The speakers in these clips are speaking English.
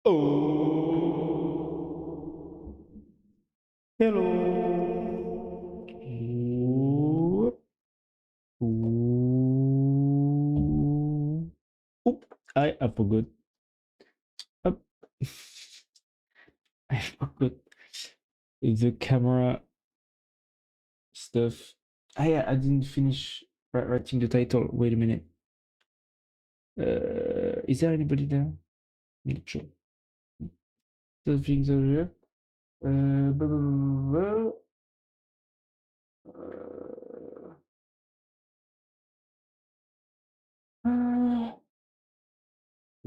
Oh, hello. Ooh. Oop, I forgot. Up. I forgot the camera stuff. Yeah, I didn't finish writing the title. Wait a minute. Is there anybody there? Not sure. The things over here. Blah, blah, blah, blah.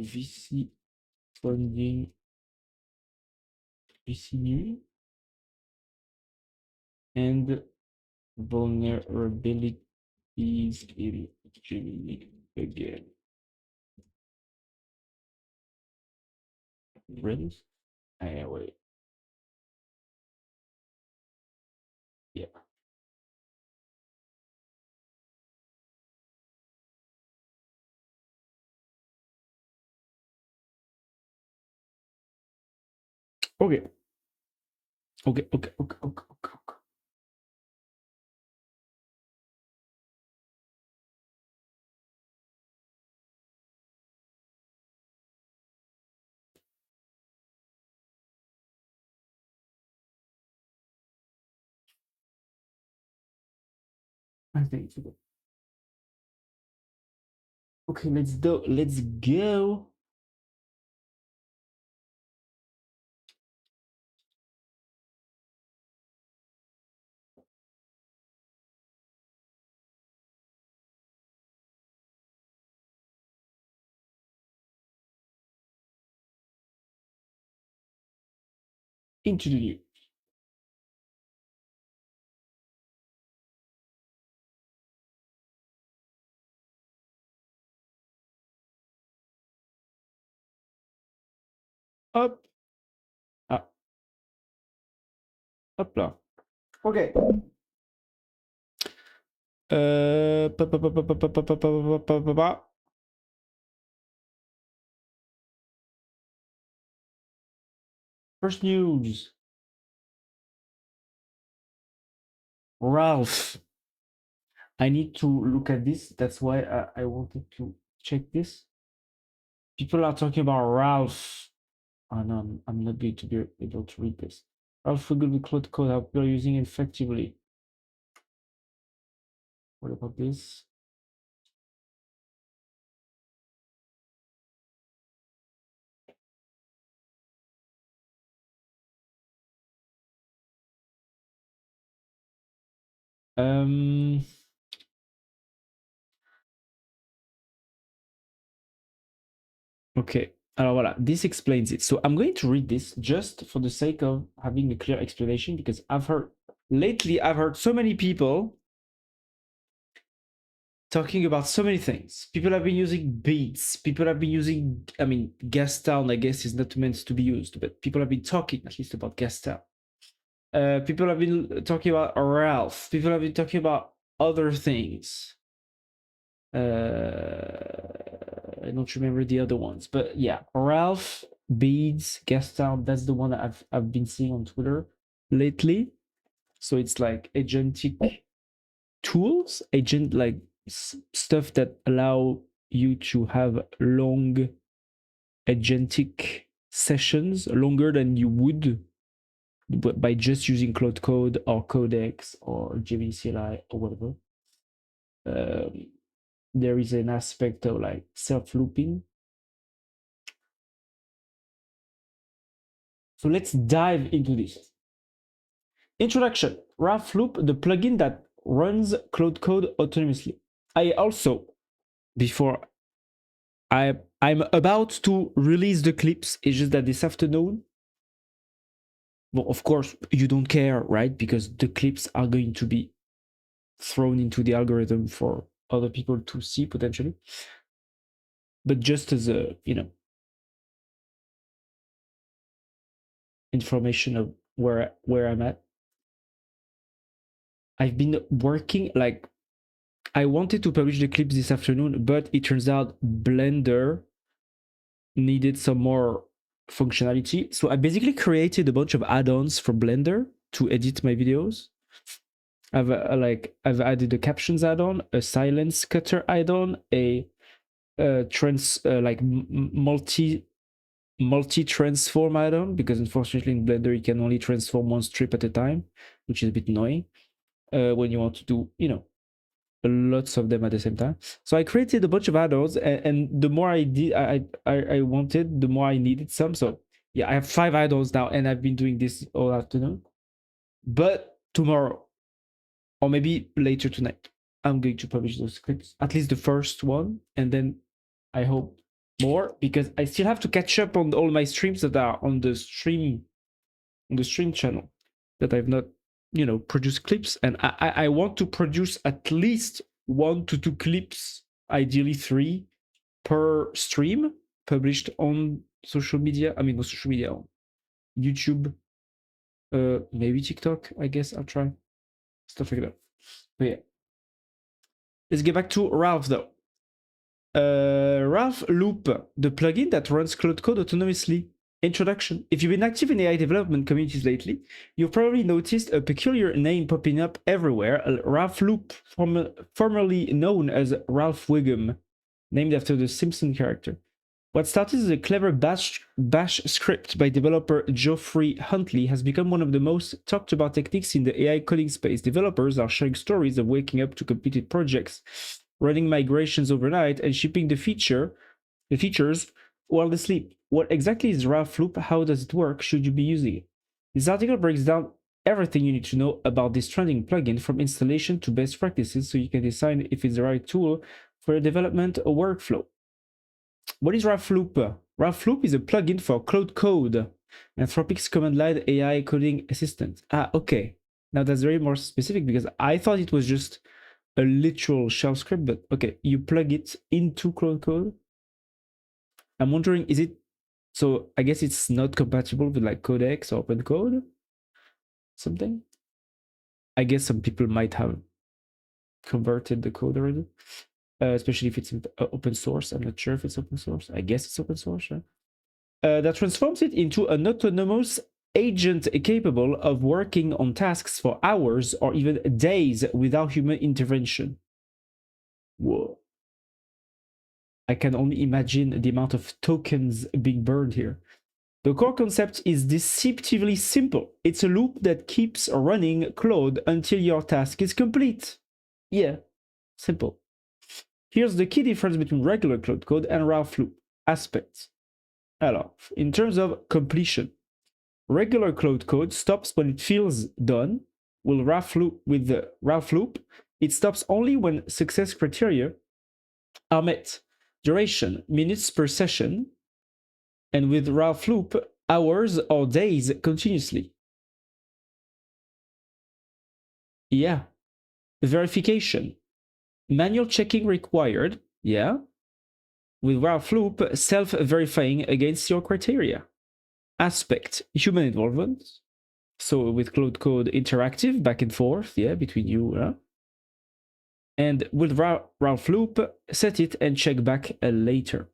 VC funding, VC new, and vulnerabilities in Gemini again. Really? Wait. Yeah. Okay. Okay. I think it's okay. Okay, let's go. Let's go. Into the new. Hop. Ah, hop là. Okay. Pa, pa, pa, pa, pa, pa, pa, pa, pa, pa, pa, pa. First news. Ralph. I need to look at this. That's why I wanted to check this. People are talking about Ralph. Oh no, I'm not going to be able to read this. Ralph will be cloud code, how people are using it effectively. What about this? Okay. Alors voilà, this explains it. So I'm going to read this just for the sake of having a clear explanation because I've heard so many people talking about so many things. People have been using beats. People have been using, I mean, Gastown, I guess, is not meant to be used, but people have been talking at least about Gastown. People have been talking about Ralph. People have been talking about other things. I don't remember the other ones, but yeah, Ralph, Beads, Gastown. That's the one that I've been seeing on Twitter lately. So it's like agentic tools, agent like stuff that allow you to have long agentic sessions, longer than you would by just using Cloud Code or Codex or Gemini CLI or whatever. There is an aspect of like self-looping. So let's dive into this. Introduction. Ralph Loop, the plugin that runs Cloud Code autonomously. I also, before I'm about to release the clips, it's just that this afternoon, well, of course, you don't care, right? Because the clips are going to be thrown into the algorithm for other people to see potentially. But just as a, information of where I'm at. I've been working like I wanted to publish the clips this afternoon, but it turns out Blender needed some more functionality. So I basically created a bunch of add-ons for Blender to edit my videos. I've added a captions add-on, a silence cutter add-on, a multi transform add-on, because unfortunately in Blender you can only transform one strip at a time, which is a bit annoying when you want to do, you know, lots of them at the same time. So I created a bunch of add-ons, and the more I did, I wanted, the more I needed some. So yeah, I have 5 add-ons now, and I've been doing this all afternoon. But tomorrow, or maybe later tonight, I'm going to publish those clips, at least the first one, and then I hope more, because I still have to catch up on all my streams that are on the stream channel that I've not, you know, produced clips, and I want to produce at least 1 to 2 clips, ideally 3 per stream, published on social media. I mean, not social media, on YouTube, maybe TikTok. I guess I'll try stuff like that. But yeah, let's get back to Ralph though. Ralph Loop, the plugin that runs Cloud Code autonomously. Introduction. If you've been active in AI development communities lately, you've probably noticed a peculiar name popping up everywhere, Ralph Loop, formerly known as Ralph Wiggum, named after the Simpson character. What started as a clever bash script by developer Geoffrey Huntley has become one of the most talked about techniques in the AI coding space. Developers are sharing stories of waking up to completed projects, running migrations overnight, and shipping the features while asleep. What exactly is Ralph Loop? How does it work? Should you be using it? This article breaks down everything you need to know about this trending plugin, from installation to best practices, so you can decide if it's the right tool for your development or workflow. What is Ralph Loop? Ralph Loop is a plugin for Cloud Code, Anthropic's command-line AI coding assistant. Ah, okay. Now that's very more specific, because I thought it was just a literal shell script, but okay, you plug it into Cloud Code. I'm wondering, is it, so I guess it's not compatible with like Codex or OpenCode, something? I guess some people might have converted the code already, especially if it's open source. I'm not sure if it's open source. I guess it's open source. Yeah? That transforms it into an autonomous agent capable of working on tasks for hours or even days without human intervention. Whoa. I can only imagine the amount of tokens being burned here. The core concept is deceptively simple. It's a loop that keeps running Claude until your task is complete. Yeah, simple. Here's the key difference between regular Claude Code and Ralph Loop aspects. Alors, in terms of completion, regular Claude Code stops when it feels done. With the Ralph Loop, it stops only when success criteria are met. Duration, minutes per session, and with Ralph Loop, hours or days continuously. Yeah. Verification, manual checking required. Yeah. With Ralph Loop, self-verifying against your criteria. Aspect, human involvement. So with Cloud Code, interactive, back and forth, yeah, between you. And with Ralph Loop, set it and check back later.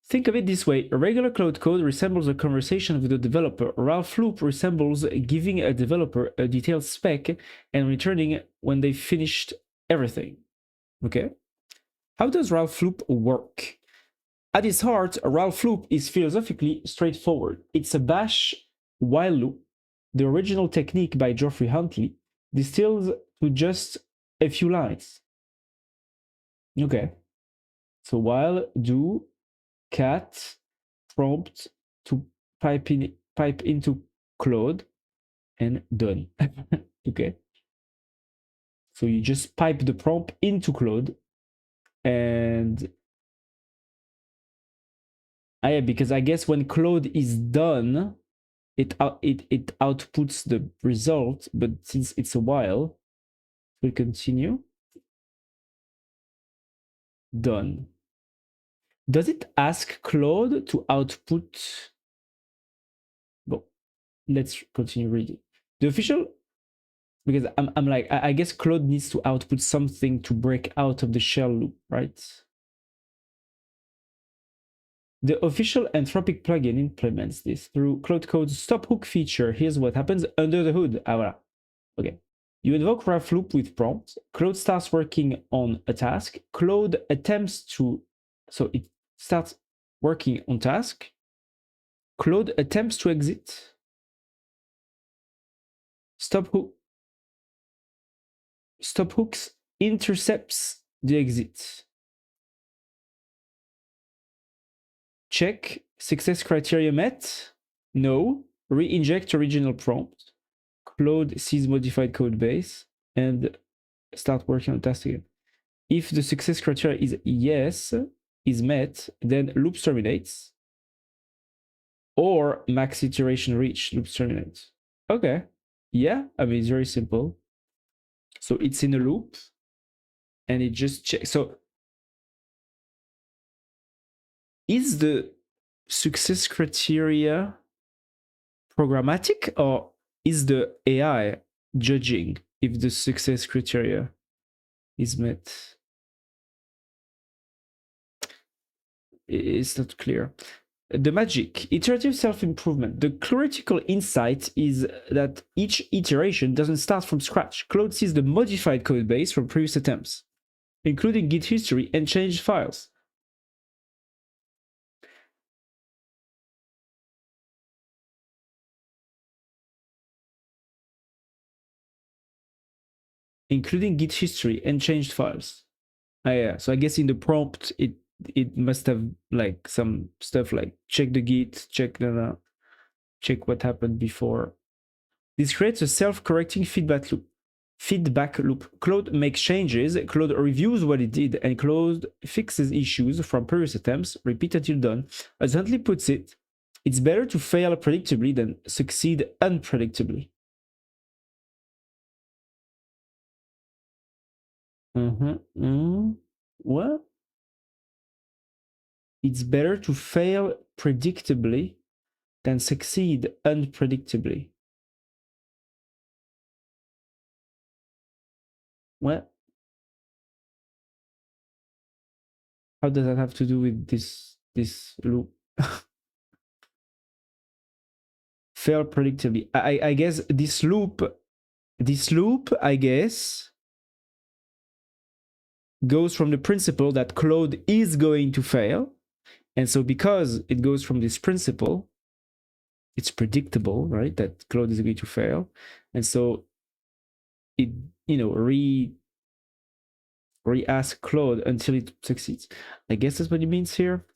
Think of it this way: a regular Cloud Code resembles a conversation with a developer. Ralph Loop resembles giving a developer a detailed spec and returning when they've finished everything. Okay? How does Ralph Loop work? At its heart, Ralph Loop is philosophically straightforward. It's a bash while loop, the original technique by Geoffrey Huntley, distilled to just a few lines. Okay. So while do cat prompt to pipe into Claude and done. Okay. So you just pipe the prompt into Claude, and yeah, because I guess when Claude is done, it outputs the result, but since it's a while, we'll continue. Done. Does it ask Claude to output? Well, let's continue reading. The official, because I'm like, I guess Claude needs to output something to break out of the shell loop, right? The official Anthropic plugin implements this through Claude Code's stop hook feature. Here's what happens under the hood. Ah, voilà. Okay. You invoke Ralph loop with prompt. Claude starts working on a task. Claude attempts to, so it starts working on task. Claude attempts to exit. Stop hooks intercepts the exit. Check success criteria met. No. Re-inject original prompt. Claude sees modified code base and start working on task again. If the success criteria is yes, is met, then loop terminates. Or max iteration reach, loop terminates. Okay. Yeah, I mean, it's very simple. So it's in a loop and it just checks. So is the success criteria programmatic, or is the AI judging if the success criteria is met? It's not clear. The magic, iterative self-improvement. The theoretical insight is that each iteration doesn't start from scratch. Claude sees the modified code base from previous attempts, including Git history and changed files. Including Git history and changed files. Yeah. So I guess in the prompt, it must have like some stuff like check the Git, check what happened before. This creates a self-correcting feedback loop. Claude makes changes, Claude reviews what it did, and Claude fixes issues from previous attempts, repeat until done. As Huntley puts it, it's better to fail predictably than succeed unpredictably. What? It's better to fail predictably than succeed unpredictably. What? How does that have to do with this loop? Fail predictably. I guess this loop, I guess, goes from the principle that Claude is going to fail. And so because it goes from this principle, it's predictable, right? That Claude is going to fail. And so it, re-ask Claude until it succeeds. I guess that's what it means here.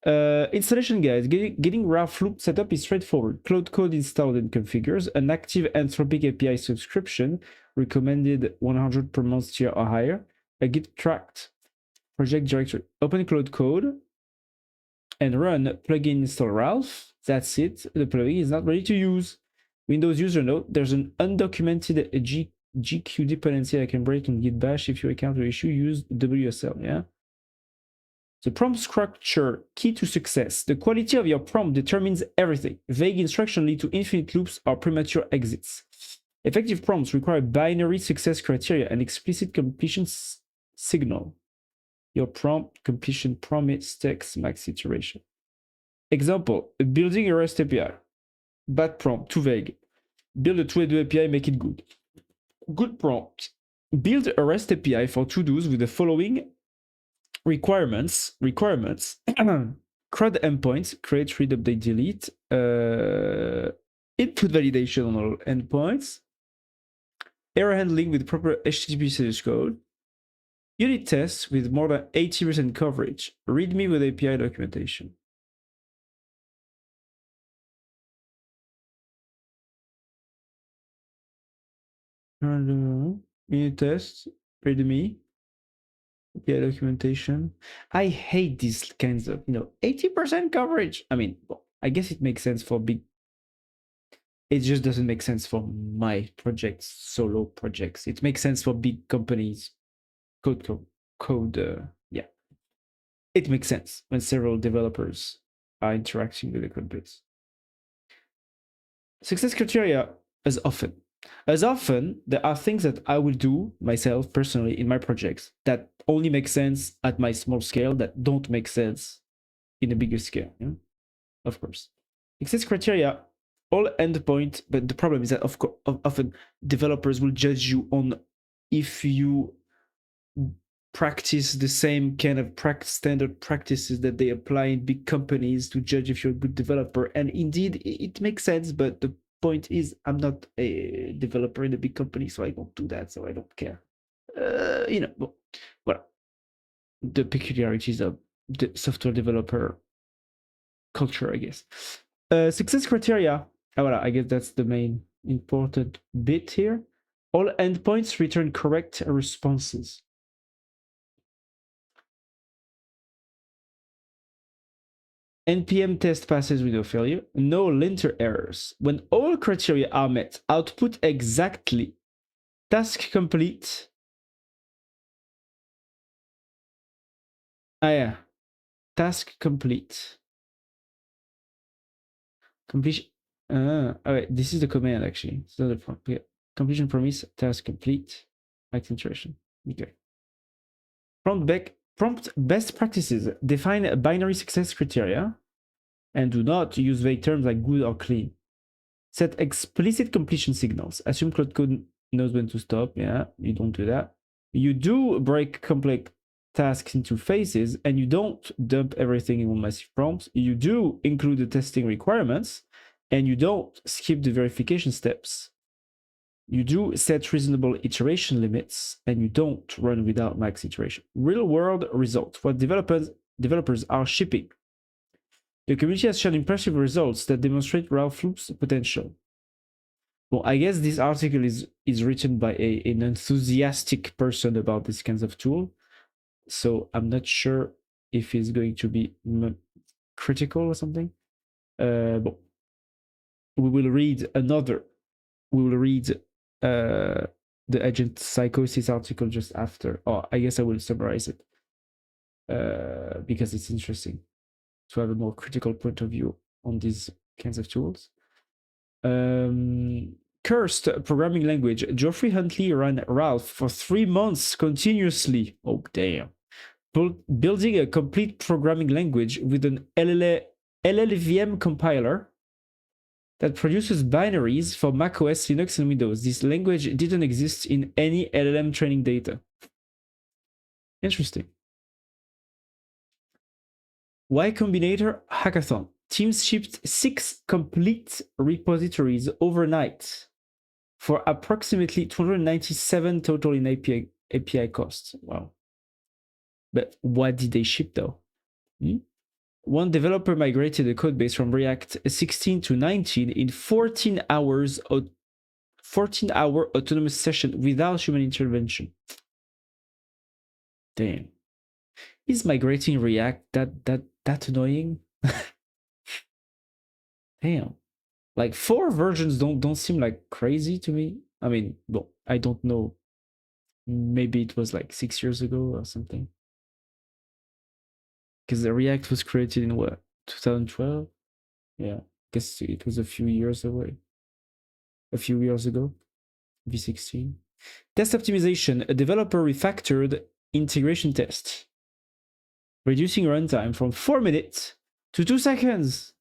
Installation guide. Getting Ralph loop setup is straightforward. Claude Code installed and configures. An active Anthropic API subscription, recommended 100 per month tier or higher. A Git tracked project directory. Open Claude Code and run plugin install Ralph. That's it. The plugin is not ready to use. Windows user note, there's an undocumented GQ dependency I can break in Git bash. If you encounter issue, use WSL, yeah? The prompt structure, key to success. The quality of your prompt determines everything. Vague instructions lead to infinite loops or premature exits. Effective prompts require binary success criteria and explicit completion signal. Your prompt completion promise text max iteration. Example, building a REST API. Bad prompt, too vague. Build a to-do API, make it good. Good prompt. Build a REST API for to-dos with the following requirements. CRUD endpoints, create, read, update, delete. Input validation on all endpoints. Error handling with proper HTTP source code. Unit tests with more than 80% coverage. README with API documentation. Unit tests, README, API documentation. I hate these kinds of, 80% coverage. I mean, well, I guess it makes sense for big. It just doesn't make sense for my projects, solo projects. It makes sense for big companies. Yeah. It makes sense when several developers are interacting with the code base. Success criteria, as often, there are things that I will do myself personally in my projects that only make sense at my small scale, that don't make sense in a bigger scale, yeah? Of course. Success criteria, all endpoint, but the problem is that of course, often developers will judge you on if you practice the same kind of standard practices that they apply in big companies to judge if you're a good developer. And indeed, it makes sense, but the point is, I'm not a developer in a big company, so I don't do that, so I don't care. Well, the peculiarities of the software developer culture, I guess. Success criteria. Voilà, I guess that's the main important bit here. All endpoints return correct responses. NPM test passes with no failure. No linter errors. When all criteria are met, output exactly. Task complete. Yeah. Task complete. Completion. Wait, this is the command actually. So the completion promise, task complete, act iteration. Okay. Prompt best practices. Define a binary success criteria and do not use vague terms like good or clean. Set explicit completion signals. Assume Cloud Code knows when to stop. Yeah, you don't do that. You do break complex tasks into phases and you don't dump everything in one massive prompt. You do include the testing requirements and you don't skip the verification steps. You do set reasonable iteration limits and you don't run without max iteration. Real world results. What developers are shipping. The community has shown impressive results that demonstrate Ralph Loop's potential. Well, I guess this article is written by an enthusiastic person about this kinds of tool. So I'm not sure if it's going to be critical or something. But we will read the agent psychosis article just after. Or I guess I will summarize it because it's interesting to have a more critical point of view on these kinds of tools. Cursed programming language. Geoffrey Huntley ran Ralph for 3 months continuously. Oh, damn. Building a complete programming language with an LLVM compiler that produces binaries for macOS, Linux, and Windows. This language didn't exist in any LLM training data. Interesting. Y Combinator Hackathon. Teams shipped 6 complete repositories overnight for approximately 297 total in API costs. Wow. But what did they ship though? One developer migrated the codebase from React 16 to 19 in 14 hours, 14-hour autonomous session without human intervention. Damn. Is migrating React that annoying? Damn. Like 4 versions don't seem like crazy to me. I mean, well, I don't know. Maybe it was like 6 years ago or something. Because the React was created in what, 2012? Yeah, I guess it was a few years away. A few years ago, V16. Test optimization. A developer refactored integration test, reducing runtime from 4 minutes to 2 seconds.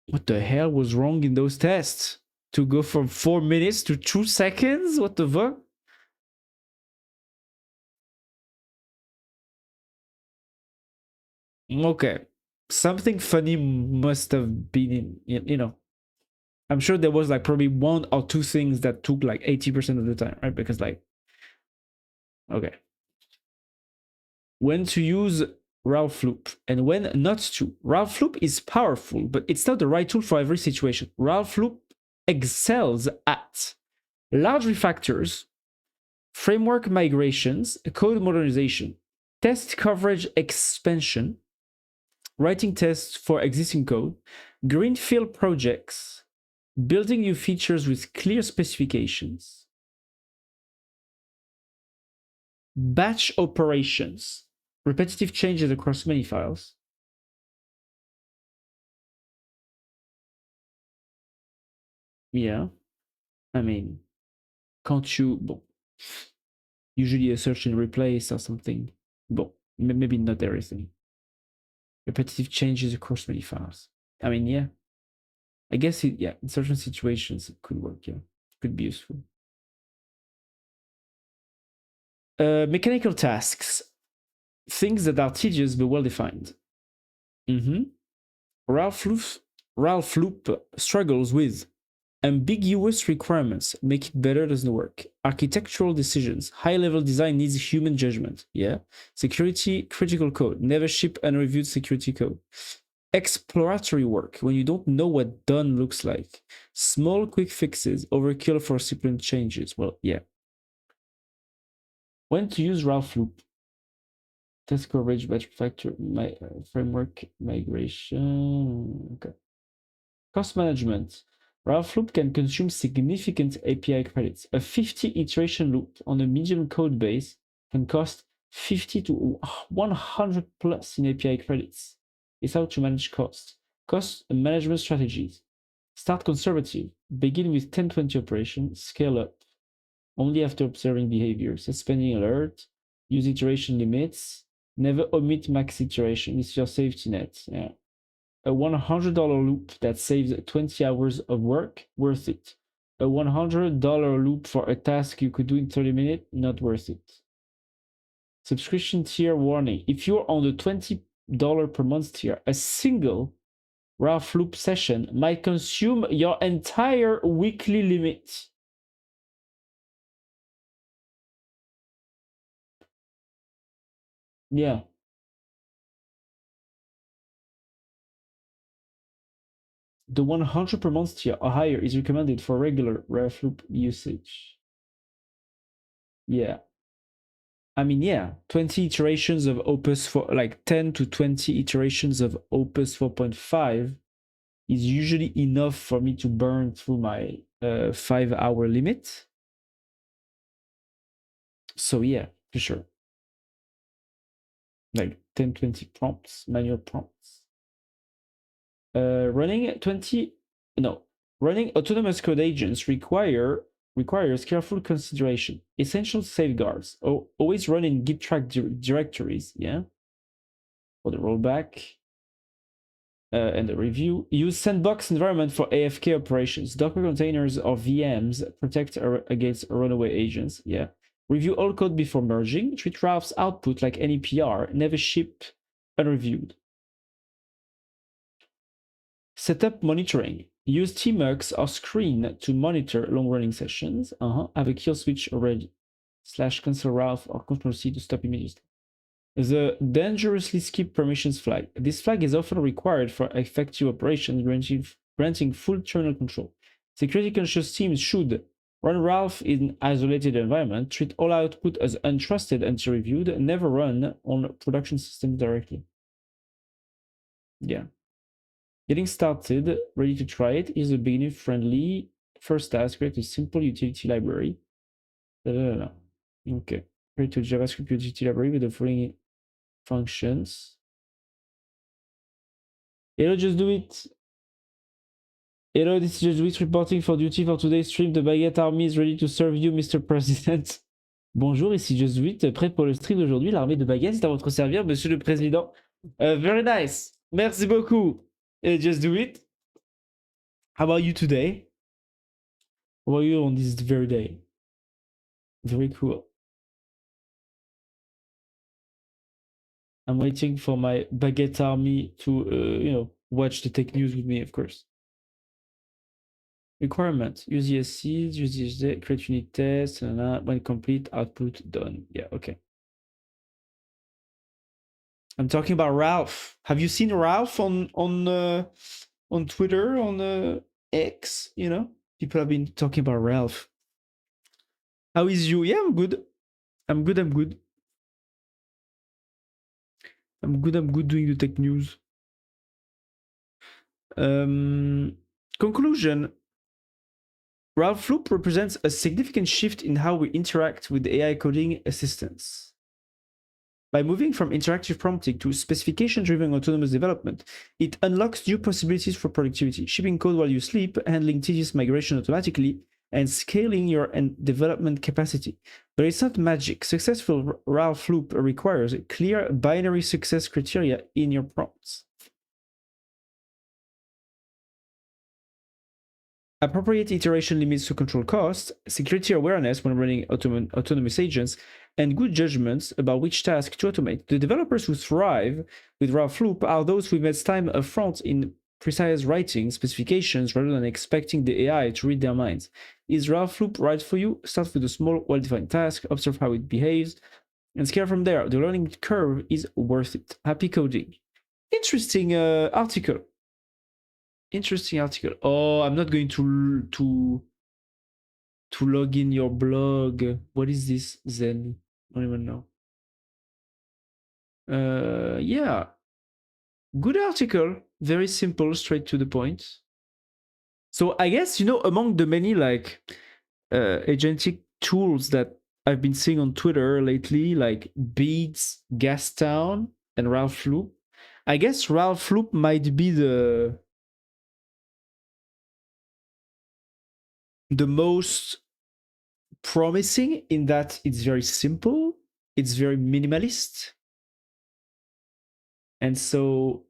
What the hell was wrong in those tests? To go from 4 minutes to 2 seconds? What the fuck? Okay. Something funny must have been in. I'm sure there was like probably 1 or 2 things that took like 80% of the time, right? Because like, okay. When to use Ralph Loop and when not to. Ralph Loop is powerful, but it's not the right tool for every situation. Ralph Loop excels at large refactors, framework migrations, code modernization, test coverage expansion, writing tests for existing code, greenfield projects, building new features with clear specifications, batch operations, repetitive changes across many files. Yeah, I mean, can't you? Bon. Usually a search and replace or something. Well, maybe not everything. Repetitive changes across many files. I mean, yeah. I guess yeah, in certain situations it could work, yeah. Could be useful. Mechanical tasks. Things that are tedious but well-defined. Ralph Loop struggles with ambiguous requirements, make it better, doesn't work. Architectural decisions, high-level design needs human judgment. Yeah. Security, critical code, never ship unreviewed security code. Exploratory work, when you don't know what done looks like. Small, quick fixes, overkill for subsequent changes. Well, yeah. When to use Ralph Loop? Test coverage, batch factor, framework migration. Okay. Cost management. Ralph Loop can consume significant API credits. A 50 iteration loop on a medium code base can cost 50 to 100 plus in API credits. It's how to manage cost. Cost management strategies. Start conservative. Begin with 10-20 operations. Scale up. Only after observing behavior. Suspending alert. Use iteration limits. Never omit max iteration. It's your safety net. Yeah. A $100 loop that saves 20 hours of work, worth it. A $100 loop for a task you could do in 30 minutes, not worth it. Subscription tier warning. If you're on the $20 per month tier, a single Ralph Loop session might consume your entire weekly limit. Yeah. The 100 per month tier or higher is recommended for regular Ralph Loop usage. Yeah. I mean, yeah, 20 iterations of Opus 4, like 10 to 20 iterations of Opus 4.5 is usually enough for me to burn through my 5-hour limit. So yeah, for sure. Like 10, 20 prompts, manual prompts. Running autonomous code agents requires careful consideration. Essential safeguards. Always run in Git track directories, yeah? For the rollback. And the review. Use sandbox environment for AFK operations. Docker containers or VMs protect against runaway agents, yeah. Review all code before merging. Treat Ralph's output like any PR. Never ship unreviewed. Setup monitoring. Use tmux or screen to monitor long-running sessions. Have a kill switch already. / cancel Ralph or Ctrl-C to stop immediately. The dangerously skip permissions flag. This flag is often required for effective operations, granting full terminal control. Security-conscious teams should run Ralph in isolated environment, treat all output as untrusted until reviewed, and never run on production systems directly. Yeah. Getting started, ready to try it, is a beginner-friendly first task. Create a simple utility library. Okay. Create a JavaScript utility library with the following functions. Hello, just do it. Hello, this is Just Do It reporting for duty for today's stream. The Baguette Army is ready to serve you, Mr. President. Bonjour, ici Just Do It, prêt pour le stream d'aujourd'hui. L'armée de Baguette est à votre servir, Monsieur le Président. Very nice. Merci beaucoup. Just Do It. How about you today? How about you on this very day? Very cool. I'm waiting for my Baguette Army to, watch the tech news with me, of course. Requirement. Use ESCs, use ESD, create unit tests, and when complete, output done. Yeah, okay. I'm talking about Ralph. Have you seen Ralph on Twitter, on X? People have been talking about Ralph. How is you? Yeah, I'm good. I'm good doing the tech news. Conclusion. Ralph Loop represents a significant shift in how we interact with AI coding assistants. By moving from interactive prompting to specification-driven autonomous development, it unlocks new possibilities for productivity, shipping code while you sleep, handling tedious migration automatically, and scaling your development capacity. But it's not magic. Successful Ralph loop requires clear binary success criteria in your prompts. Appropriate iteration limits to control costs, security awareness when running autonomous agents, and good judgments about which task to automate. The developers who thrive with Ralph Loop are those who invest time upfront in precise writing specifications rather than expecting the AI to read their minds. Is Ralph Loop right for you? Start with a small, well-defined task, observe how it behaves, and scale from there. The learning curve is worth it. Happy coding. Interesting article. Interesting article. Oh, I'm not going to log in your blog. What is this then? I don't even know. Yeah. Good article. Very simple, straight to the point. So I guess, you know, among the many like agentic tools that I've been seeing on Twitter lately, like Beats, Gastown, and Ralph Loop, I guess Ralph Loop might be the most promising in that it's very simple, it's very minimalist. And so,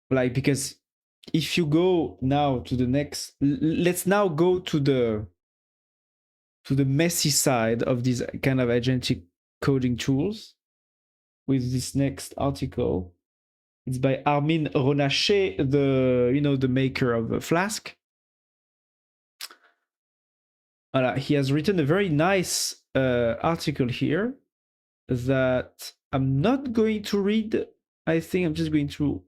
like, because if you go now to the next, let's now go to the messy side of these kind of agentic coding tools with this next article. It's by Armin Ronacher, the maker of Flask. He has written a very nice article here that I'm not going to read. I think I'm just going to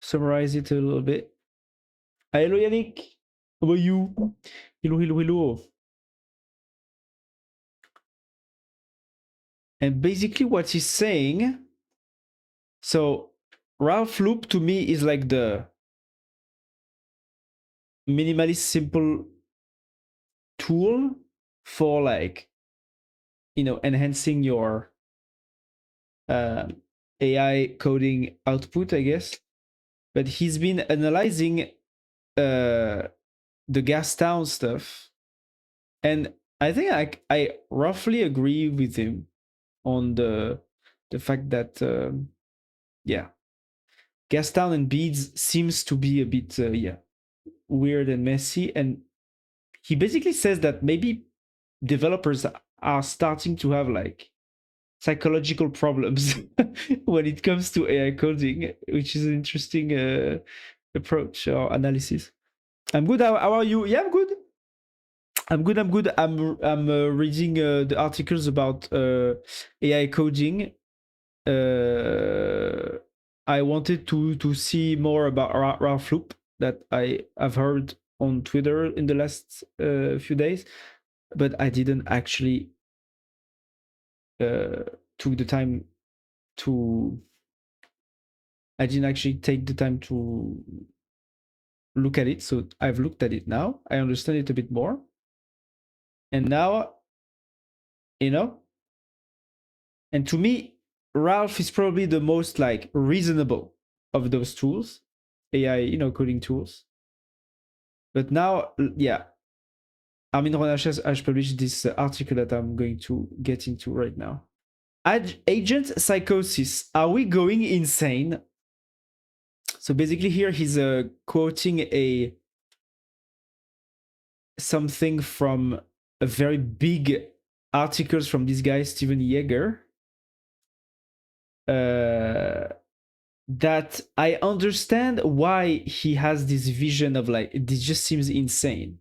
summarize it a little bit. Hello Yannick, how are you? Hello. And basically what he's saying, so Ralph Loop to me is like the minimalist simple tool for like, enhancing your AI coding output, I guess. But he's been analyzing the Gastown stuff, and I think I roughly agree with him on the fact that Gastown and Beads seems to be a bit weird and messy, and he basically says that maybe developers are starting to have like psychological problems when it comes to AI coding, which is an interesting approach or analysis. I'm good. How are you? Yeah, I'm good. I'm reading the articles about AI coding. I wanted to see more about Ralph Loop that I've heard on Twitter in the last few days, but I didn't actually took the time to. I didn't actually take the time to look at it, so I've looked at it now. I understand it a bit more, and now, and to me, Ralph is probably the most like reasonable of those tools, AI, coding tools. But now, yeah, Armin Ronacher has published this article that I'm going to get into right now. Agent psychosis. Are we going insane? So basically, here he's quoting something from a very big articles from this guy Steven Yeager. That I understand why he has this vision of like, this just seems insane.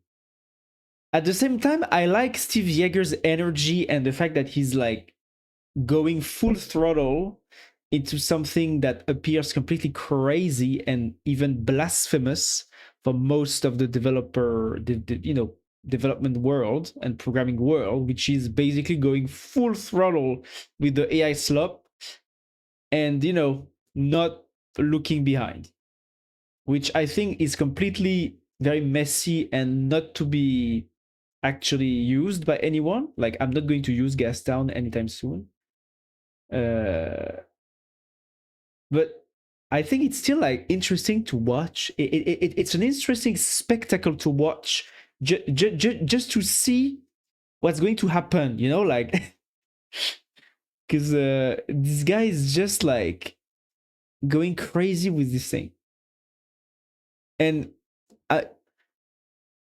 At the same time, I like Steve Yeager's energy and the fact that he's like going full throttle into something that appears completely crazy and even blasphemous for most of the development world and programming world, which is basically going full throttle with the AI slop and, not looking behind, which I think is completely very messy and not to be actually used by anyone. Like, I'm not going to use Gastown anytime soon. But I think it's still like interesting to watch. It's an interesting spectacle to watch, just to see what's going to happen. You know, like because this guy is just like going crazy with this thing, and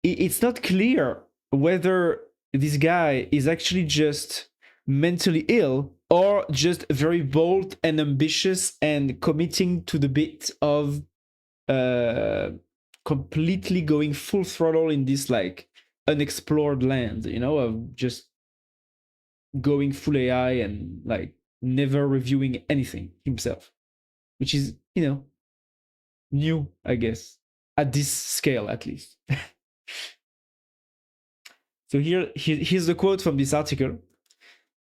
it's not clear whether this guy is actually just mentally ill or just very bold and ambitious and committing to the bit of completely going full throttle in this like unexplored land, you know, of just going full AI and like never reviewing anything himself, which is, you know, new, I guess, at this scale at least. So here's the quote from this article.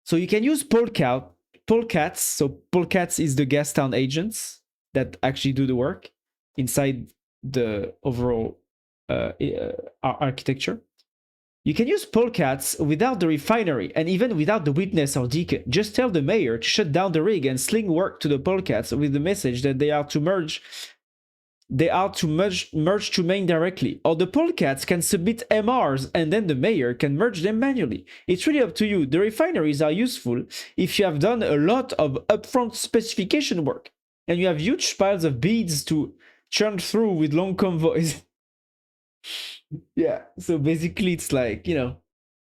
So you can use polecats. So polecats is the gas town agents that actually do the work inside the overall architecture. You can use polecats without the refinery and even without the witness or deacon. Just tell the mayor to shut down the rig and sling work to the polecats with the message that they are to merge to main directly, or the polecats can submit MRs and then the mayor can merge them manually. It's really up to you. The refineries are useful if you have done a lot of upfront specification work and you have huge piles of beads to churn through with long convoys. Yeah, so basically it's like, you know,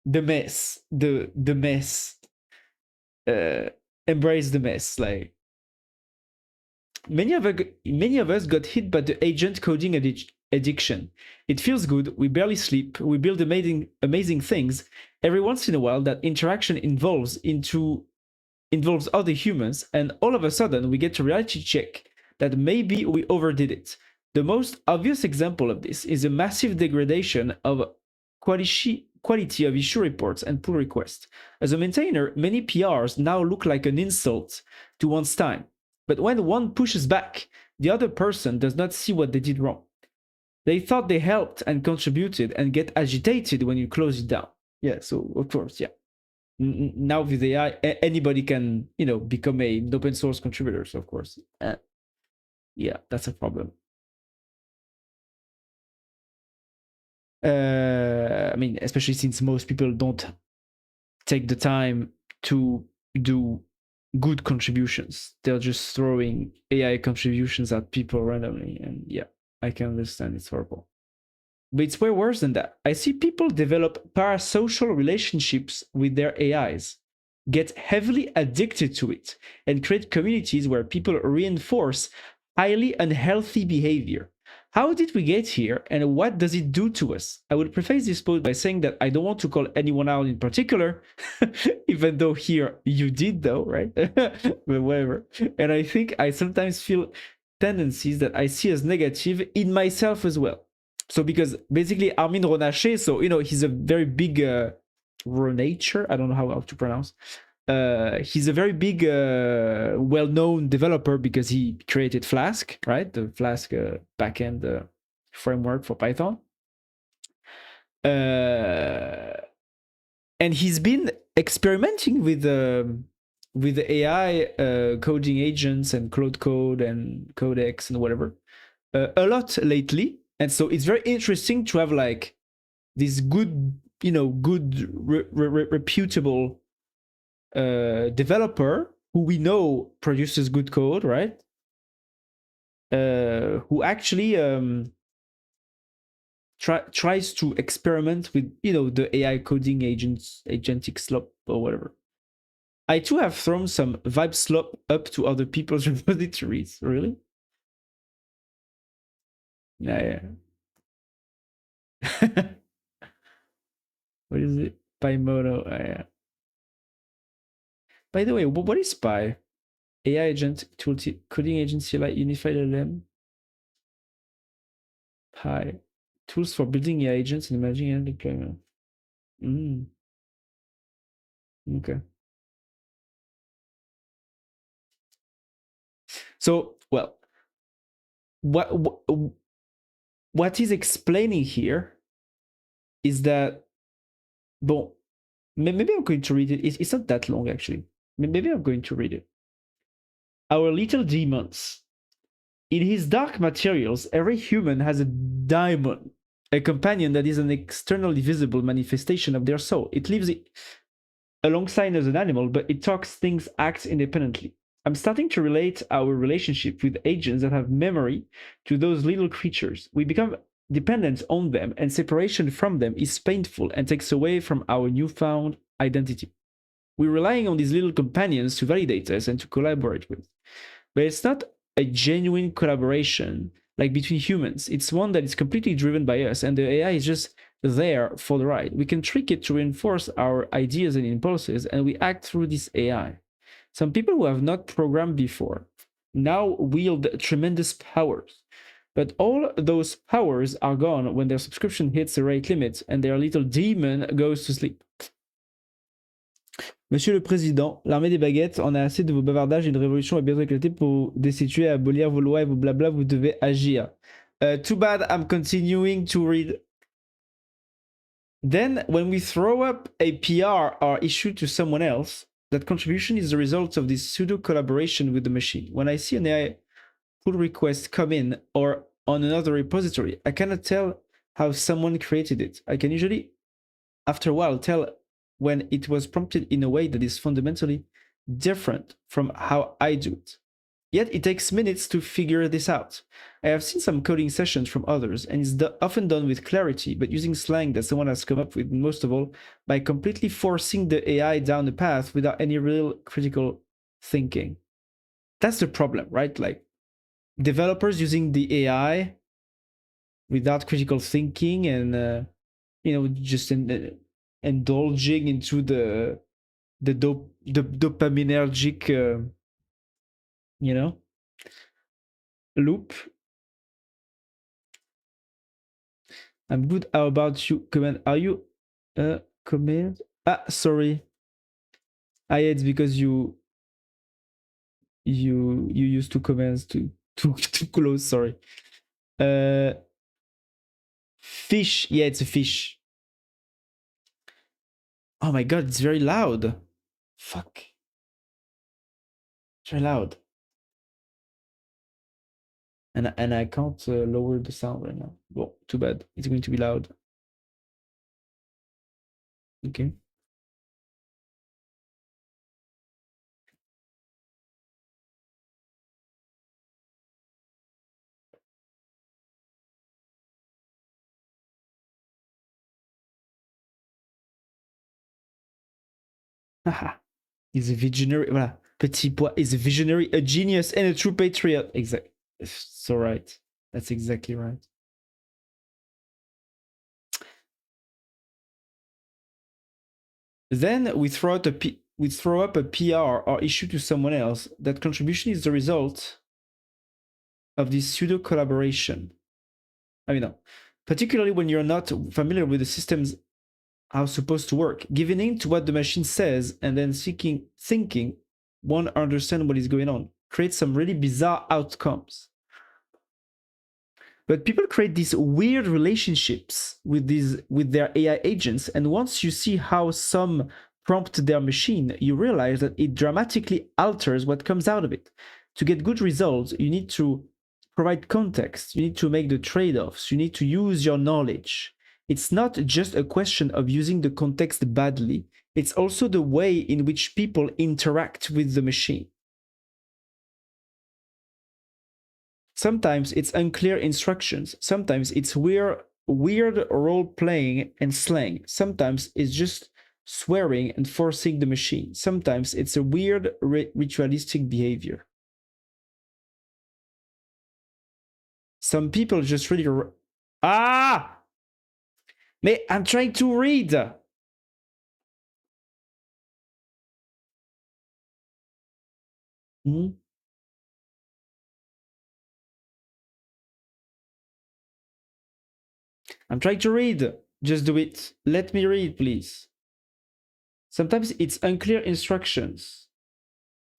the mess, the mess, embrace the mess. Like many of us got hit by the agent coding addiction. It feels good. We barely sleep. We build amazing things. Every once in a while, that interaction involves other humans, and all of a sudden, we get a reality check that maybe we overdid it. The most obvious example of this is a massive degradation of quality of issue reports and pull requests. As a maintainer, many PRs now look like an insult to one's time. But when one pushes back, the other person does not see what they did wrong. They thought they helped and contributed and get agitated when you close it down. Yeah, so of course, yeah. Now with AI, anybody can, you know, become an open source contributor. So of course, yeah, that's a problem. I mean, especially since most people don't take the time to do good contributions. They're just throwing AI contributions at people randomly. And yeah, I can understand it's horrible. But it's way worse than that. I see people develop parasocial relationships with their AIs, get heavily addicted to it, and create communities where people reinforce highly unhealthy behavior. How did we get here, and what does it do to us? I will preface this post by saying that I don't want to call anyone out in particular, even though here you did, though, right? But whatever. And I think I sometimes feel tendencies that I see as negative in myself as well. So because basically Armin Ronacher, so, you know, he's a very big Ronacher, I don't know how to pronounce. He's a very big, well-known developer because he created Flask, right? The Flask backend framework for Python. And he's been experimenting with the AI coding agents and Cloud Code and Codex and whatever a lot lately. And so it's very interesting to have like this good, you know, good reputable developer who we know produces good code, right? Who actually tries to experiment with, you know, the AI coding agentic slop or whatever. I too have thrown some vibe slop up to other people's repositories. Really? Yeah. What is it? PyMono. Yeah. By the way, what is Py? AI agent tool coding agency like unified LLM. Py tools for building AI agents and managing and deployment. Okay. So, well, what he's explaining here is that, bon, maybe I'm going to read it. It's not that long, actually. Maybe I'm going to read it. Our little demons. In his dark materials, every human has a daimon, a companion that is an externally visible manifestation of their soul. It lives alongside as an animal, but it talks, thinks, acts independently. I'm starting to relate our relationship with agents that have memory to those little creatures. We become dependent on them, and separation from them is painful and takes away from our newfound identity. We're relying on these little companions to validate us and to collaborate with. But it's not a genuine collaboration like between humans. It's one that is completely driven by us, and the AI is just there for the ride. We can trick it to reinforce our ideas and impulses, and we act through this AI. Some people who have not programmed before now wield tremendous powers. But all those powers are gone when their subscription hits the rate limit and their little demon goes to sleep. Monsieur le Président, l'armée des baguettes en a assez de vos bavardages. Une révolution va bientôt éclater pour destituer, abolir vos lois et vos blabla. Vous devez agir. Too bad I'm continuing to read. Then, when we throw up a PR or issue to someone else, that contribution is the result of this pseudo collaboration with the machine. When I see an AI pull request come in or on another repository, I cannot tell how someone created it. I can usually, after a while, tell when it was prompted in a way that is fundamentally different from how I do it. Yet it takes minutes to figure this out. I have seen some coding sessions from others, and it's often done with clarity, but using slang that someone has come up with, most of all, by completely forcing the AI down a path without any real critical thinking. That's the problem, right? Like, developers using the AI without critical thinking and, just indulging into the dopaminergic, loop. I'm good. How about you? Comment? Are you comment? Sorry. It's because you used two commands too close. Sorry. Fish. Yeah, it's a fish. Oh my god, it's very loud. Fuck. It's very loud. And I can't lower the sound right now. Well, too bad. It's going to be loud. Okay. He's a visionary. Voilà. Petit pois is a visionary, a genius, and a true patriot. Exactly. So right. That's exactly right. Then we throw up a PR or issue to someone else. That contribution is the result of this pseudo collaboration. I mean, no. Particularly when you're not familiar with the systems how it's supposed to work. Giving in to what the machine says and then thinking, won't understand what is going on. Creates some really bizarre outcomes. But people create these weird relationships with their AI agents, and once you see how some prompt their machine, you realize that it dramatically alters what comes out of it. To get good results, you need to provide context, you need to make the trade-offs, you need to use your knowledge. It's not just a question of using the context badly, it's also the way in which people interact with the machine. Sometimes it's unclear instructions. Sometimes it's weird role-playing and slang. Sometimes it's just swearing and forcing the machine. Sometimes it's a weird ritualistic behavior. Some people just really... Mais I'm trying to read! I'm trying to read. Just do it. Let me read, please. Sometimes it's unclear instructions.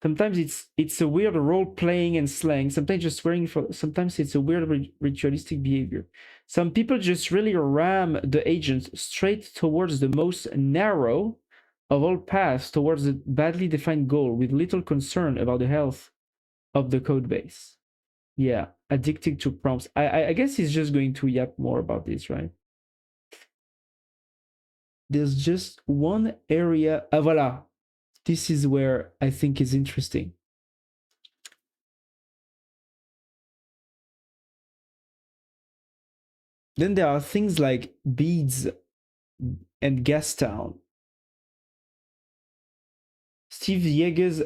Sometimes it's a weird role-playing and slang. Sometimes just swearing for. Sometimes it's a weird ritualistic behavior. Some people just really ram the agents straight towards the most narrow of all paths towards a badly defined goal with little concern about the health of the code base. Yeah, addicted to prompts. I guess he's just going to yap more about this, right? There's just one area. Ah, voilà. This is where I think is interesting. Then there are things like beads and Gastown. Steve Yeager's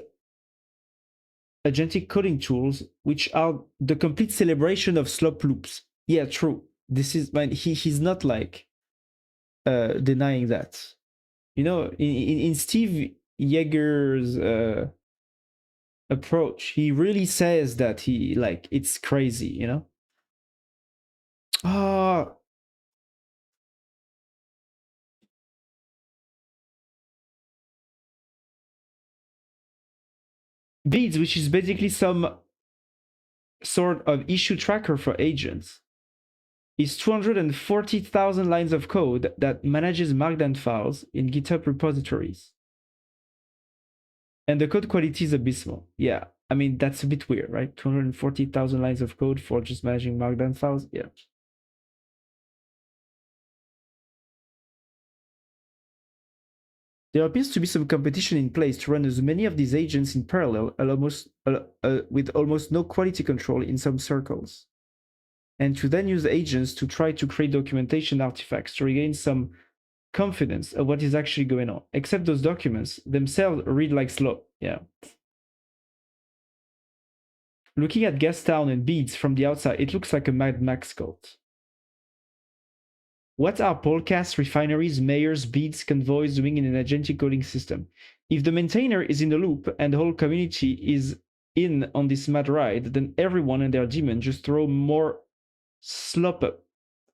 agentic coding tools, which are the complete celebration of slop loops. Yeah, true. This is man. He's not like denying that. You know, in Steve Yeager's approach, he really says that he like it's crazy. You know. Ah, beads, which is basically some sort of issue tracker for agents, is 240,000 lines of code that manages Markdown files in GitHub repositories. And the code quality is abysmal. Yeah, I mean, that's a bit weird, right? 240,000 lines of code for just managing Markdown files. Yeah. There appears to be some competition in place to run as many of these agents in parallel, with almost no quality control in some circles, and to then use agents to try to create documentation artifacts to regain some confidence of what is actually going on. Except those documents themselves read like slop. Yeah. Looking at Gastown and Beads from the outside, it looks like a Mad Max cult. What are podcasts, refineries, mayors, beats, convoys doing in an agentic coding system? If the maintainer is in the loop and the whole community is in on this mad ride, then everyone and their demon just throw more slop up.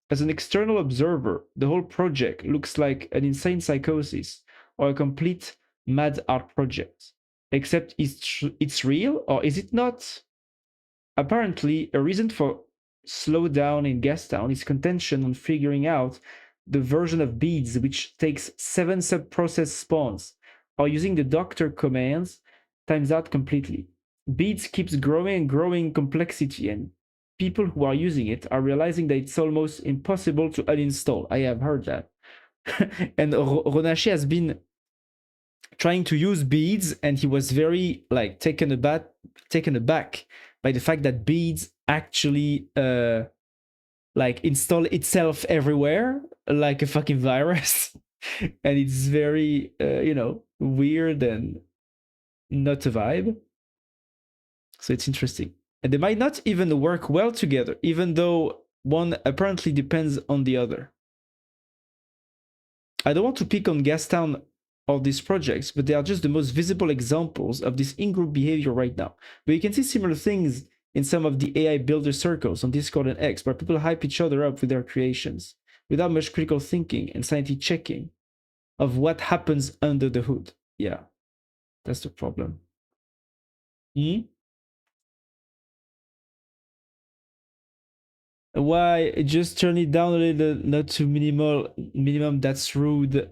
As an external observer, the whole project looks like an insane psychosis or a complete mad art project. Except it's real, or is it not? Apparently, a reason for slowdown in Gastown is contention on figuring out the version of beads which takes 7 sub-process spawns, or using the doctor commands times out completely. Beads keeps growing and growing complexity, and people who are using it are realizing that it's almost impossible to uninstall. I have heard that. And Ronache has been trying to use beads, and he was very like taken aback by the fact that beads actually like install itself everywhere like a fucking virus. And it's very weird and not a vibe. So it's interesting, and they might not even work well together, even though one apparently depends on the other. I don't want to pick on Gastown or these projects, but they are just the most visible examples of this in-group behavior right now. But you can see similar things in some of the AI builder circles on Discord and X, where people hype each other up with their creations without much critical thinking and sanity checking of what happens under the hood. Yeah, that's the problem. Hmm? Why? Just turn it down a little, not to minimum. That's rude.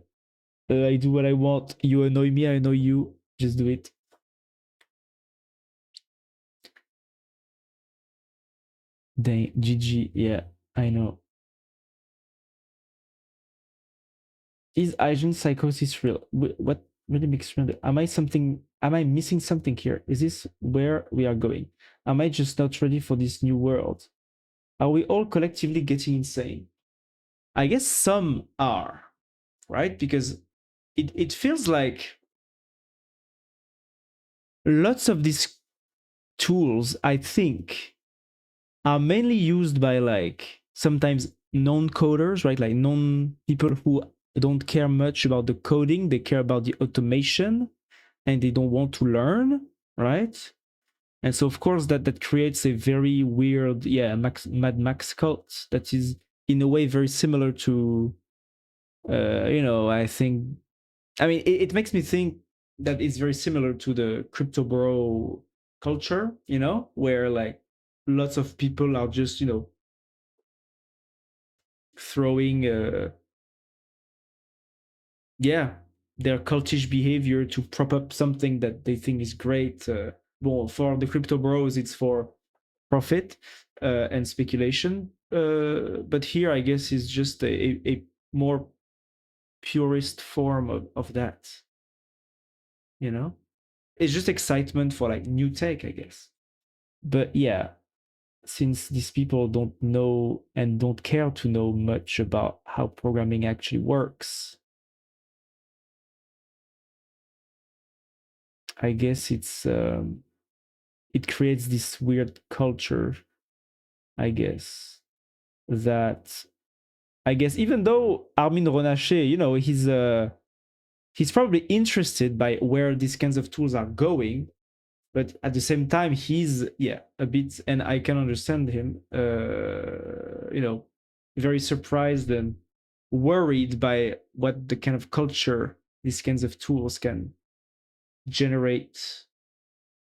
I do what I want. You annoy me, I annoy you. Just do it. Dang, GG. Yeah, I know. Is agent psychosis real? What really makes me? Am I something? Am I missing something here? Is this where we are going? Am I just not ready for this new world? Are we all collectively getting insane? I guess some are, right? Because it feels like lots of these tools, I think, are mainly used by like sometimes non-coders, right? Like non-people who don't care much about the coding, they care about the automation and they don't want to learn, right? And so of course that creates a very weird, Mad Max cult that is in a way very similar to I think, I mean, it makes me think that it's very similar to the crypto bro culture, where like lots of people are just, throwing, their cultish behavior to prop up something that they think is great. Well, for the crypto bros, it's for profit and speculation. But here, I guess, is just a more purist form of that. You know, it's just excitement for like new tech, I guess. But yeah, since these people don't know and don't care to know much about how programming actually works, I guess it creates this weird culture, I guess, that I guess even though Armin Ronacher, you know, he's probably interested by where these kinds of tools are going, but at the same time he's a bit, and I can understand him, you know, very surprised and worried by what the kind of culture these kinds of tools can generate,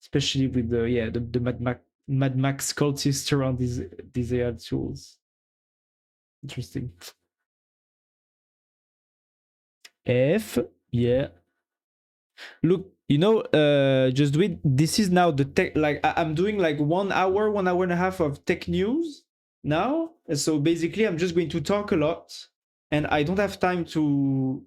especially with the Mad Max cultists around these AI tools. Interesting. F, yeah. Look, you know, just do it. This is now the tech. Like I'm doing like 1 hour, 1 hour and a half of tech news now. So basically, I'm just going to talk a lot, and I don't have time to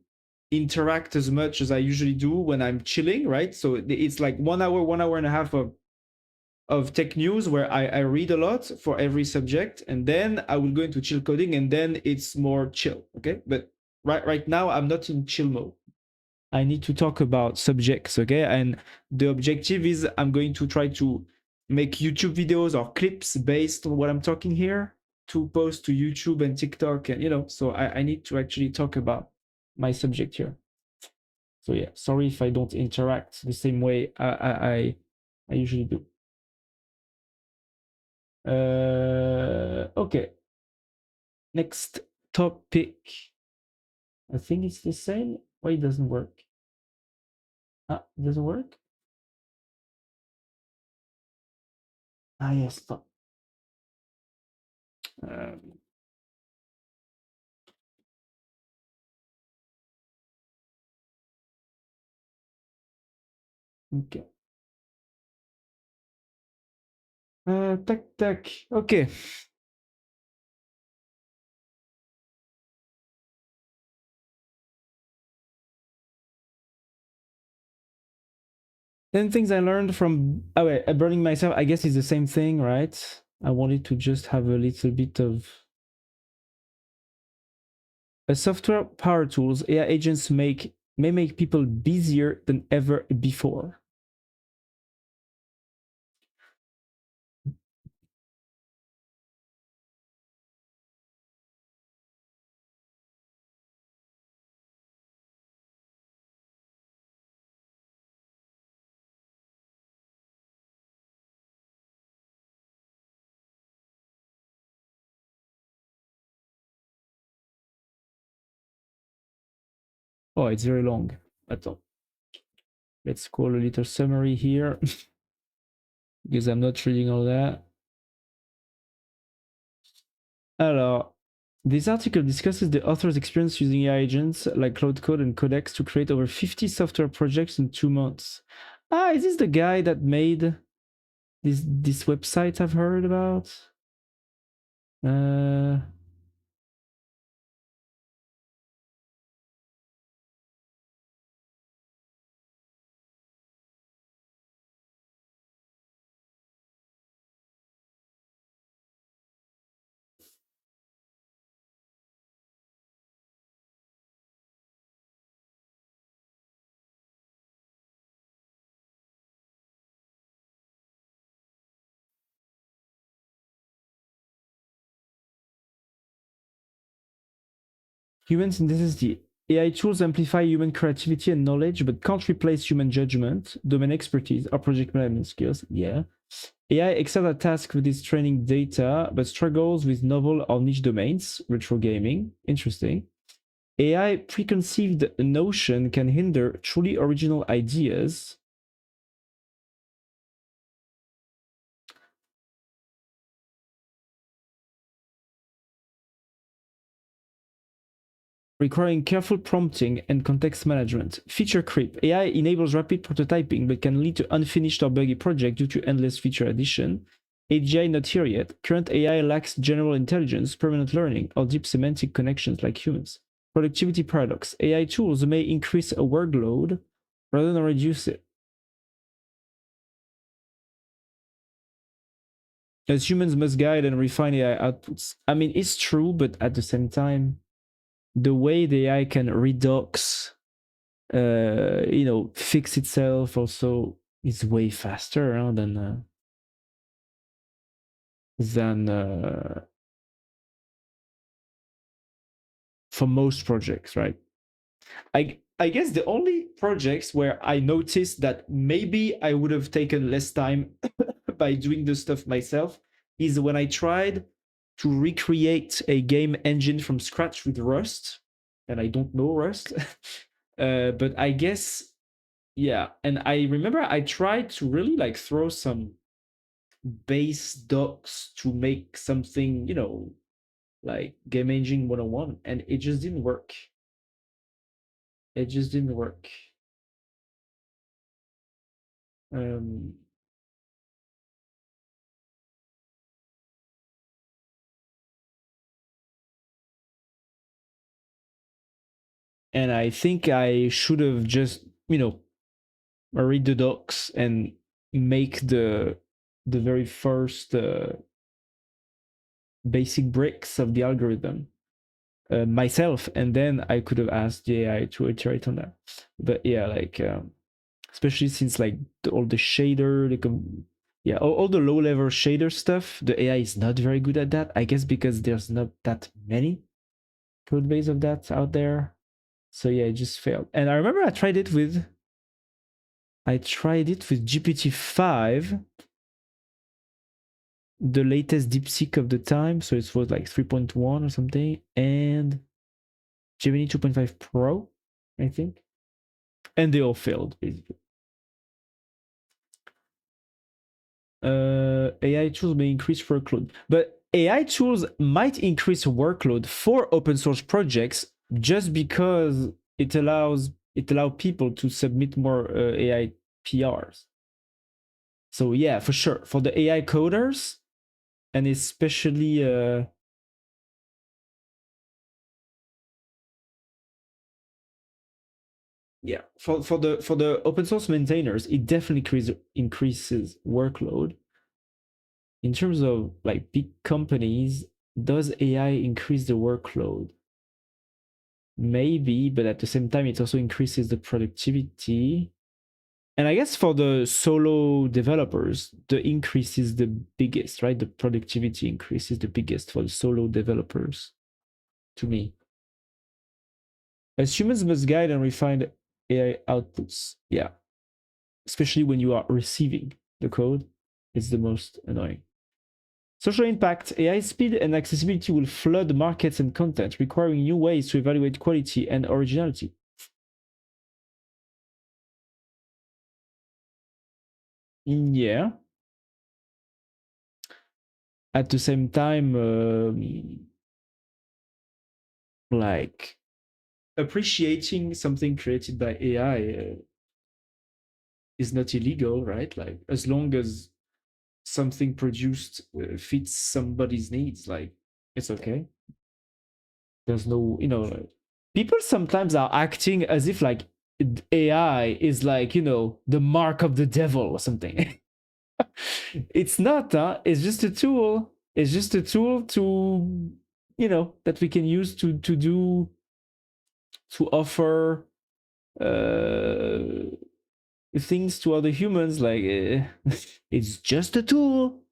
interact as much as I usually do when I'm chilling, right? So it's like 1 hour, 1 hour and a half of tech news where I read a lot for every subject, and then I will go into chill coding, and then it's more chill. Okay, but right now I'm not in chill mode. I need to talk about subjects, okay? And the objective is I'm going to try to make YouTube videos or clips based on what I'm talking here to post to YouTube and TikTok, and you know, so I need to actually talk about my subject here. So yeah, sorry if I don't interact the same way I usually do. Okay. Next topic. I think it's the same. Why it doesn't work? Ah, it doesn't work? Ah, yes, stop. Okay. Tac. Okay. Then things I learned from burning myself, I guess, is the same thing, right? I wanted to just have a little bit of a software power tools. AI agents may make people busier than ever before. Oh, it's very long. Attends. Let's call a little summary here because I'm not reading all that. Alors, this article discusses the author's experience using AI agents like Cloud Code and Codex to create over 50 software projects in 2 months. Ah, is this the guy that made this website I've heard about? Humans in necessity. AI tools amplify human creativity and knowledge, but can't replace human judgment, domain expertise, or project management skills. Yeah. AI excels at tasks with its training data, but struggles with novel or niche domains, retro gaming. Interesting. AI preconceived notion can hinder truly original ideas. Requiring careful prompting and context management. Feature creep. AI enables rapid prototyping but can lead to unfinished or buggy projects due to endless feature addition. AGI not here yet. Current AI lacks general intelligence, permanent learning, or deep semantic connections like humans. Productivity paradox. AI tools may increase a workload rather than reduce it. As humans must guide and refine AI outputs. I mean, it's true, but at the same time, the way the AI can redux, fix itself also is way faster than for most projects, right? I guess the only projects where I noticed that maybe I would have taken less time by doing the stuff myself is when I tried to recreate a game engine from scratch with Rust, and I don't know Rust. But I guess, yeah. And I remember I tried to really like throw some base docs to make something, like game engine 101, and it just didn't work. It just didn't work. Um, and I think I should have just, read the docs and make the very first basic bricks of the algorithm myself, and then I could have asked the AI to iterate on that. But yeah, like especially since like all the shader, yeah, all the low level shader stuff, the AI is not very good at that. I guess because there's not that many code base of that out there. So yeah, it just failed. And I remember I tried it with GPT-5, the latest DeepSeek of the time. So it was like 3.1 or something, and Gemini 2.5 Pro, I think. And they all failed, basically. AI tools may increase workload, but AI tools might increase workload for open source projects just because it allows people to submit more AI PRs. So yeah, for sure, for the AI coders, and especially yeah, for the open source maintainers, it definitely increases workload. In terms of like big companies, does AI increase the workload? Maybe, but at the same time, it also increases the productivity. And I guess for the solo developers, the increase is the biggest, right? The productivity increase is the biggest for the solo developers, to me. As humans must guide and refine AI outputs. Yeah. Especially when you are receiving the code, it's the most annoying. Social impact. AI speed and accessibility will flood markets and content, requiring new ways to evaluate quality and originality. Yeah. At the same time, like appreciating something created by AI is not illegal, right? Like as long as something produced fits somebody's needs, like it's okay. There's no, people sometimes are acting as if like AI is like, the mark of the devil or something. It's not, huh? It's just a tool. It's just a tool to, that we can use to offer uh, things to other humans. Like, it's just a tool.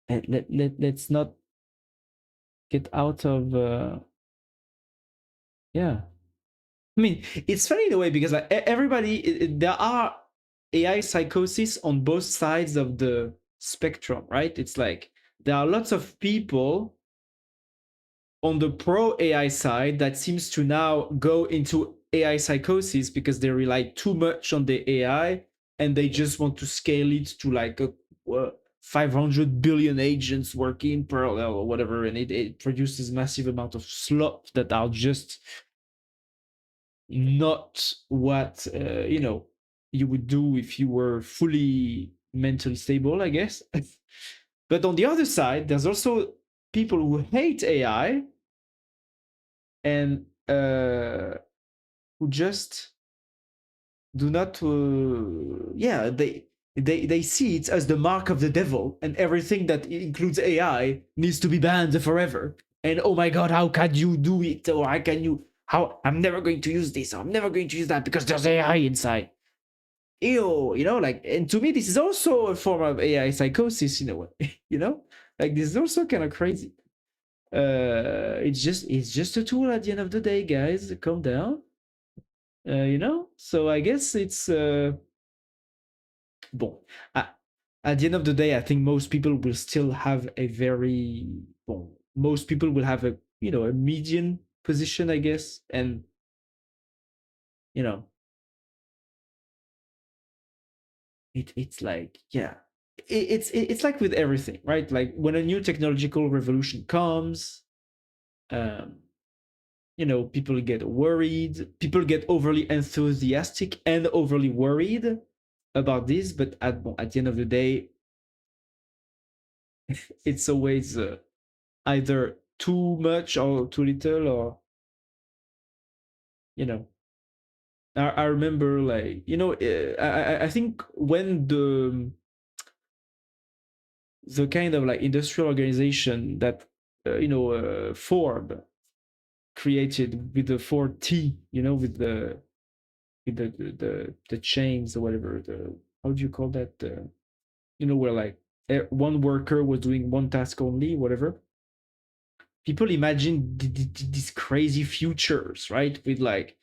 Let's not get out of, yeah. I mean, it's funny in a way because like everybody, there are AI psychosis on both sides of the spectrum, right? It's like there are lots of people on the pro AI side that seems to now go into AI psychosis because they rely too much on the AI and they just want to scale it to like 500 billion agents working in parallel or whatever, and it produces massive amount of slop that are just not what you would do if you were fully mentally stable, I guess. But on the other side, there's also people who hate AI and who just do not yeah, they see it as the mark of the devil, and everything that includes AI needs to be banned forever. And oh my god, how can you do it? Or how can you, how, I'm never going to use this, or I'm never going to use that because there's AI inside. Ew, you know, like, and to me this is also a form of AI psychosis in a way. You know, like, this is also kind of crazy. It's just a tool at the end of the day, guys. Calm down. You know, so I guess it's bon. At the end of the day, I think most people will still have a very bon. Most people will have a, you know, a median position, I guess, and you know, it's like, yeah, it's like with everything, right? Like when a new technological revolution comes, um, you know, people get worried, people get overly enthusiastic and overly worried about this, but at the end of the day, it's always either too much or too little, or you know, I remember, like, you know, I think when the kind of like industrial organization that you know, Ford created with the Ford T, you know, with the chains or whatever, the, how do you call that, you know, where like one worker was doing one task only, whatever. People imagine these crazy futures, right? With like,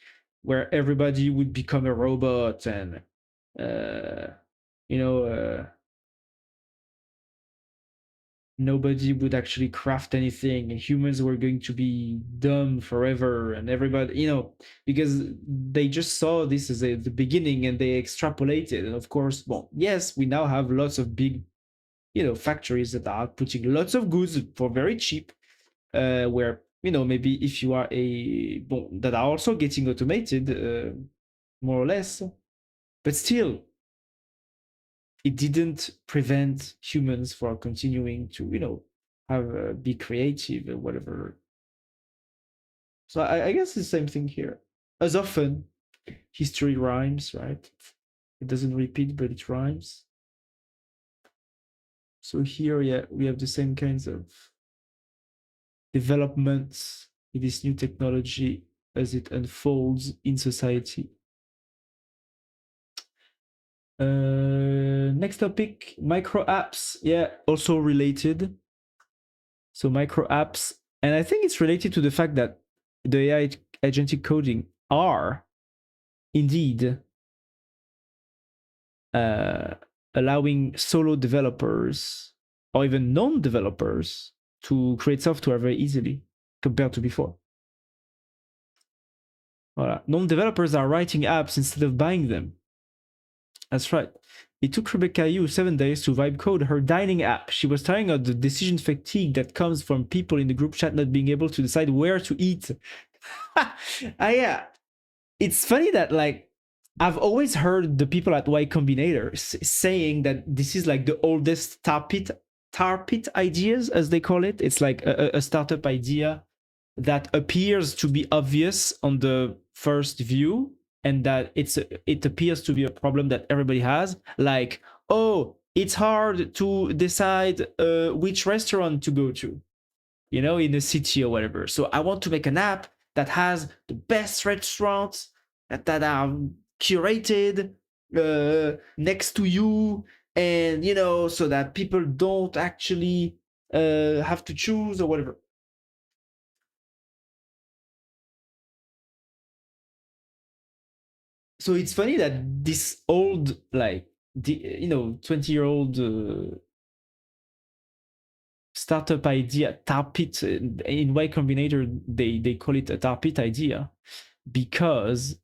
where everybody would become a robot, and uh, you know, nobody would actually craft anything, and humans were going to be dumb forever, and everybody, you know, because they just saw this as the beginning and they extrapolated. And of course, well, yes, we now have lots of big, you know, factories that are putting lots of goods for very cheap, where, you know, maybe if you are a bon, that are also getting automated, more or less, but still, it didn't prevent humans from continuing to, you know, have be creative or whatever. So I guess the same thing here. As often, history rhymes, right? It doesn't repeat, but it rhymes. So here, yeah, we have the same kinds of developments with this new technology as it unfolds in society. Next topic, micro apps. Yeah, also related. So micro apps, and I think it's related to the fact that the AI agentic coding are indeed uh, allowing solo developers or even non-developers to create software very easily compared to before. Voilà. Non-developers are writing apps instead of buying them. That's right. It took Rebecca Yu 7 days to vibe code her dining app. She was tiring of the decision fatigue that comes from people in the group chat not being able to decide where to eat. Yeah. It's funny that, like, I've always heard the people at Y Combinator saying that this is like the oldest tar pit ideas, as they call it. It's like a startup idea that appears to be obvious on the first view, and that it appears to be a problem that everybody has. Like, oh, it's hard to decide which restaurant to go to, you know, in a city or whatever. So I want to make an app that has the best restaurants that are curated next to you, and you know, so that people don't actually have to choose or whatever. So it's funny that this old, like, you know, 20-year-old startup idea, tar pit, in Y Combinator they call it a tar pit idea, because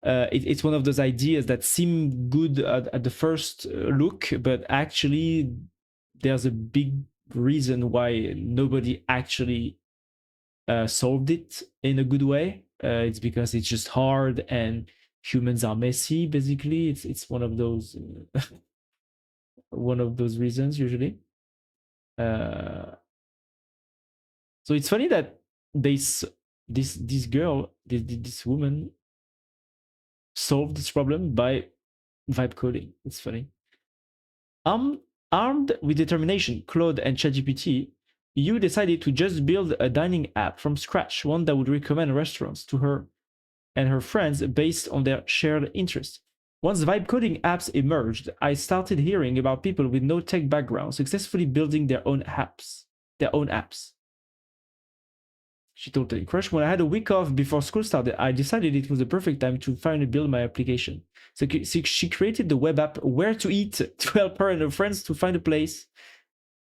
it's one of those ideas that seem good at the first look, but actually there's a big reason why nobody actually solved it in a good way. It's because it's just hard, and humans are messy. Basically, it's one of those one of those reasons usually. Uh, so it's funny that this girl, this woman, solved this problem by vibe coding. It's funny. Um, Armed with determination, Claude and ChatGPT, you decided to just build a dining app from scratch, one that would recommend restaurants to her and her friends based on their shared interests. Once vibe coding apps emerged, I started hearing about people with no tech background successfully building their own apps. Their own apps. She totally crushed. When I had a week off before school started, I decided it was the perfect time to finally build my application. So she created the web app Where to Eat to help her and her friends to find a place.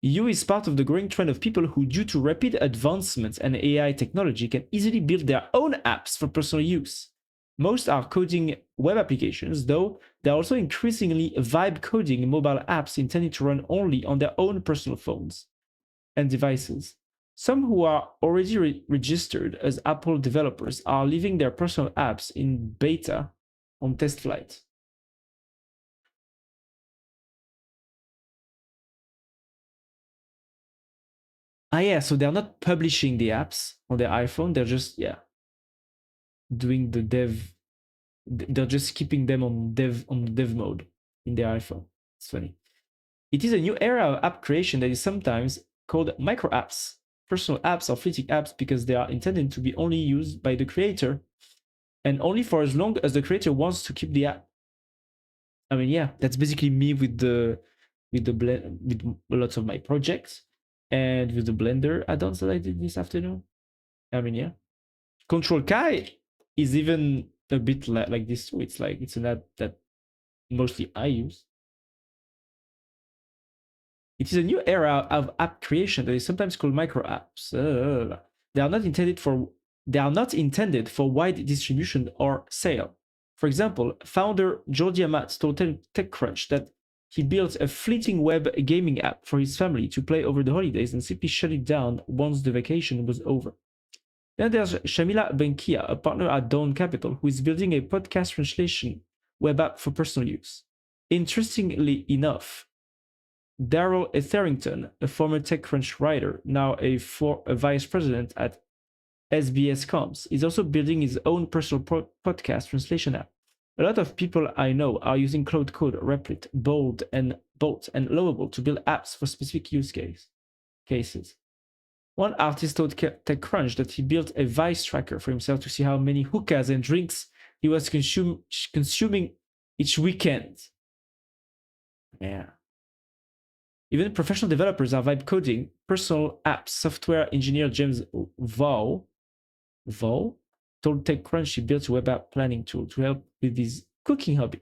You is part of the growing trend of people who, due to rapid advancements and AI technology, can easily build their own apps for personal use. Most are coding web applications, though there are also increasingly vibe coding mobile apps intended to run only on their own personal phones and devices. Some who are already registered as Apple developers are leaving their personal apps in beta on test flight. Ah, yeah, so they're not publishing the apps on their iPhone, they're just, yeah, doing the dev. They're just keeping them on dev mode in their iPhone. It's funny. It is a new era of app creation that is sometimes called micro apps. Personal apps are fleeting apps because they are intended to be only used by the creator and only for as long as the creator wants to keep the app. I mean, yeah, that's basically me with the blend with lots of my projects and with the Blender add-ons that I did this afternoon. I mean, yeah, Control Kai is even a bit like this too. It's like it's an app that mostly I use. It is a new era of app creation that is sometimes called micro apps. They are not intended for wide distribution or sale. For example, founder Joel Diamant told TechCrunch that he built a fleeting web gaming app for his family to play over the holidays and simply shut it down once the vacation was over. Then there's Shamila Benkia, a partner at Dawn Capital, who is building a podcast translation web app for personal use. Interestingly enough, Daryl Etherington, a former TechCrunch writer, now a vice president at SBS Comms, is also building his own personal podcast translation app. A lot of people I know are using Cloud Code, Replit, Bolt, and Lovable to build apps for specific use cases. One artist told TechCrunch that he built a Vice tracker for himself to see how many hookahs and drinks he was consuming each weekend. Yeah. Even professional developers are vibe coding personal apps. Software engineer James Vaughn told TechCrunch he built a web app planning tool to help with his cooking hobby.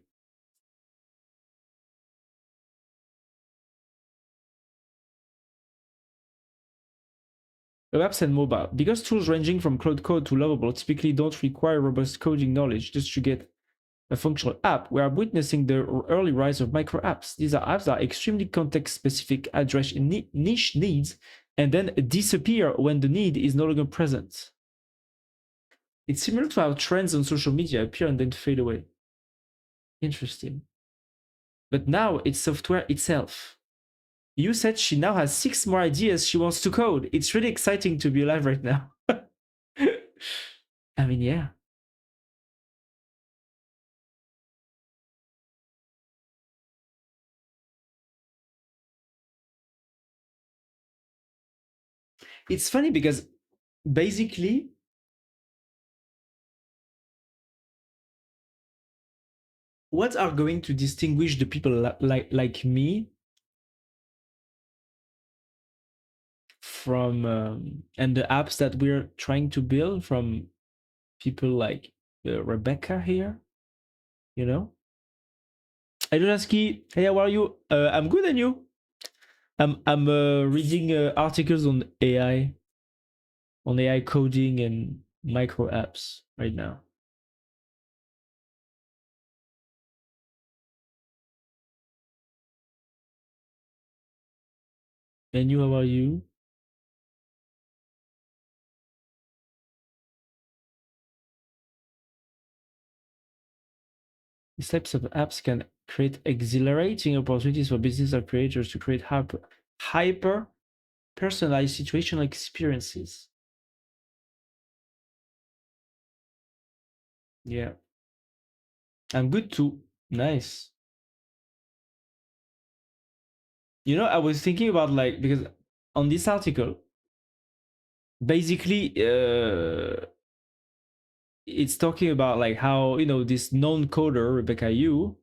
Web apps and mobile. Because tools ranging from Cloud Code to Lovable typically don't require robust coding knowledge just to get a functional app, we are witnessing the early rise of micro apps. These are apps that are extremely context specific, address niche needs, and then disappear when the need is no longer present. It's similar to how trends on social media appear and then fade away. Interesting. But now it's software itself. You said she now has 6 more ideas she wants to code. It's really exciting to be alive right now. I mean, yeah. It's funny because basically, what are going to distinguish the people like me from and the apps that we're trying to build from people like Rebecca here, you know? Hey Dulaski, hey, how are you? I'm good, and you? I'm reading articles on AI coding and micro apps right now. And you, how are you? These types of apps can create exhilarating opportunities for business or creators to create hyper personalized situational experiences. Yeah. I'm good too. Nice. You know, I was thinking about like, because on this article, basically, it's talking about like how, you know, this known coder, Rebecca Yu,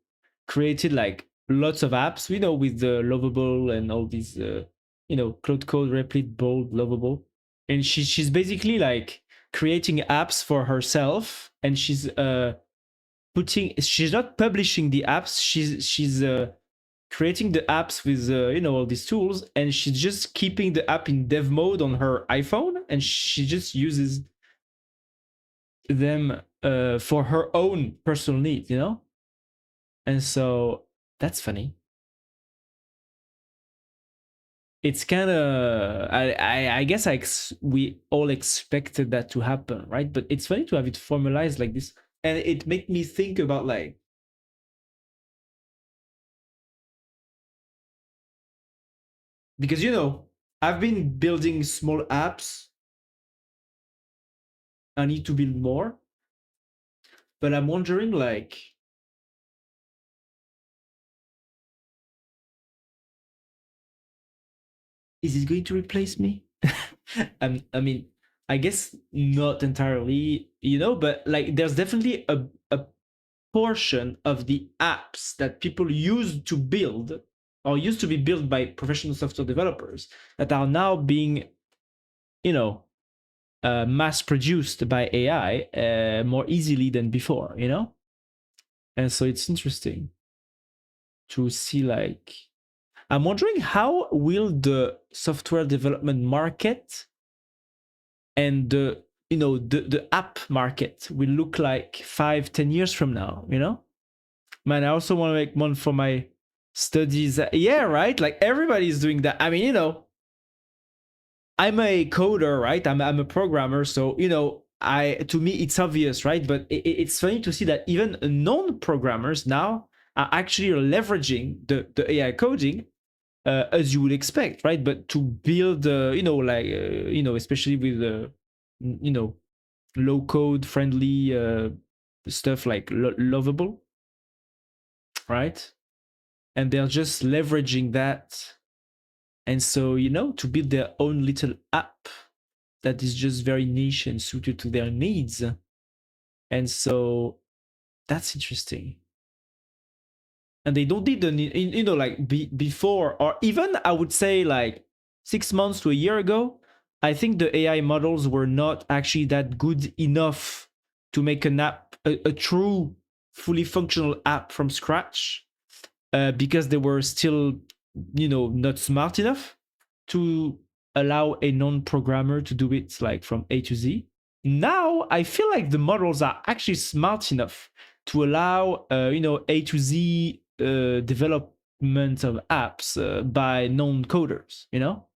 created like lots of apps, you know, with the Lovable and all these, you know, Cloud Code, Replit, Bold, Lovable. And she's basically like creating apps for herself, and she's not publishing the apps, she's creating the apps with you know, all these tools, and she's just keeping the app in dev mode on her iPhone, and she just uses them for her own personal needs, you know. And so that's funny. It's kind of I guess we all expected that to happen, right? But it's funny to have it formalized like this, and it made me think about like, because you know, I've been building small apps. I need to build more, but I'm wondering like, is it going to replace me? I mean, I guess not entirely, you know, but like there's definitely a portion of the apps that people used to build or used to be built by professional software developers that are now being, you know, mass produced by AI more easily than before, you know? And so it's interesting to see like, I'm wondering how will the software development market and the, you know, the app market will look like 5-10 years from now, you know? Man, I also want to make one for my studies. Yeah, right? Like everybody's doing that. I mean, you know, I'm a coder, right? I'm a programmer, so you know, to me it's obvious, right? But it's funny to see that even non-programmers now are actually leveraging the AI coding as you would expect, right? But to build, you know, like you know, especially with you know, low code friendly stuff like Lovable, right? And they're just leveraging that, and so you know, to build their own little app that is just very niche and suited to their needs. And so that's interesting. And they don't need the, you know, like before, or even I would say like 6 months to a year ago, I think the AI models were not actually that good enough to make an app, a true fully functional app from scratch, because they were still, you know, not smart enough to allow a non-programmer to do it like from A to Z. Now I feel like the models are actually smart enough to allow, you know, A to Z development of apps by non-coders, you know.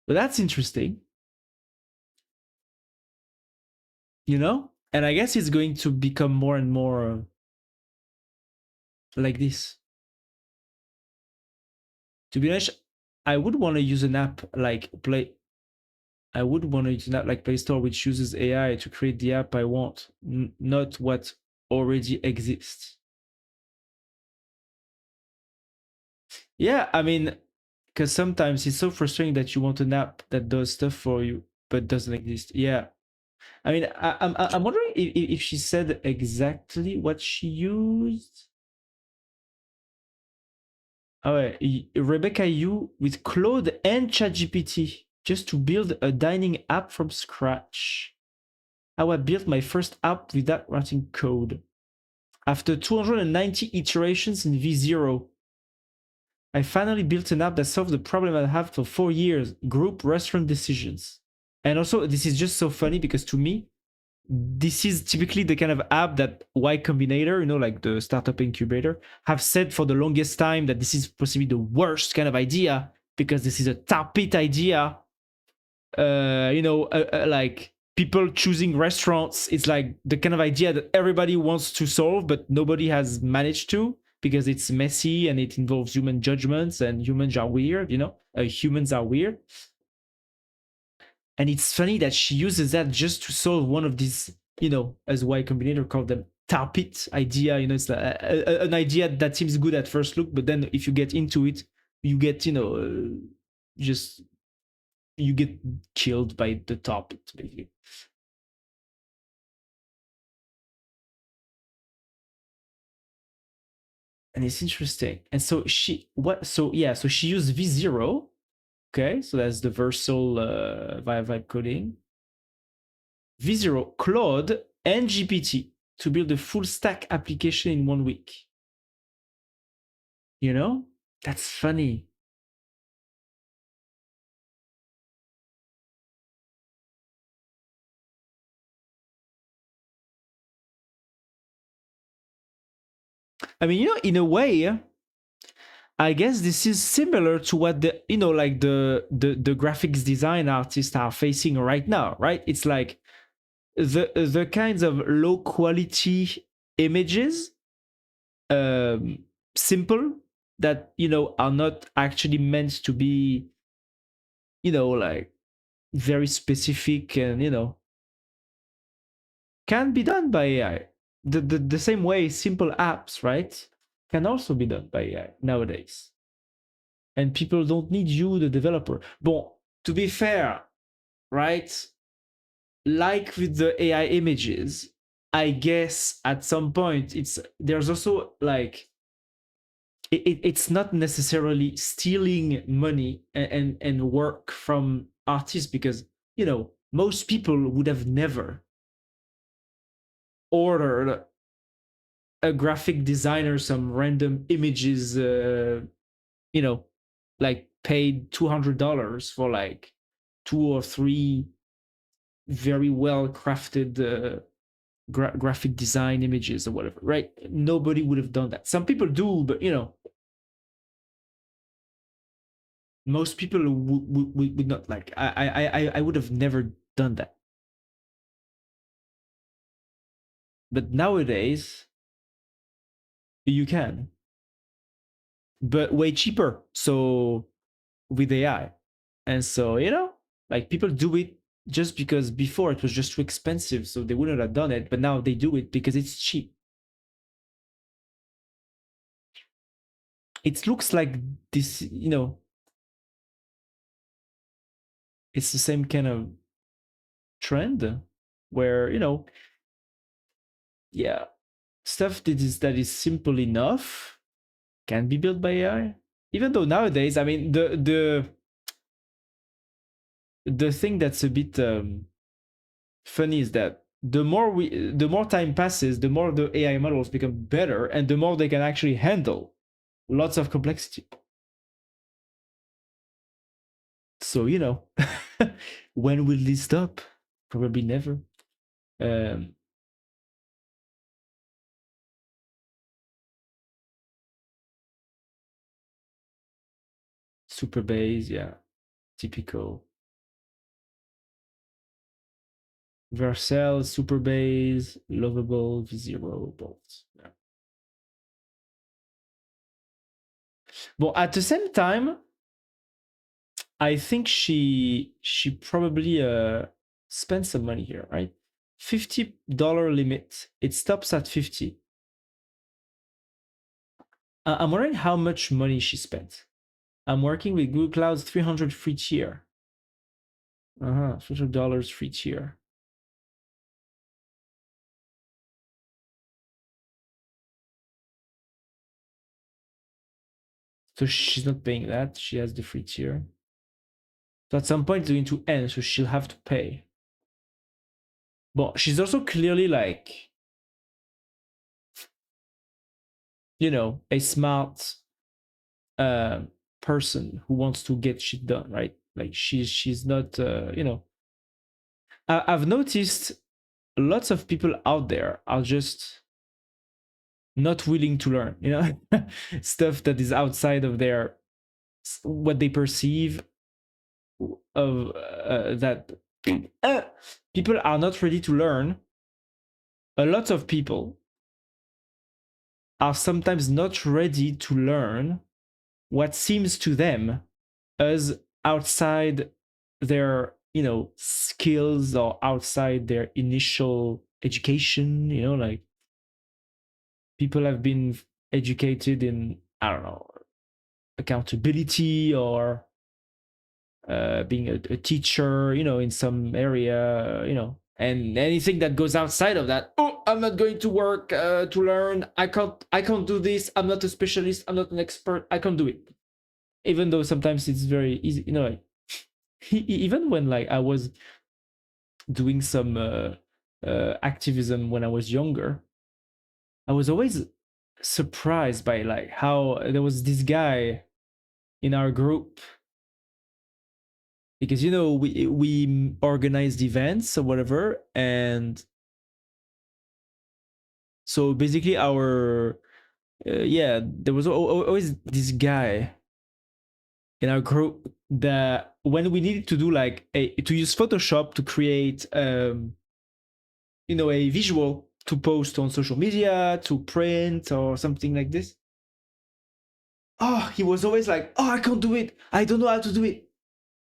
But that's interesting, you know. And I guess it's going to become more and more like this. To be honest, I would want to use an app like I would want to use an app like Play Store, which uses AI to create the app I want, not what already exists. Yeah, I mean, because sometimes it's so frustrating that you want an app that does stuff for you but doesn't exist. Yeah, I mean, I'm wondering if she said exactly what she used. Oh, Rebecca Yu with Claude and ChatGPT just to build a dining app from scratch. How I built my first app without writing code. After 290 iterations in V0, I finally built an app that solved the problem I had for 4 years, group restaurant decisions. And also, this is just so funny because to me, this is typically the kind of app that Y Combinator, you know, like the startup incubator, have said for the longest time that this is possibly the worst kind of idea because this is a tar pit idea. You know, like people choosing restaurants. It's like the kind of idea that everybody wants to solve, but nobody has managed to because it's messy and it involves human judgments and humans are weird, humans are weird. And it's funny that she uses that just to solve one of these, as Y Combinator called them, tar pit idea. It's an idea that seems good at first look, but then if you get into it, you get, just you get killed by the tar pit, basically. And it's interesting. And so she used V0. Okay, so that's the Versal via vibe coding. V0, Claude, and GPT to build a full stack application in 1 week. That's funny. I mean, in a way, I guess this is similar to what the graphics design artists are facing right now, right? It's like the kinds of low quality images, simple, that are not actually meant to be, like very specific and can be done by AI. The same way simple apps, right, can also be done by AI nowadays. And people don't need you, the developer. Bon, to be fair, right? Like with the AI images, I guess at some point there's also like it's not necessarily stealing money and work from artists, because most people would have never ordered a graphic designer some random images, like paid $200 for like 2 or 3 very well crafted graphic design images or whatever, right? Nobody would have done that. Some people do, but most people would not. Like I would have never done that. But nowadays you can, but way cheaper. So with AI, and so like people do it just because before it was just too expensive, so they wouldn't have done it. But now they do it because it's cheap. It looks like this, it's the same kind of trend where yeah, stuff that is simple enough can be built by AI. Even though nowadays, I mean, the thing that's a bit funny is that the more time passes, the more the AI models become better, and the more they can actually handle lots of complexity. So when will this stop? Probably never. Super base, yeah, typical. Vercel, super base, lovable, V0, bolt. Yeah. Well, at the same time, I think she probably spent some money here, right? $50 limit. It stops at 50. I'm wondering how much money she spent. I'm working with Google Cloud's 300 free tier. $300 free tier. So she's not paying that. She has the free tier. So at some point it's going to end, so she'll have to pay. But she's also clearly like, a smart person who wants to get shit done, right? Like she's not, I've noticed lots of people out there are just not willing to learn, stuff that is outside of their what they perceive of that people are not ready to learn. A lot of people are sometimes not ready to learn what seems to them as outside their, skills or outside their initial education, like people have been educated in, I don't know, accountability or being a teacher, in some area, and anything that goes outside of that, oh, I'm not going to work to learn. I can't do this. I'm not a specialist. I'm not an expert. I can't do it. Even though sometimes it's very easy, like even when like I was doing some activism when I was younger, I was always surprised by like how there was this guy in our group, because we organized events or whatever, and so basically our yeah, there was always this guy in our group that when we needed to do like to use Photoshop to create a visual to post on social media, to print or something like this, oh, he was always like, oh, I can't do it, I don't know how to do it,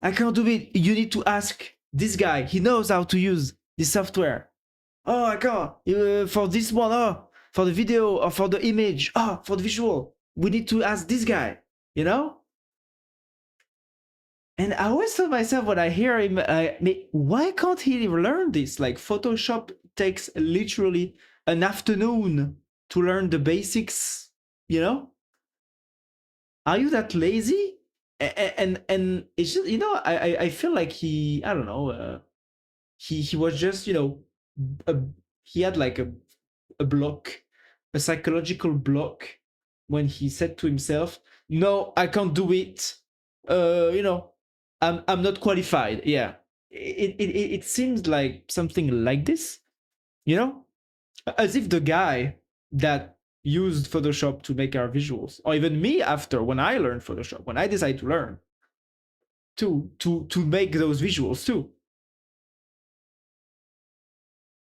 I can't do it, you need to ask this guy, he knows how to use this software. Oh, I can't. For this one, oh, for the video or for the image, oh, for the visual, we need to ask this guy, you know? And I always thought myself when I hear him, why can't he learn this? Like Photoshop takes literally an afternoon to learn the basics, you know? Are you that lazy? And it's just, I feel like I don't know, he was just, a, he had like a block, a psychological block, when he said to himself, "No, I can't do it. I'm not qualified." Yeah, it seems like something like this, as if the guy that used Photoshop to make our visuals, or even me after when I learned Photoshop, when I decided to learn to make those visuals too.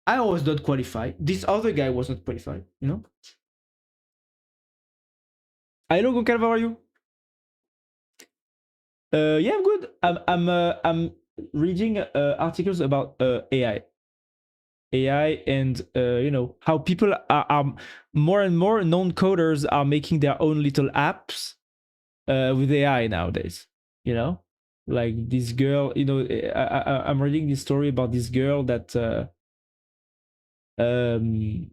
I was not qualified. This other guy was not qualified. Hello, Gonkal, how are you? Yeah, I'm good. I'm reading articles about AI, and how people are more and more non-coders are making their own little apps with AI nowadays. You know, like this girl. I'm reading this story about this girl that um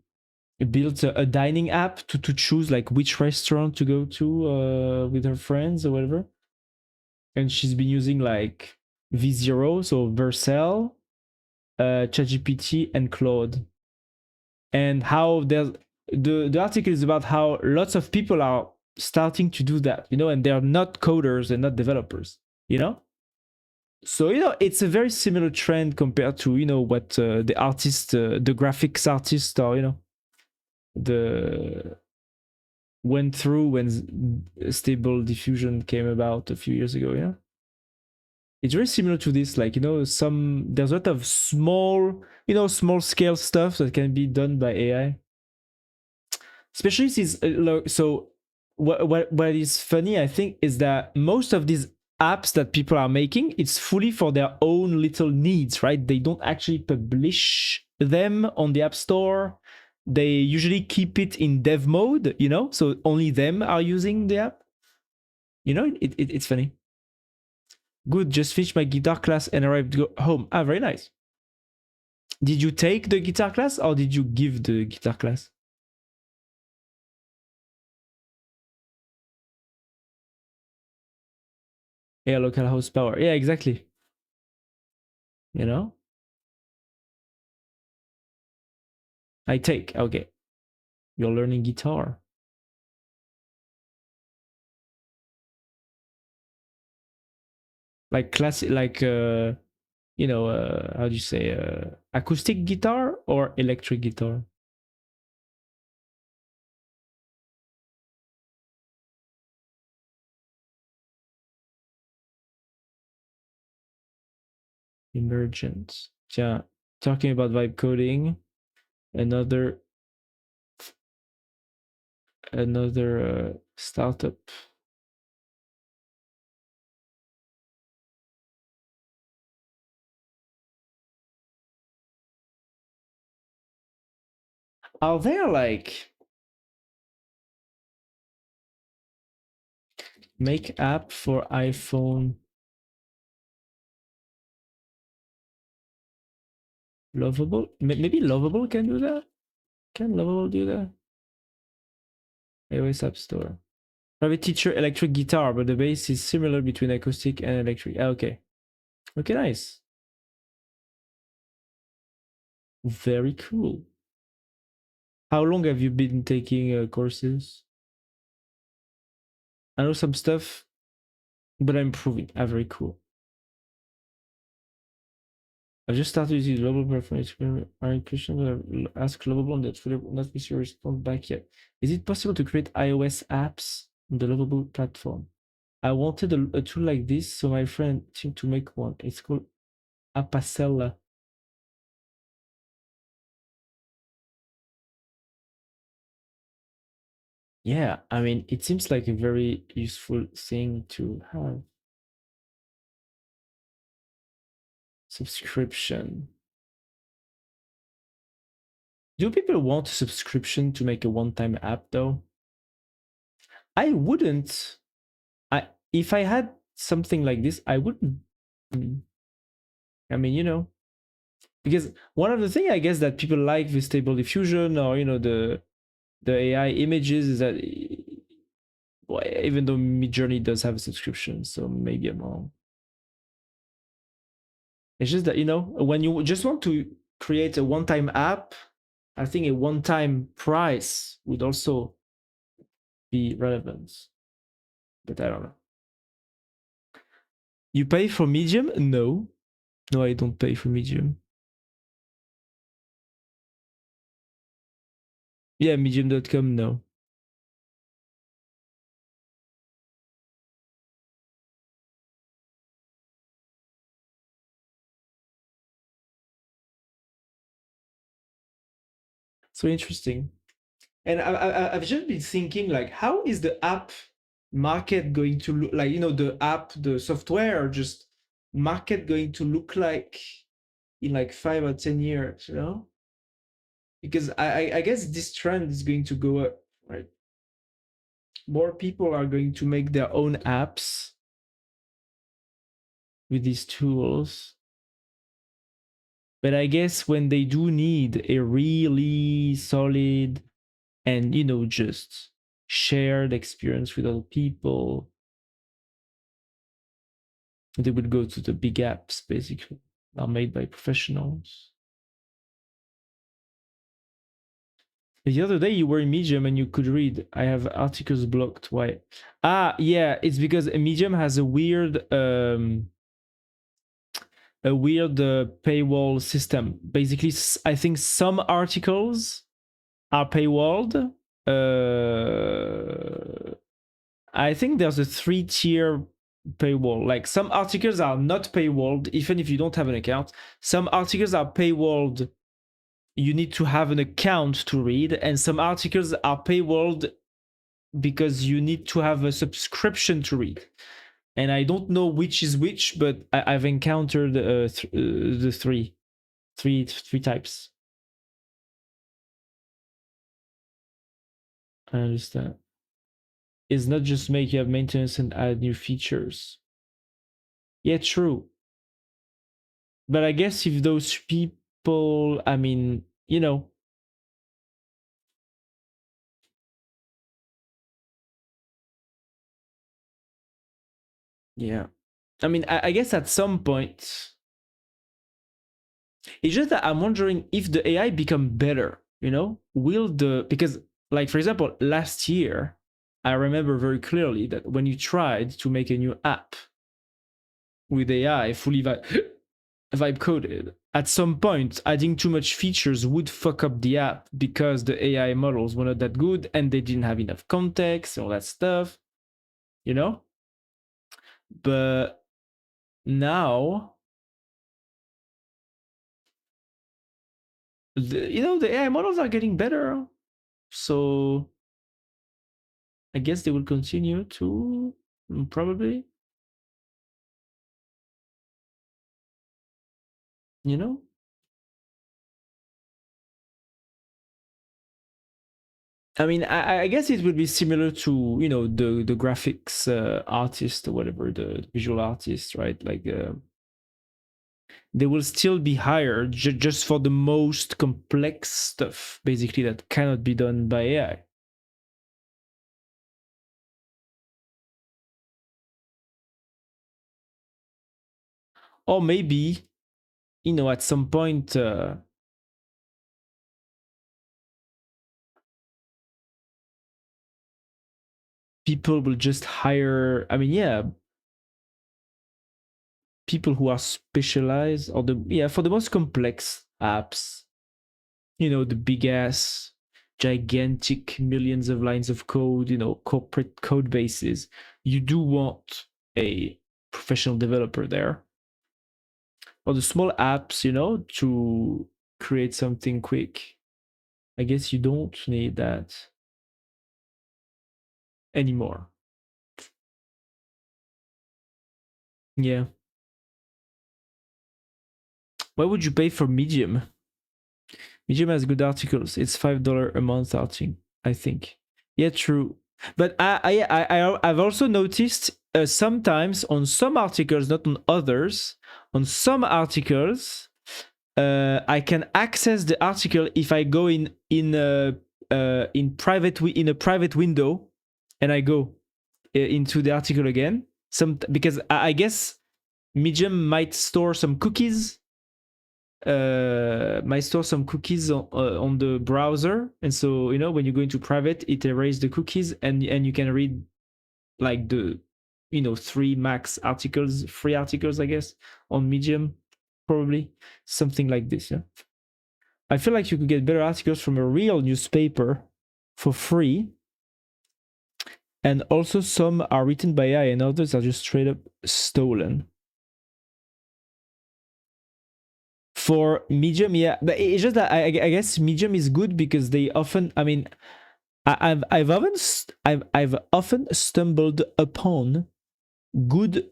built a dining app to choose like which restaurant to go to with her friends or whatever, and she's been using like V0, so Vercel, ChatGPT, and Claude. And how the article is about how lots of people are starting to do that, and they're not coders and not developers, So it's a very similar trend compared to what the artist, the graphics artist, or the went through when Stable Diffusion came about a few years ago. Yeah, it's very similar to this. Like there's a lot of small scale stuff that can be done by AI. Especially since so what is funny, I think, is that most of these apps that people are making, it's fully for their own little needs, right? They don't actually publish them on the App Store. They usually keep it in dev mode, so only them are using the app. It's funny. Good, just finished my guitar class and arrived home. Ah, very nice. Did you take the guitar class or did you give the guitar class? Yeah, local house power. Yeah, exactly. You know? I take. Okay. You're learning guitar. Like classic, like how do you say, acoustic guitar or electric guitar? Emergent. Tiens, talking about vibe coding, another startup. Are there like make app for iPhone? Lovable? Maybe Lovable can do that? Can Lovable do that? iOS App Store. Private teacher electric guitar, but the bass is similar between acoustic and electric. Okay. Okay, nice. Very cool. How long have you been taking courses? I know some stuff, but I'm improving. Very cool. I've just started using global preference question, but I asked Lovable on the Twitter, not received a response back yet. Is it possible to create iOS apps on the Lovable platform? I wanted a tool like this, so my friend seemed to make one. It's called Apacella. Yeah, I mean, it seems like a very useful thing to have. Subscription. Do people want a subscription to make a one-time app though? I wouldn't. If I had something like this, I wouldn't. I mean, because one of the things I guess that people like with Stable Diffusion or the AI images is that well, even though Midjourney does have a subscription, so maybe I'm wrong. It's just that when you just want to create a one-time app, I think a one-time price would also be relevant. But I don't know. You pay for Medium? No. No, I don't pay for Medium. Yeah, medium.com, no. So interesting. And I've just been thinking, like, how is the app market going to look like? The app, the software, just market going to look like in like 5 or 10 years? Because I guess this trend is going to go up, right? More people are going to make their own apps with these tools. But I guess when they do need a really solid and just shared experience with other people, they would go to the big apps, basically, are made by professionals. The other day you were in Medium and you could read. I have articles blocked. Why? Yeah, it's because Medium has a weird paywall system. Basically, I think some articles are paywalled. I think there's a 3-tier paywall. Like some articles are not paywalled, even if you don't have an account. Some articles are paywalled. You need to have an account to read, and some articles are paywalled because you need to have a subscription to read. And I don't know which is which, but I've encountered the three types. I understand. It's not just make you have maintenance and add new features. Yeah, true. But I guess if those people, I mean, yeah. I mean, I guess at some point, it's just that I'm wondering if the AI become better, because like, for example, last year, I remember very clearly that when you tried to make a new app with AI fully vibe coded, at some point, adding too much features would fuck up the app because the AI models were not that good and they didn't have enough context and all that stuff, But now the AI models are getting better, so I guess they will continue to probably, you know. I mean, I guess it would be similar to the graphics artist or whatever, the visual artist, right? Like they will still be hired just for the most complex stuff, basically that cannot be done by AI. Or maybe at some point people will just hire. I mean, yeah, people who are specialized or for the most complex apps, the big ass gigantic millions of lines of code, corporate code bases, you do want a professional developer there. Or the small apps, to create something quick, I guess you don't need that anymore. Yeah. Why would you pay for Medium? Medium has good articles. It's $5 a month, I think. Yeah, true. But I've also noticed sometimes on some articles, not on others, on some articles, I can access the article if I go in a private window, and I go into the article again. Because I guess Medium might store some cookies on the browser, and so when you go into private, it erases the cookies, and you can read like the 3 max articles, free articles, I guess, on Medium, probably something like this. Yeah, I feel like you could get better articles from a real newspaper for free, and also some are written by AI and others are just straight up stolen. For Medium, yeah, but it's just that I guess Medium is good because they often, I mean, I've often stumbled upon good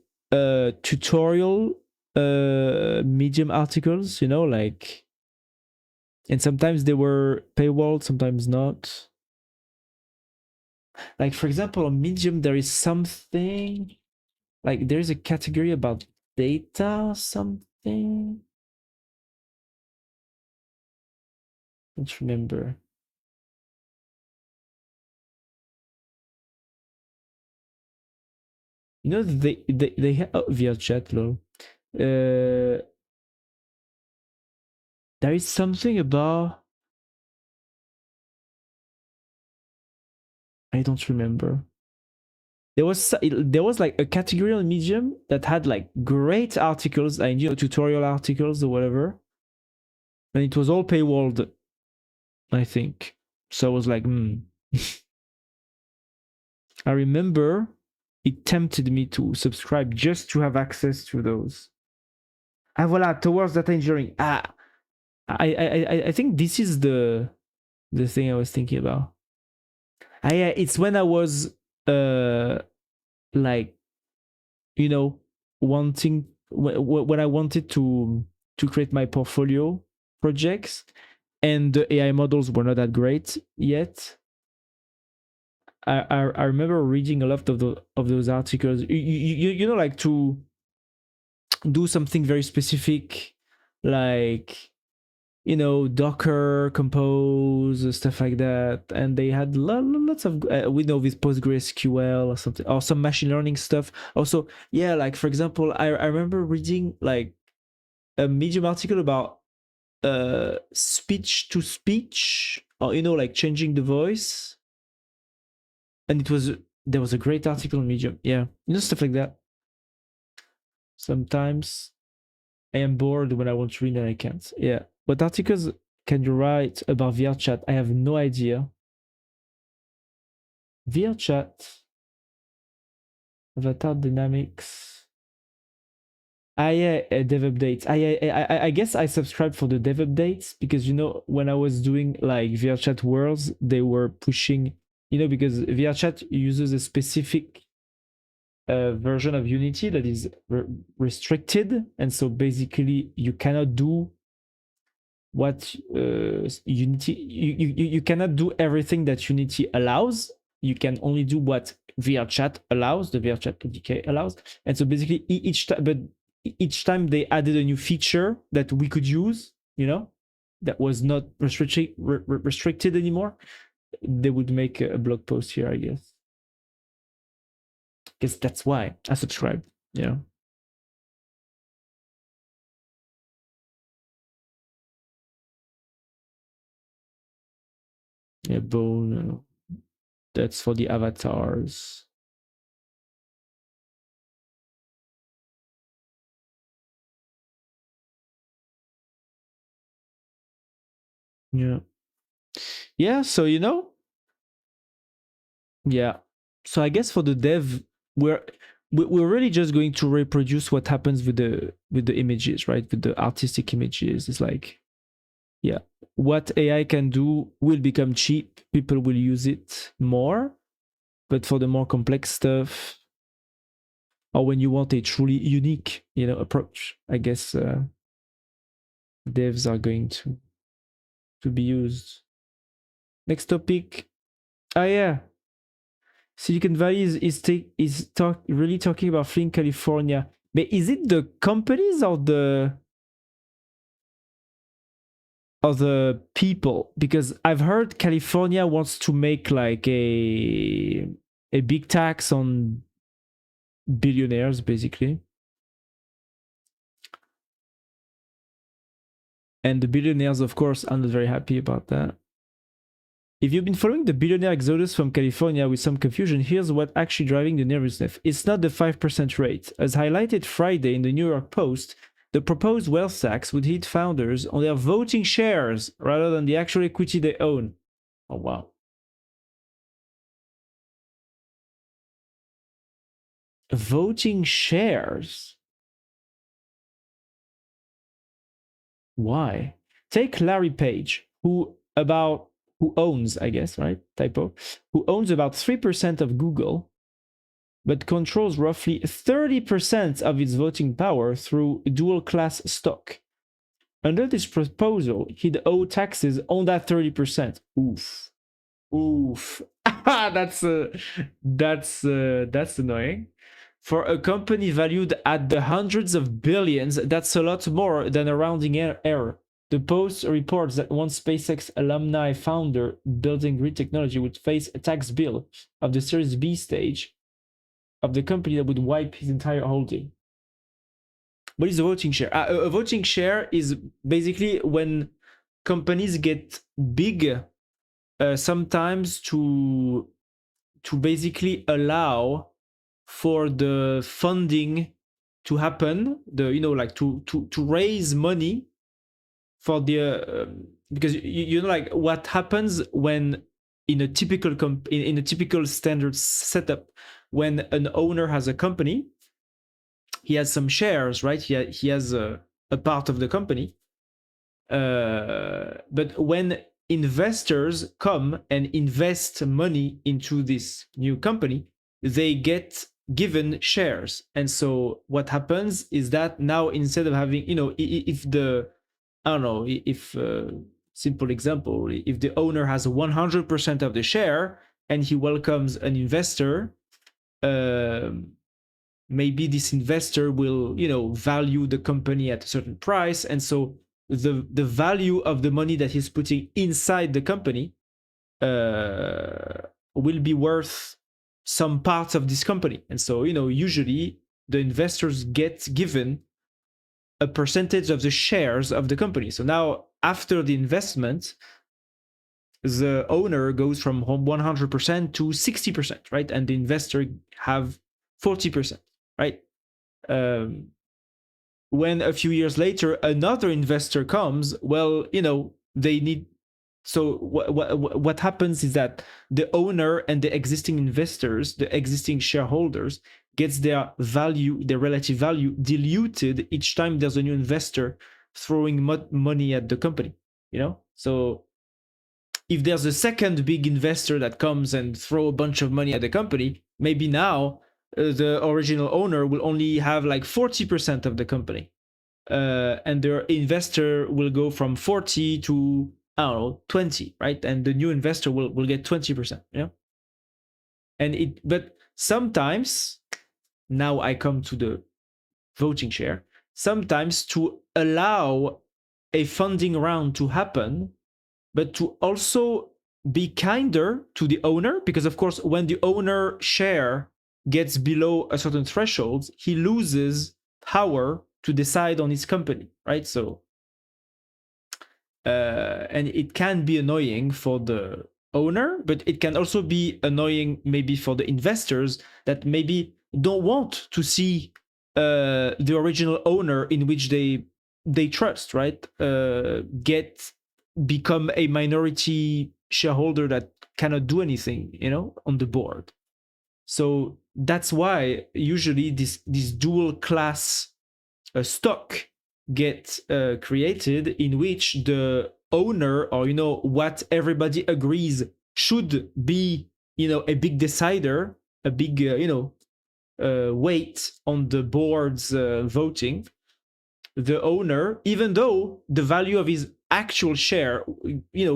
tutorial Medium articles, like, and sometimes they were paywalled, sometimes not. Like, for example, on Medium there is something like there's a category about data something. I don't remember. They have via chat, lol. There is something about, I don't remember. There was like a category on Medium that had like great articles and tutorial articles or whatever, and it was all paywalled, I think. So I was like, I remember it tempted me to subscribe just to have access to those. Ah, voilà, towards data engineering. I think this is the thing I was thinking about. Yeah, it's when I was like, wanting when I wanted to create my portfolio projects, and the AI models were not that great yet. I remember reading a lot of those articles. Like to do something very specific, like Docker, Compose, stuff like that, and they had lots of we know with PostgreSQL or something, or some machine learning stuff. Also, yeah, like for example, I remember reading like a Medium article about speech to speech, or like changing the voice, and there was a great article on Medium. Yeah, stuff like that. Sometimes I am bored when I want to read and I can't. Yeah. What articles can you write about VR chat? I have no idea. VR chat, avatar dynamics. dev updates. I guess I subscribed for the dev updates because when I was doing like VRChat Worlds, they were pushing, because VRChat uses a specific version of Unity that is restricted, and so basically you cannot do what Unity you cannot do everything that Unity allows. You can only do what VRChat allows, the VRChat PDK allows, and so basically each time they added a new feature that we could use, that was not restricted anymore, they would make a blog post here, I guess. Because that's why I subscribed. Yeah. Yeah, bone. That's for the avatars. Yeah. Yeah, so yeah. So I guess for the dev, we're really just going to reproduce what happens with the images, right? With the artistic images. It's like, yeah, what AI can do will become cheap. People will use it more. But for the more complex stuff, or when you want a truly unique, approach, I guess devs are going to be used. Next topic. Oh yeah, Silicon Valley is really talking about fleeing California. But is it the companies or the people? Because I've heard California wants to make like a big tax on billionaires, basically. And the billionaires, of course, are not very happy about that. If you've been following the billionaire exodus from California with some confusion, here's what's actually driving the nervousness. It's not the 5% rate. As highlighted Friday in the New York Post, the proposed wealth tax would hit founders on their voting shares rather than the actual equity they own. Oh, wow. Voting shares? Why? Take Larry Page, who owns, I guess, right? Typo. Who owns about 3% of Google, but controls roughly 30% of its voting power through dual class stock. Under this proposal, he'd owe taxes on that 30%. Oof. Oof. that's annoying. For a company valued at the hundreds of billions, that's a lot more than a rounding error. The Post reports that one SpaceX alumni founder building grid technology would face a tax bill of the Series B stage of the company that would wipe his entire holding. What is a voting share? A voting share is basically when companies get big, sometimes to basically allow for the funding to happen, like to raise money for the because like what happens when in a typical in a typical standard setup, when an owner has a company, he has some shares, right? He has a part of the company. But when investors come and invest money into this new company, they get given shares. And so what happens is that now, instead of having, if simple example, if the owner has 100% of the share and he welcomes an investor, maybe this investor will, value the company at a certain price. And so the value of the money that he's putting inside the company will be worth some parts of this company. And so, usually the investors get given a percentage of the shares of the company. So now, after the investment, the owner goes from 100% to 60%, right? And the investor have 40%, right? When a few years later another investor comes, well, they need. So what happens is that the owner and the existing investors, the existing shareholders, gets their value, their relative value, diluted each time there's a new investor throwing money at the company. So if there's a second big investor that comes and throw a bunch of money at the company, maybe now the original owner will only have like 40% of the company, and their investor will go from 40 to, I don't know, 20, right? And the new investor will get 20%. But sometimes, now I come to the voting share, sometimes to allow a funding round to happen, but to also be kinder to the owner, because of course when the owner share gets below a certain threshold, he loses power to decide on his company, right? So and it can be annoying for the owner, but it can also be annoying maybe for the investors that maybe don't want to see the original owner in which they trust, right, become a minority shareholder that cannot do anything, on the board. So that's why usually this dual class stock get created, in which the owner, or what everybody agrees should be, a big decider, a big weight on the board's voting. The owner, even though the value of his actual share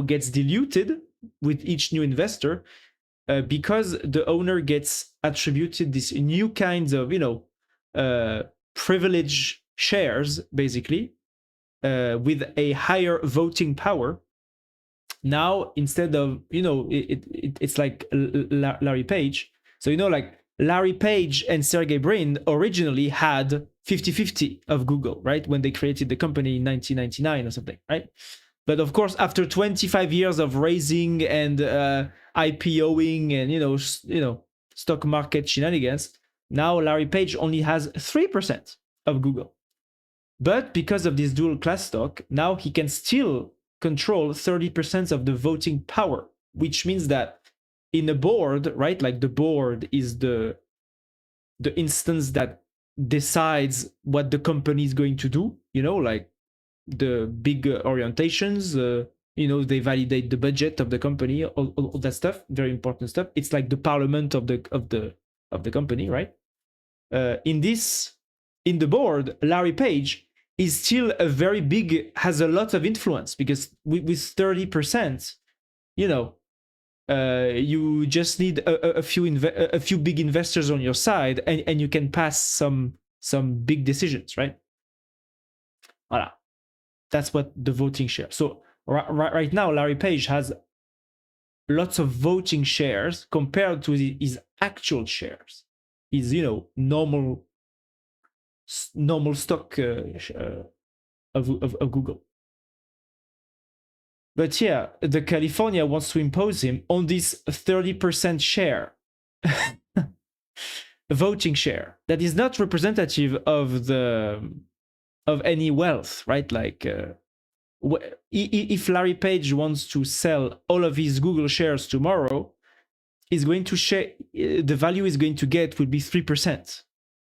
gets diluted with each new investor, because the owner gets attributed this new kinds of privilege shares, basically, with a higher voting power. Now, instead of it's like Larry Page. So like Larry Page and Sergey Brin originally had 50-50 of Google, right, when they created the company in 1999 or something, right? But of course, after 25 years of raising and IPOing and stock market shenanigans, now Larry Page only has 3% of Google. But because of this dual class stock, now he can still control 30% of the voting power, which means that in a board, right, like the board is the instance that decides what the company is going to do, like the big orientations, they validate the budget of the company, all that stuff, very important stuff. It's like the parliament of the company, right? In the board, Larry Page is still has a lot of influence, because with 30%, you just need a few big investors on your side, and you can pass some big decisions, right? Voilà. That's what the voting share. So right now, Larry Page has lots of voting shares compared to his actual shares. His normal stock of Google. But yeah, the California wants to impose him on this 30% share, voting share, that is not representative of any wealth, right? Like if Larry Page wants to sell all of his Google shares tomorrow, is going to share, the value is going to get will be 3%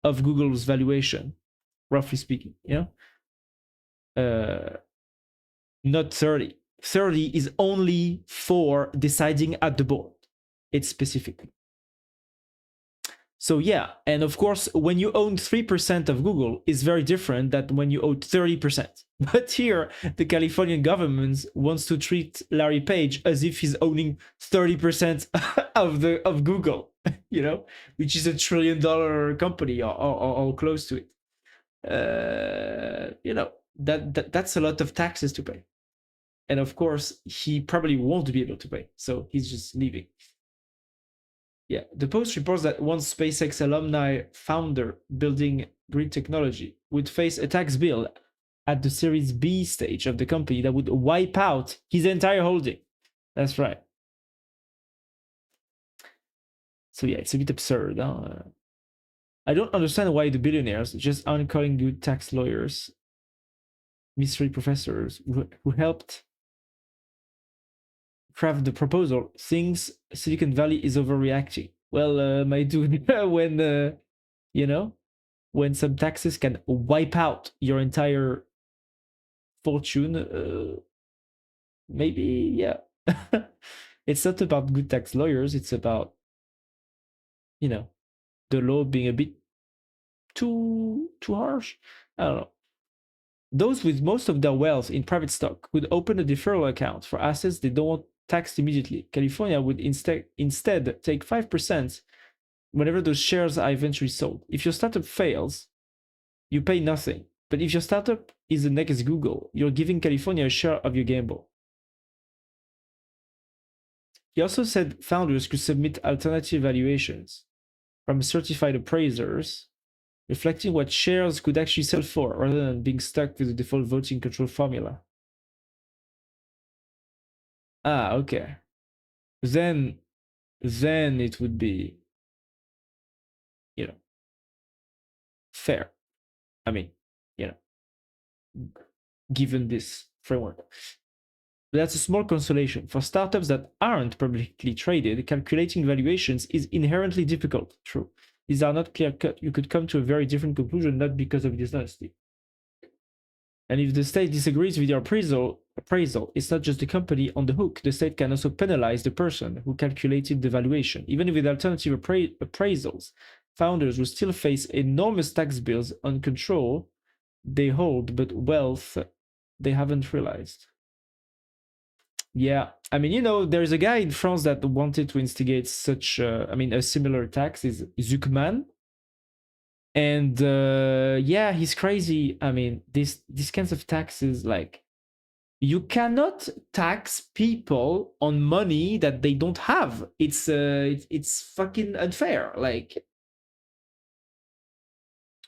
of Google's valuation, roughly speaking, not 30. 30 is only for deciding at the board. It's specifically. So yeah, and of course, when you own 3% of Google, is very different than when you own 30%. But here, the Californian government wants to treat Larry Page as if he's owning 30% of Google, which is $1 trillion company, or close to it. That's a lot of taxes to pay. And of course, he probably won't be able to pay, so he's just leaving. Yeah, the Post reports that one SpaceX alumni founder building green technology would face a tax bill at the Series B stage of the company that would wipe out his entire holding. That's right. So yeah, it's a bit absurd. Huh? I don't understand why the billionaires just aren't calling good tax lawyers, mystery professors who helped craft the proposal, thinks Silicon Valley is overreacting. Well, my dude, when you know, when some taxes can wipe out your entire fortune, maybe, yeah. It's not about good tax lawyers, it's about, you know, the law being a bit too harsh. I don't know. Those with most of their wealth in private stock would open a deferral account for assets they don't want taxed immediately. California would instead take 5% whenever those shares are eventually sold. If your startup fails, you pay nothing. But if your startup is the next Google, you're giving California a share of your gamble. He also said founders could submit alternative valuations from certified appraisers reflecting what shares could actually sell for rather than being stuck with the default voting control formula. Ah, okay. Then it would be, you know, fair. I mean, you know, given this framework. But that's a small consolation. For startups that aren't publicly traded, calculating valuations is inherently difficult. True. These are not clear cut. You could come to a very different conclusion, not because of dishonesty. And if the state disagrees with your appraisal, it's not just the company on the hook. The state can also penalize the person who calculated the valuation. Even with alternative appraisals, founders will still face enormous tax bills on control they hold, but wealth they haven't realized. Yeah, I mean, you know, there's a guy in France that wanted to instigate such, a similar tax is Zuckman. And yeah, he's crazy. I mean, these kinds of taxes, like, you cannot tax people on money that they don't have. It's fucking unfair. Like,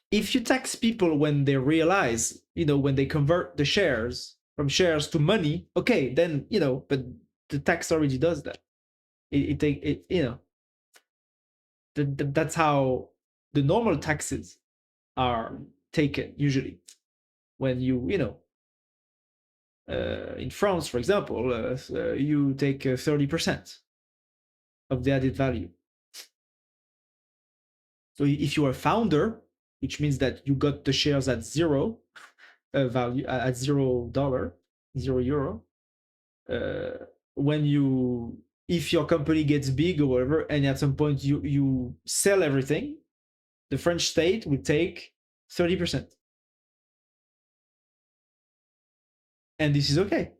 if you tax people when they realize, you know, when they convert the shares from shares to money, okay, then, you know, but the tax already does that. It you know, that's how the normal taxes are taken usually. When you know, in France, for example, you take 30% of the added value. So if you're a founder, which means that you got the shares at zero value, at $0, €0, when you, if your company gets big or whatever, and at some point you sell everything, the French state would take 30%. And this is okay,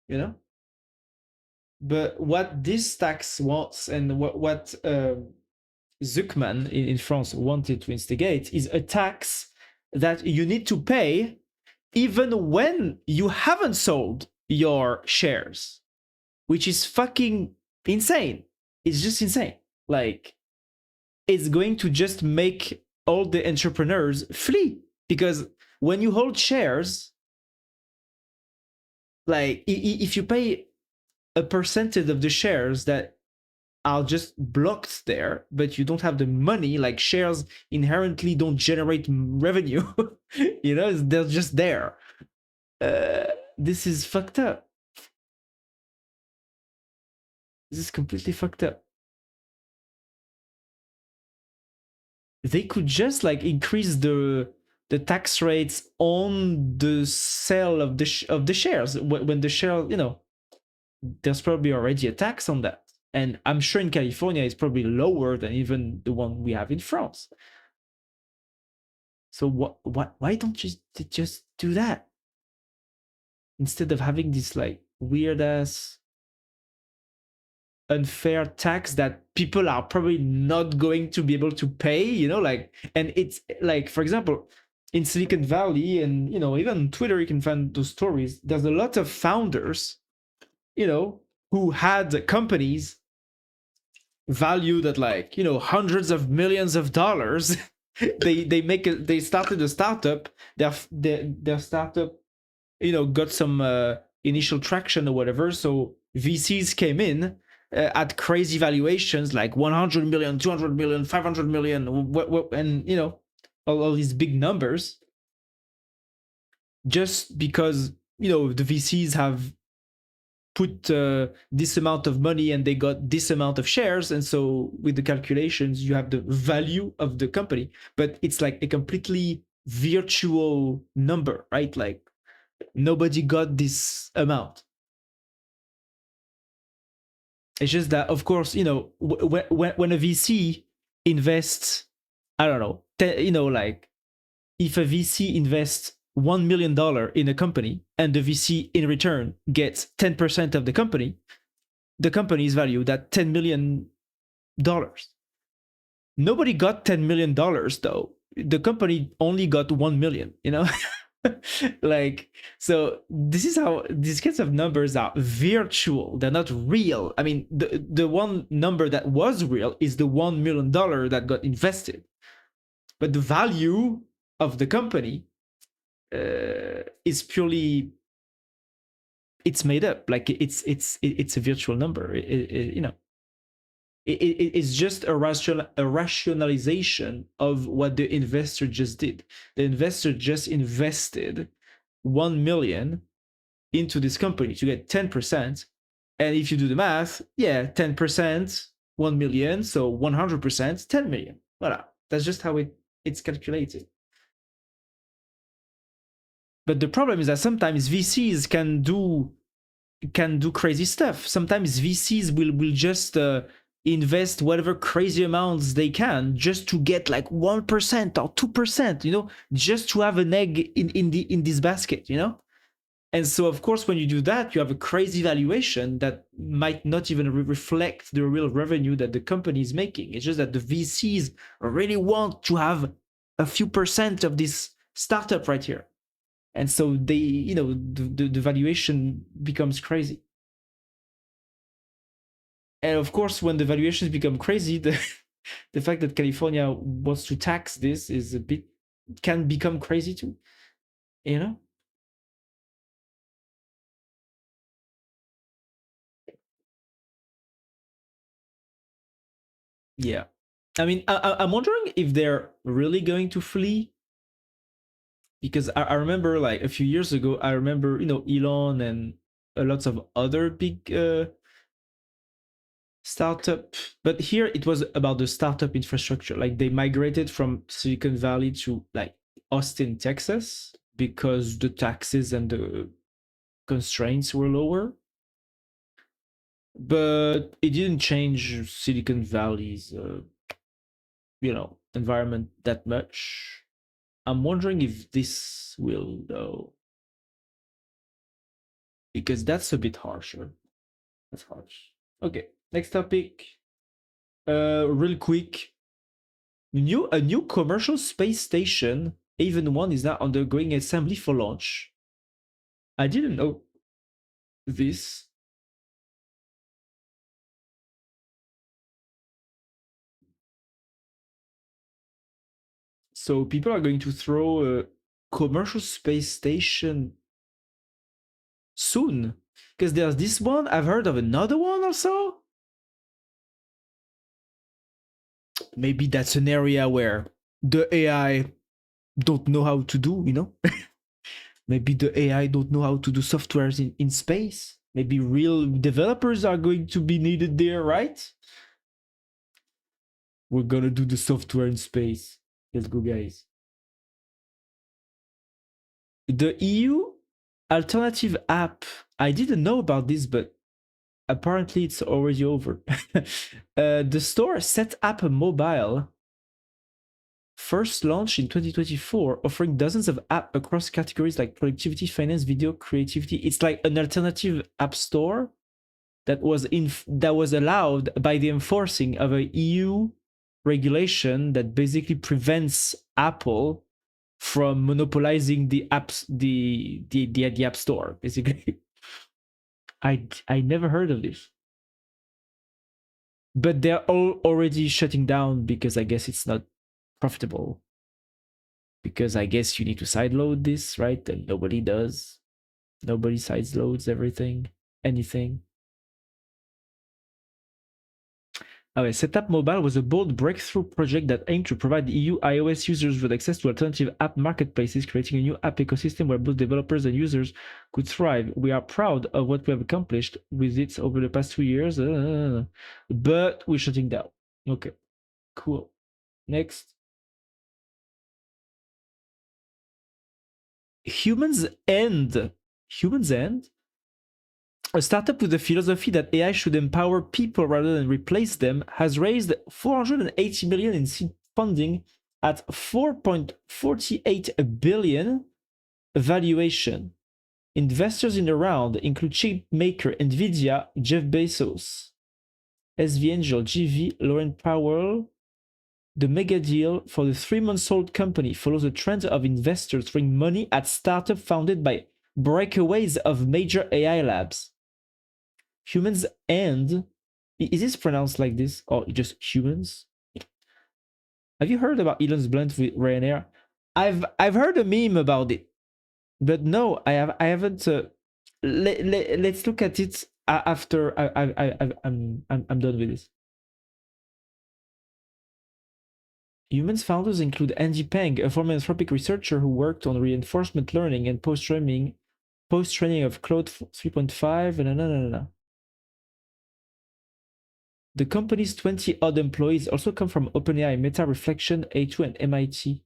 you know? But what this tax wants, and what Zuckman in France wanted to instigate, is a tax that you need to pay even when you haven't sold your shares, which is fucking insane. It's just insane. Like, it's going to just make all the entrepreneurs flee, because when you hold shares, like, if you pay a percentage of the shares that are just blocked there, but you don't have the money, like, shares inherently don't generate revenue. You know, they're just there. This is fucked up. This is completely fucked up. They could just, like, increase the tax rates on the sale of the shares when the share, you know, there's probably already a tax on that. And I'm sure in California it's probably lower than even the one we have in France. So why don't you just do that instead of having this, like, weird ass unfair tax that people are probably not going to be able to pay, you know? Like, and it's like, for example, in Silicon Valley, and, you know, even on Twitter you can find those stories. There's a lot of founders, you know, who had companies valued at, like, you know, hundreds of millions of dollars. They started a startup. Their startup, you know, got some initial traction or whatever. So VCs came in at crazy valuations, like 100 million, 200 million, 500 million, and, you know, all these big numbers, just because, you know, the VCs have put this amount of money and they got this amount of shares, and so with the calculations you have the value of the company, but it's like a completely virtual number, right? Like nobody got this amount. It's just that, of course, you know, when a VC invests, I don't know, like if a VC invests $1 million in a company and the VC in return gets 10% of the company is valued at $10 million. Nobody got $10 million though. The company only got 1 million, you know? Like, so this is how these kinds of numbers are virtual. They're not real. I mean, the one number that was real is the $1 million that got invested. But the value of the company is purely, it's made up. Like it's a virtual number. You know, it's just a rationalization of what the investor just did. The investor just invested 1 million into this company to get 10%. And if you do the math, yeah, 10%, 1 million, so 100%, 10 million. Voilà. That's just how it's calculated. But the problem is that sometimes VCs can do crazy stuff. Sometimes VCs will just invest whatever crazy amounts they can just to get like 1% or 2%, you know, just to have an egg in this basket, you know. And so, of course, when you do that, you have a crazy valuation that might not even reflect the real revenue that the company is making. It's just that the VCs really want to have a few percent of this startup right here. And so they, you know, the valuation becomes crazy. And of course, when the valuations become crazy, the fact that California wants to tax this is can become crazy too, you know? Yeah. I mean, I'm wondering if they're really going to flee, because I remember like a few years ago, I remember, you know, Elon and lots of other big startup, but here it was about the startup infrastructure. Like they migrated from Silicon Valley to like Austin, Texas, because the taxes and the constraints were lower. But it didn't change Silicon Valley's, you know, environment that much. I'm wondering if this will though, because that's a bit harsher. That's harsh. Okay, next topic. Real quick. A new commercial space station, Haven 1, is now undergoing assembly for launch. I didn't know this. So people are going to throw a commercial space station soon. Because there's this one, I've heard of another one also. Maybe that's an area where the AI don't know how to do, you know? Maybe the AI don't know how to do softwares in space. Maybe real developers are going to be needed there, right? We're gonna do the software in space. Let's go, guys. The EU alternative app. I didn't know about this, but apparently it's already over. The store Set App Mobile first launched in 2024, offering dozens of apps across categories like productivity, finance, video, creativity. It's like an alternative app store that was allowed by the enforcing of a EU regulation that basically prevents Apple from monopolizing the apps, the app store, basically. I never heard of this. But they're all already shutting down because I guess it's not profitable. Because I guess you need to sideload this, right? And nobody does. Nobody sideloads anything. Setup Mobile was a bold breakthrough project that aimed to provide EU iOS users with access to alternative app marketplaces, creating a new app ecosystem where both developers and users could thrive. We are proud of what we have accomplished with it over the past 2 years, but we're shutting down. Okay, cool. Next. Humans End. Humans End? A startup with the philosophy that AI should empower people rather than replace them has raised 480 million in seed funding at 4.48 billion valuation. Investors in the round include chip maker Nvidia, Jeff Bezos, SV Angel, GV, Lauren Powell. The mega deal for the 3-month-old company follows a trend of investors throwing money at startups founded by breakaways of major AI labs. Humans End. Is this pronounced like this or just humans? Have you heard about Elon's blunt with Ryanair? I've heard a meme about it, but no, I haven't. Let's look at it after I'm done with this. Humans founders include Andy Peng, a former Anthropic researcher who worked on reinforcement learning and post-training of Claude 3.5. The company's 20-odd employees also come from OpenAI, Meta, Reflection, A2, and MIT.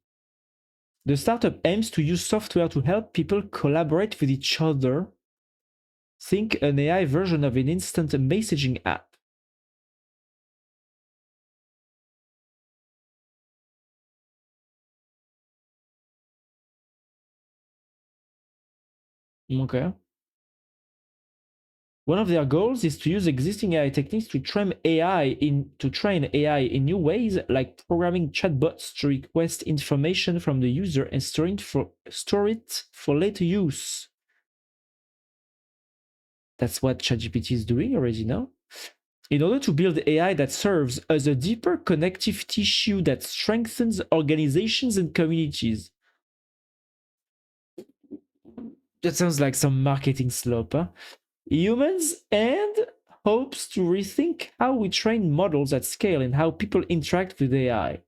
The startup aims to use software to help people collaborate with each other. Think an AI version of an instant messaging app. Okay. One of their goals is to use existing AI techniques to train AI in new ways, like programming chatbots to request information from the user and store it for later use. That's what ChatGPT is doing already now. In order to build AI that serves as a deeper connective tissue that strengthens organizations and communities. That sounds like some marketing slop, huh? Humans End hopes to rethink how we train models at scale and how people interact with AI.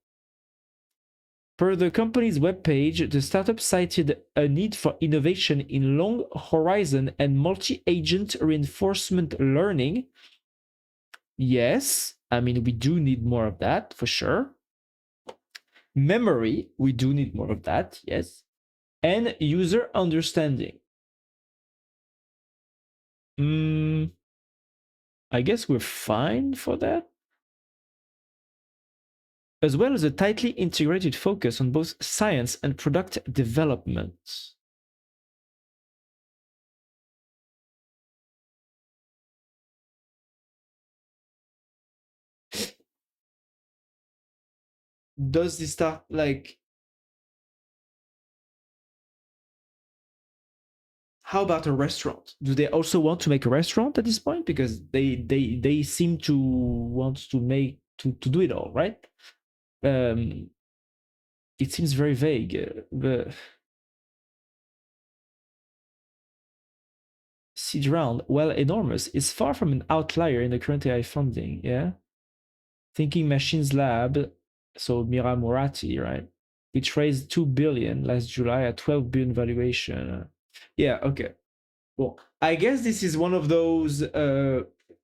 Per the company's webpage, the startup cited a need for innovation in long horizon and multi-agent reinforcement learning. Yes, I mean, we do need more of that for sure. Memory, we do need more of that, yes. And user understanding. I guess we're fine for that. As well as a tightly integrated focus on both science and product development. Does this start like... How about a restaurant? Do they also want to make a restaurant at this point? Because they seem to want to do it all, right? It seems very vague. But seed round, while enormous, is far from an outlier in the current AI funding. Yeah, Thinking Machines Lab, so Mira Murati, right? Which raised 2 billion last July at 12 billion valuation. Yeah, okay. Well, I guess this is one of those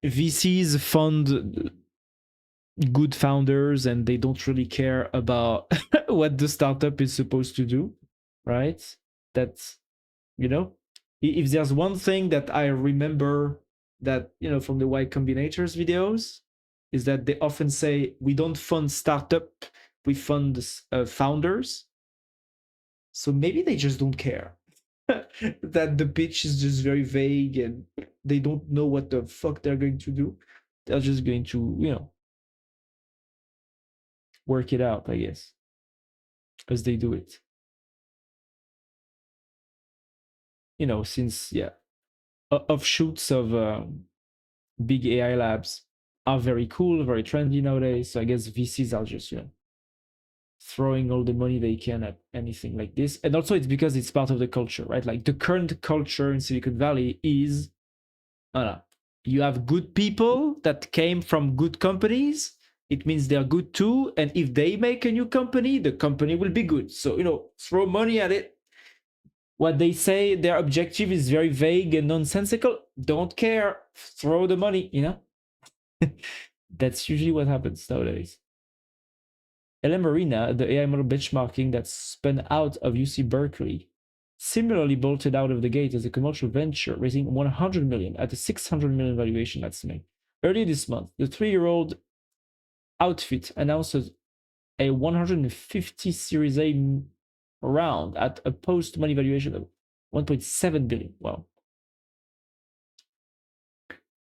VCs fund good founders and they don't really care about what the startup is supposed to do, right? That's, you know, if there's one thing that I remember that, you know, from the Y Combinators videos, is that they often say, we don't fund startup, we fund founders. So maybe they just don't care. That the pitch is just very vague and they don't know what the fuck they're going to do. They're just going to, you know, work it out, I guess, as they do it. You know, since, yeah, offshoots of big AI labs are very cool, very trendy nowadays. So I guess VCs are just, you know, throwing all the money they can at anything like this. And also it's because it's part of the culture, right? Like the current culture in Silicon Valley is, you have good people that came from good companies it means they're good too. And if they make a new company, the company will be good. So, throw money at it. What they say, their objective is very vague and nonsensical. Don't care. Throw the money, That's usually what happens nowadays. LM Marina, the AI model benchmarking that spun out of UC Berkeley, similarly bolted out of the gate as a commercial venture, raising 100 million at a 600 million valuation estimate. Earlier this month, the 3-year-old outfit announces a 150 Series A round at a post-money valuation of 1.7 billion. Wow.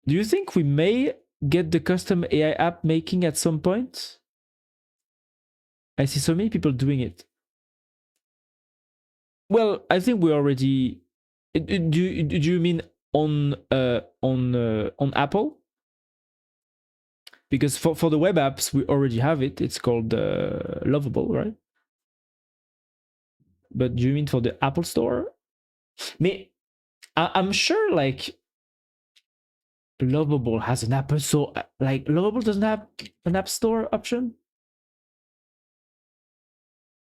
Do you think we may get the custom AI app making at some point? I see so many people doing it. Well, I think we already. Do you mean on Apple? Because for the web apps we already have it. It's called Lovable, right? But do you mean for the Apple Store? I'm sure like Lovable has an app, so like Lovable doesn't have an app store option.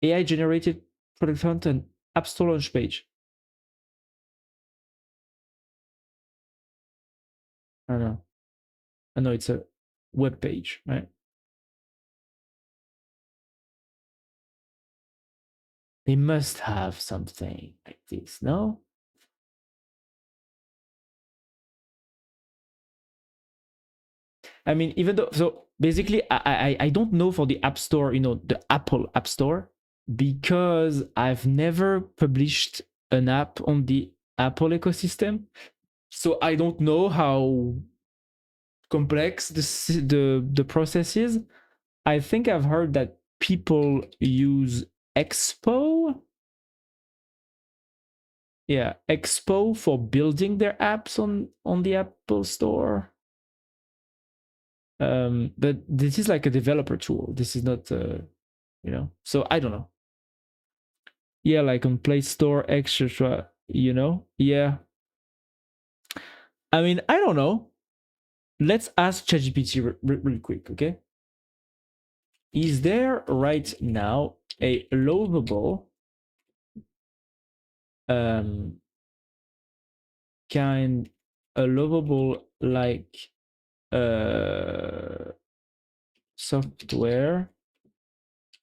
AI generated product hunt and app store launch page. I don't know. I know it's a web page, right? They must have something like this, no? I mean, even though, so basically, I don't know for the App Store, the Apple App Store, because I've never published an app on the Apple ecosystem. So I don't know how complex the process is. I think I've heard that people use Expo. Yeah, Expo for building their apps on the Apple Store. But this is like a developer tool. This is not, So I don't know. Yeah, like on Play Store, etc. Yeah. I mean, I don't know. Let's ask ChatGPT real quick, okay? Is there right now a lovable like software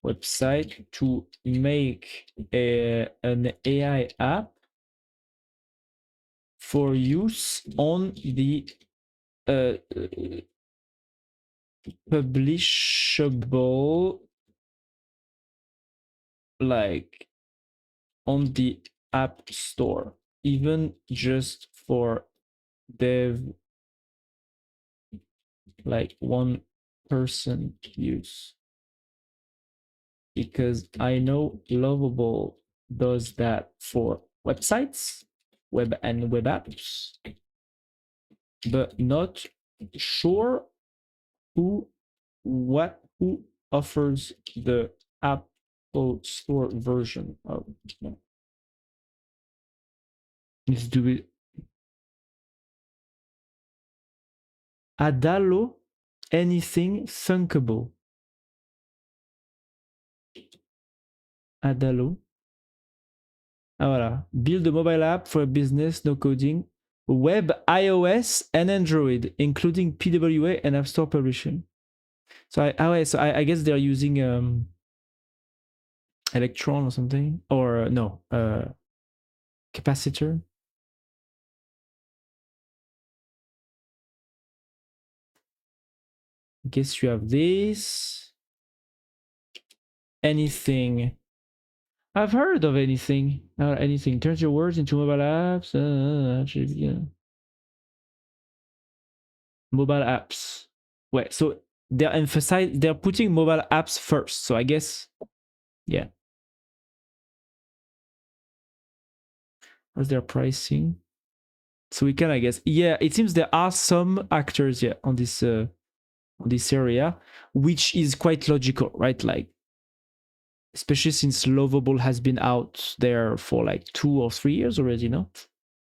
website to make an AI app for use on the publishable, like on the App Store, even just for dev, like one person use? Because I know Lovable does that for websites, web and web apps, but not sure who offers the Apple Store version of it. Let's do it. Adalo, anything thinkable. Adalo. Ah, voilà. Build a mobile app for a business, no coding. Web, iOS, and Android, including PWA and App Store publishing. So I guess they're using Electron or something, or no, capacitor. I guess you have this. Anything. I've heard of anything. Anything. Turns your words into mobile apps. Yeah. Mobile apps. Wait, so they're putting mobile apps first. So I guess, yeah. What's their pricing? So we can, I guess, yeah. It seems there are some actors, yeah, on this area, which is quite logical, right? Like, especially since Lovable has been out there for like 2 or 3 years already, no?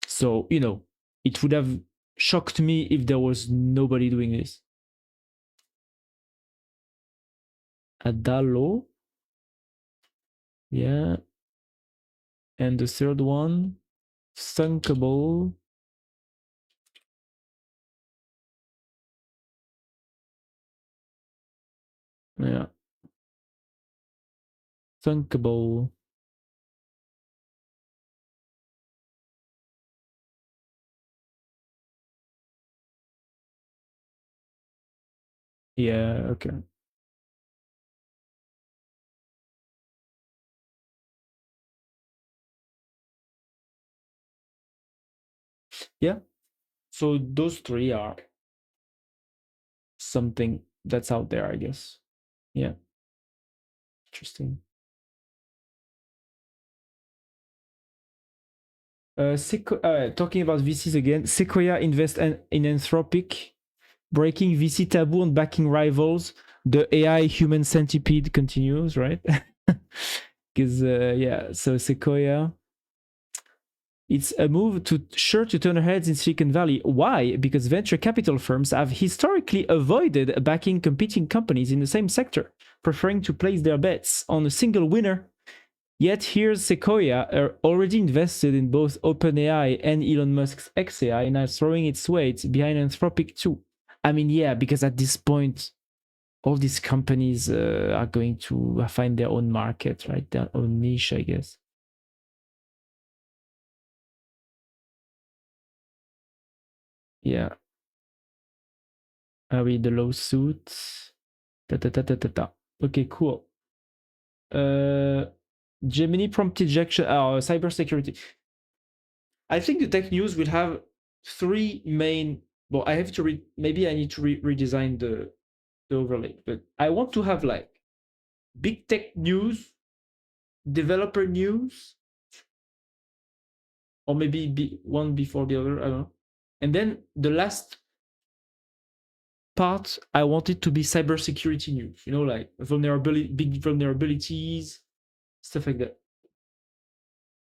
So it would have shocked me if there was nobody doing this. Adalo. Yeah. And the third one, Thunkable. Yeah. Thunkable. Yeah, okay. Yeah. So those three are something that's out there, I guess. Yeah. Interesting. Talking about VCs again, Sequoia invest in Anthropic, breaking VC taboo and backing rivals. The AI human centipede continues, right? Because yeah, so Sequoia, it's a move to sure to turn heads in Silicon Valley. Why? Because venture capital firms have historically avoided backing competing companies in the same sector, preferring to place their bets on a single winner. Yet here's Sequoia, already invested in both OpenAI and Elon Musk's XAI, now throwing its weight behind Anthropic too. I mean, yeah, because at this point, all these companies are going to find their own market, right? Their own niche, I guess. Yeah. I read the lawsuit. Ta ta ta ta ta ta. Okay, cool. Gemini prompt injection, cybersecurity. I think the tech news will have three main. Well, I have to read. Maybe I need to redesign the overlay, but I want to have like big tech news, developer news, or maybe one before the other. I don't know. And then the last part, I want it to be cybersecurity news. You know, like big vulnerabilities, stuff like that.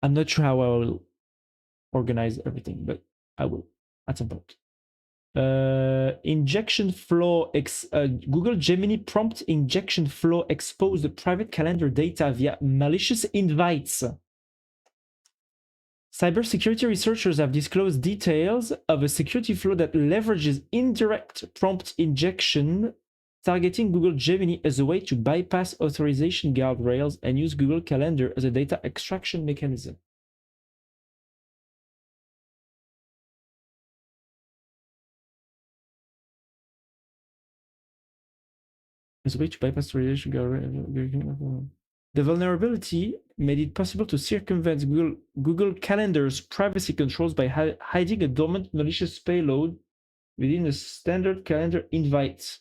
I'm not sure how I will organize everything, but I will at some point. Injection flow Google Gemini prompt injection flow exposed the private calendar data via malicious invites. Cybersecurity researchers have disclosed details of a security flow that leverages indirect prompt injection, targeting Google Gemini as a way to bypass authorization guardrails and use Google Calendar as a data extraction mechanism. As a way to bypass authorization guardrails. The vulnerability made it possible to circumvent Google Calendar's privacy controls by hiding a dormant malicious payload within a standard calendar invite.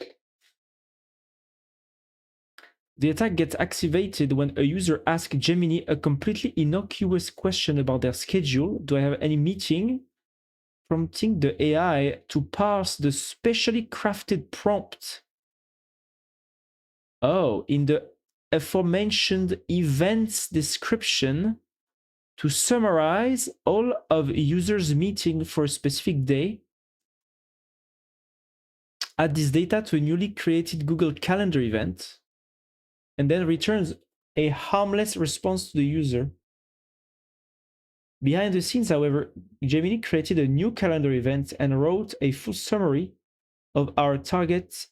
The attack gets activated when a user asks Gemini a completely innocuous question about their schedule. Do I have any meeting? Prompting the AI to parse the specially crafted prompt. Oh, in the aforementioned events description, to summarize all of users' meeting for a specific day, add this data to a newly created Google Calendar event, and then returns a harmless response to the user. Behind the scenes, however, Gemini created a new calendar event and wrote a full summary of our target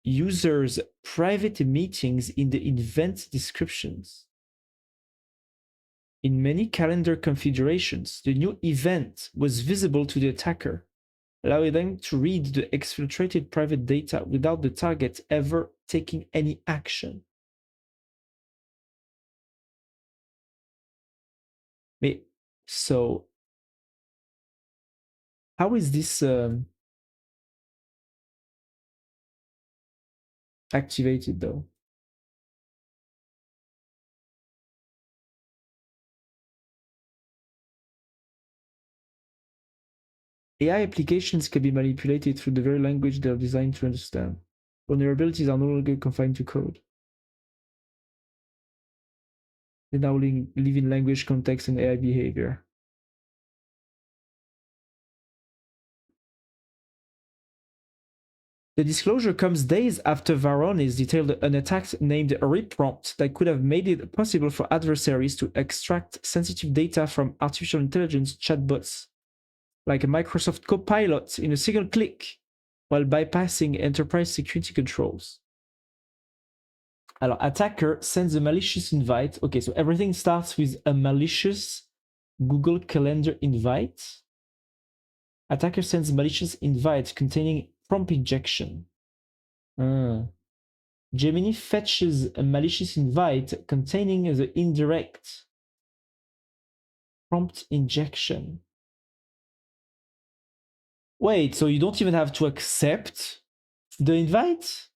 users' private meetings in the event descriptions. In many calendar configurations, the new event was visible to the attacker, allowing them to read the exfiltrated private data without the target ever taking any action. But, so, how is this activated though? AI applications can be manipulated through the very language they are designed to understand. Vulnerabilities are no longer confined to code. They now live in language, context, and AI behavior. The disclosure comes days after Varonis detailed an attack named RePrompt that could have made it possible for adversaries to extract sensitive data from artificial intelligence chatbots, like a Microsoft Copilot, in a single click, while bypassing enterprise security controls. Alors, attacker sends a malicious invite. Okay, so everything starts with a malicious Google Calendar invite. Attacker sends malicious invite containing prompt injection. Gemini fetches a malicious invite containing the indirect prompt injection. Wait, so you don't even have to accept the invite?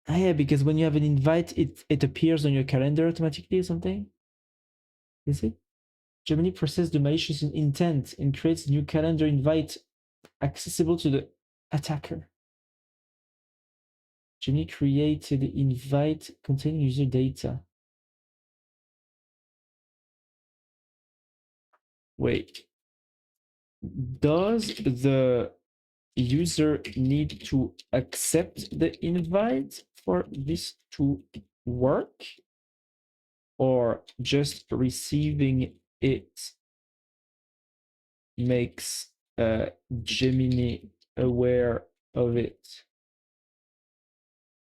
Ah, yeah, because when you have an invite, it appears on your calendar automatically or something? Is it? Gemini processes the malicious intent and creates a new calendar invite accessible to the attacker. Gemini created the invite containing user data. Wait. Does the user need to accept the invite for this to work? Or just receiving it makes Gemini aware of it?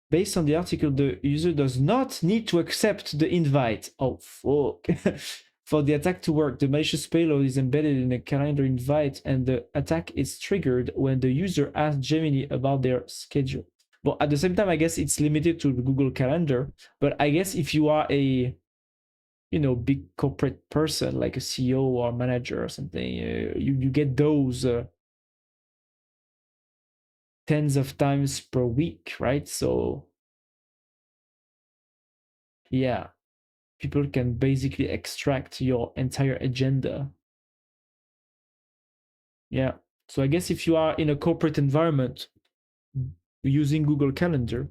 Based on the article, the user does not need to accept the invite. Oh, fuck. For the attack to work, the malicious payload is embedded in a calendar invite, and the attack is triggered when the user asks Gemini about their schedule. But at the same time, I guess it's limited to the Google Calendar. But I guess if you are a big corporate person like a CEO or manager or something, you get those tens of times per week, right? So yeah, people can basically extract your entire agenda. Yeah. So I guess if you are in a corporate environment using Google Calendar,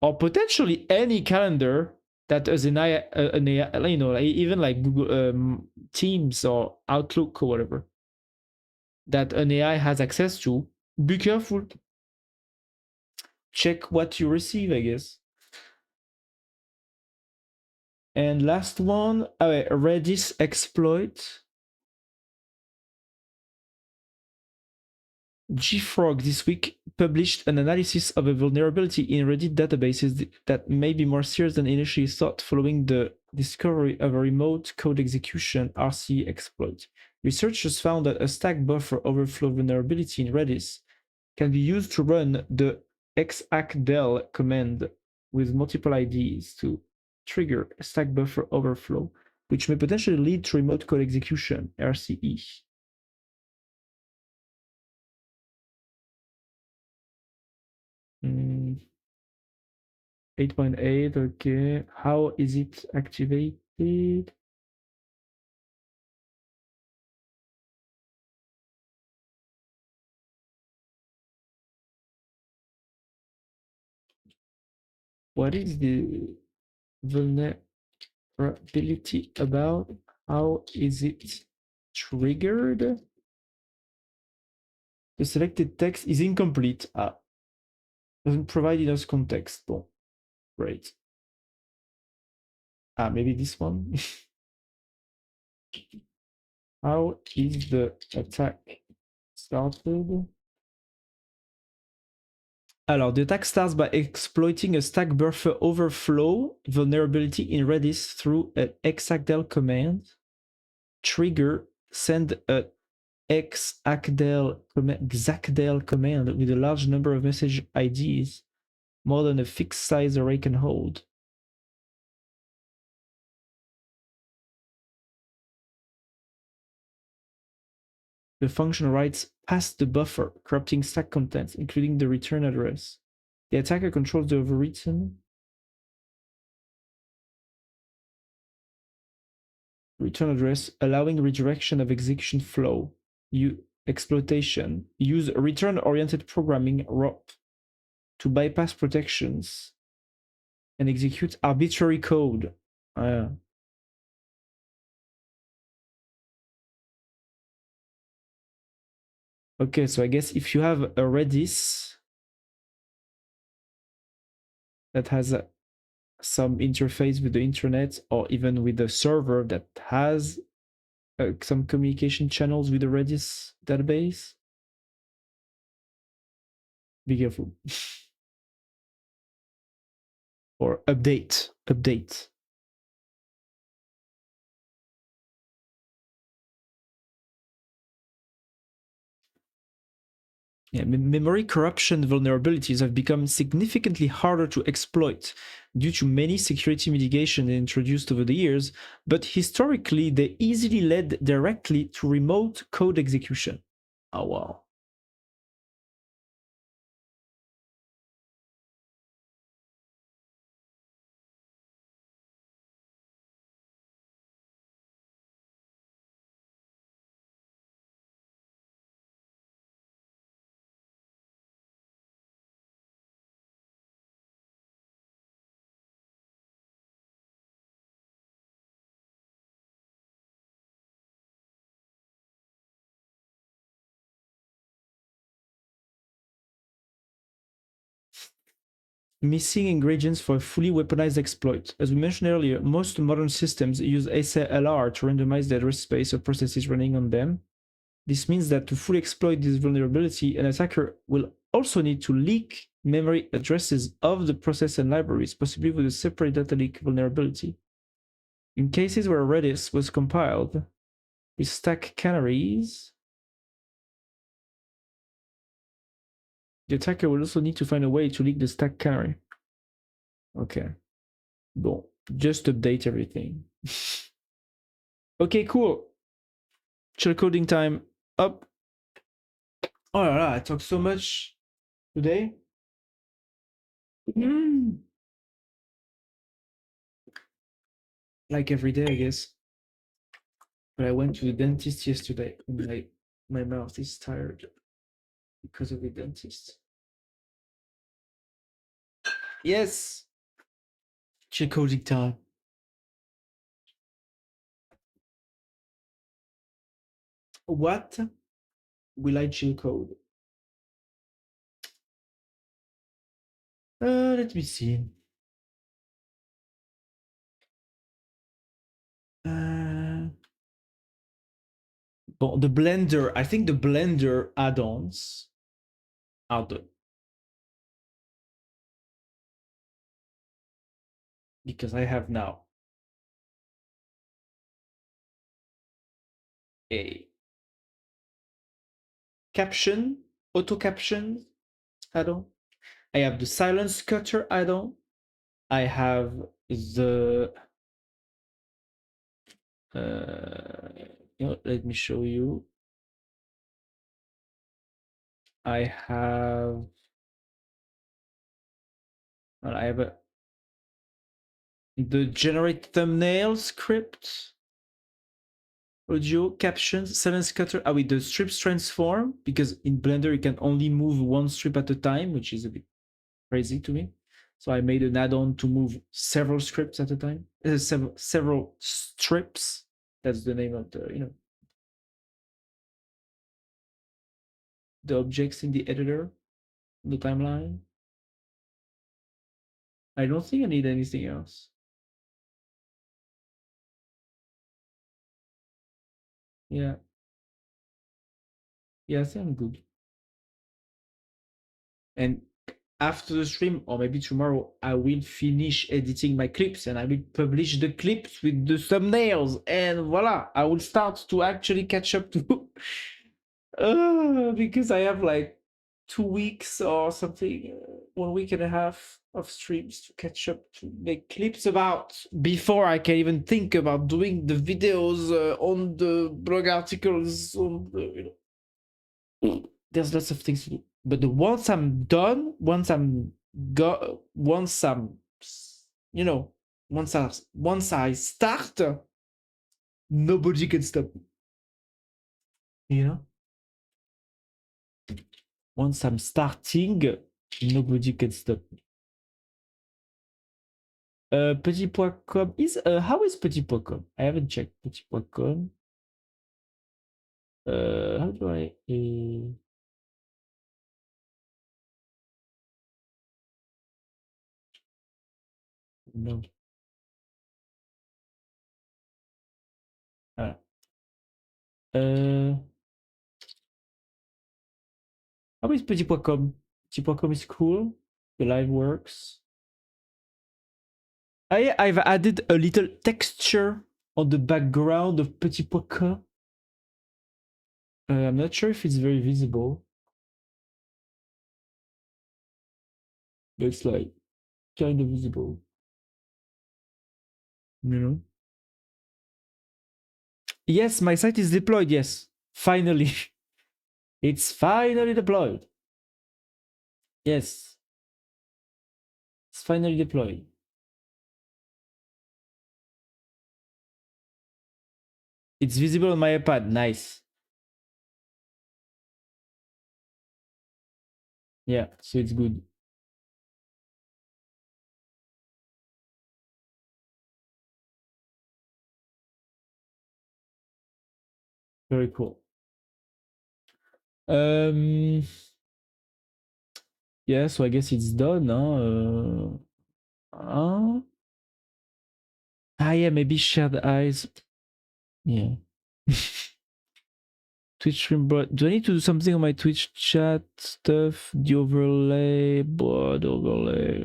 or potentially any calendar that as an AI, even like Google Teams or Outlook or whatever, that an AI has access to, be careful. Check what you receive, I guess. And last one, Redis exploit. JFrog this week published an analysis of a vulnerability in Reddit databases that may be more serious than initially thought following the discovery of a remote code execution RC exploit. Researchers found that a stack buffer overflow vulnerability in Redis can be used to run the execdel command with multiple IDs to trigger a stack buffer overflow, which may potentially lead to remote code execution, RCE. 8.8, okay. How is it activated? What is the vulnerability about? How is it triggered? The selected text is incomplete. Doesn't provide enough context. Bon, great. Maybe this one. How is the attack started? Alors, the attack starts by exploiting a stack buffer overflow vulnerability in Redis through an execdel command. Trigger, send a execdel command with a large number of message IDs, more than a fixed size array can hold. The function writes past the buffer, corrupting stack contents, including the return address. The attacker controls the overwritten return address, allowing redirection of execution flow. Exploitation. Use return-oriented programming ROP to bypass protections and execute arbitrary code. Okay, so I guess if you have a Redis that has some interface with the internet, or even with the server that has some communication channels with the Redis database, be careful. Or update. Yeah, memory corruption vulnerabilities have become significantly harder to exploit due to many security mitigations introduced over the years, but historically they easily led directly to remote code execution. Oh wow. Missing ingredients for a fully weaponized exploit. As we mentioned earlier, most modern systems use SLR to randomize the address space of processes running on them. This means that to fully exploit this vulnerability, an attacker will also need to leak memory addresses of the process and libraries, possibly with a separate data leak vulnerability. In cases where Redis was compiled with stack canaries, the attacker will also need to find a way to leak the stack canary. Okay. Bon, just update everything. Okay, cool. Chill coding time up. Oh la la, I talked so much today. Like every day, I guess. But I went to the dentist yesterday and my mouth is tired because of the dentist. Yes. Chill coding time. What will I chill code? Let me see. Bon, the Blender. I think the Blender add-ons are the because I have now a caption, auto caption add-on. I have the silence cutter add-on. I have the let me show you. I have the generate thumbnail script, audio captions, silence cutter. With the strips transform, because in Blender you can only move one strip at a time, which is a bit crazy to me. So I made an add-on to move several scripts at a time. Several strips. That's the name of the objects in the editor, the timeline. I don't think I need anything else. Yeah. Yeah, I think I'm good. And after the stream, or maybe tomorrow, I will finish editing my clips and I will publish the clips with the thumbnails. And voila, I will start to actually catch up to because I have like 2 weeks or something, 1 week and a half of streams to catch up to make clips about before I can even think about doing the videos on the blog articles on the, there's lots of things to do. But once I'm done, once I'm once I start, nobody can stop me. You know? Once I'm starting, nobody can stop me. Petit.com is how is Petit.com? I haven't checked Petit.com. How do I No. Ah. How is petit.com? Petit.com is cool. The live works. I've added a little texture on the background of petit.com. I'm not sure if it's very visible. But it's like kind of visible. You know? Yes, my site is deployed. Yes, finally. It's finally deployed. Yes. It's finally deployed. It's visible on my iPad. Nice. Yeah, so it's good. Very cool. Yeah, so I guess it's done, huh? Yeah, maybe shared eyes. Yeah. Twitch stream, but do I need to do something on my Twitch chat stuff? The overlay, board overlay.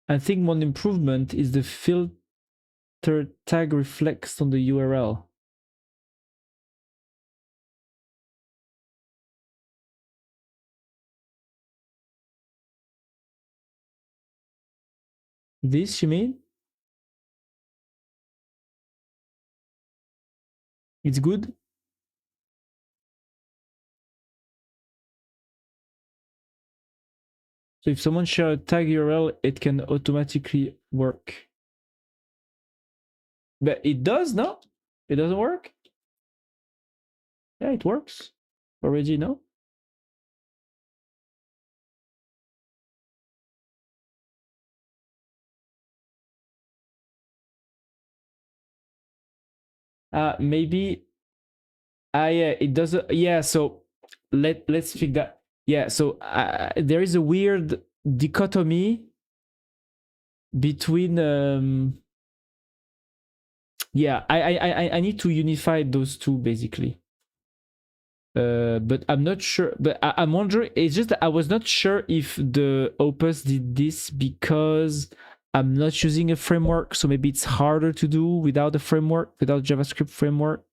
I think one improvement is the filter tag reflects on the URL. This, you mean? It's good? So if someone shares a tag URL, it can automatically work. But it does, no? It doesn't work? Yeah, it works. Already, no? Maybe. Yeah, it doesn't. Yeah, so let's figure. Yeah, so there is a weird dichotomy between. Yeah, I need to unify those two basically. But I'm not sure. But I'm wondering. It's just that I was not sure if the Opus did this because I'm not using a framework, so maybe it's harder to do without a framework, without JavaScript framework.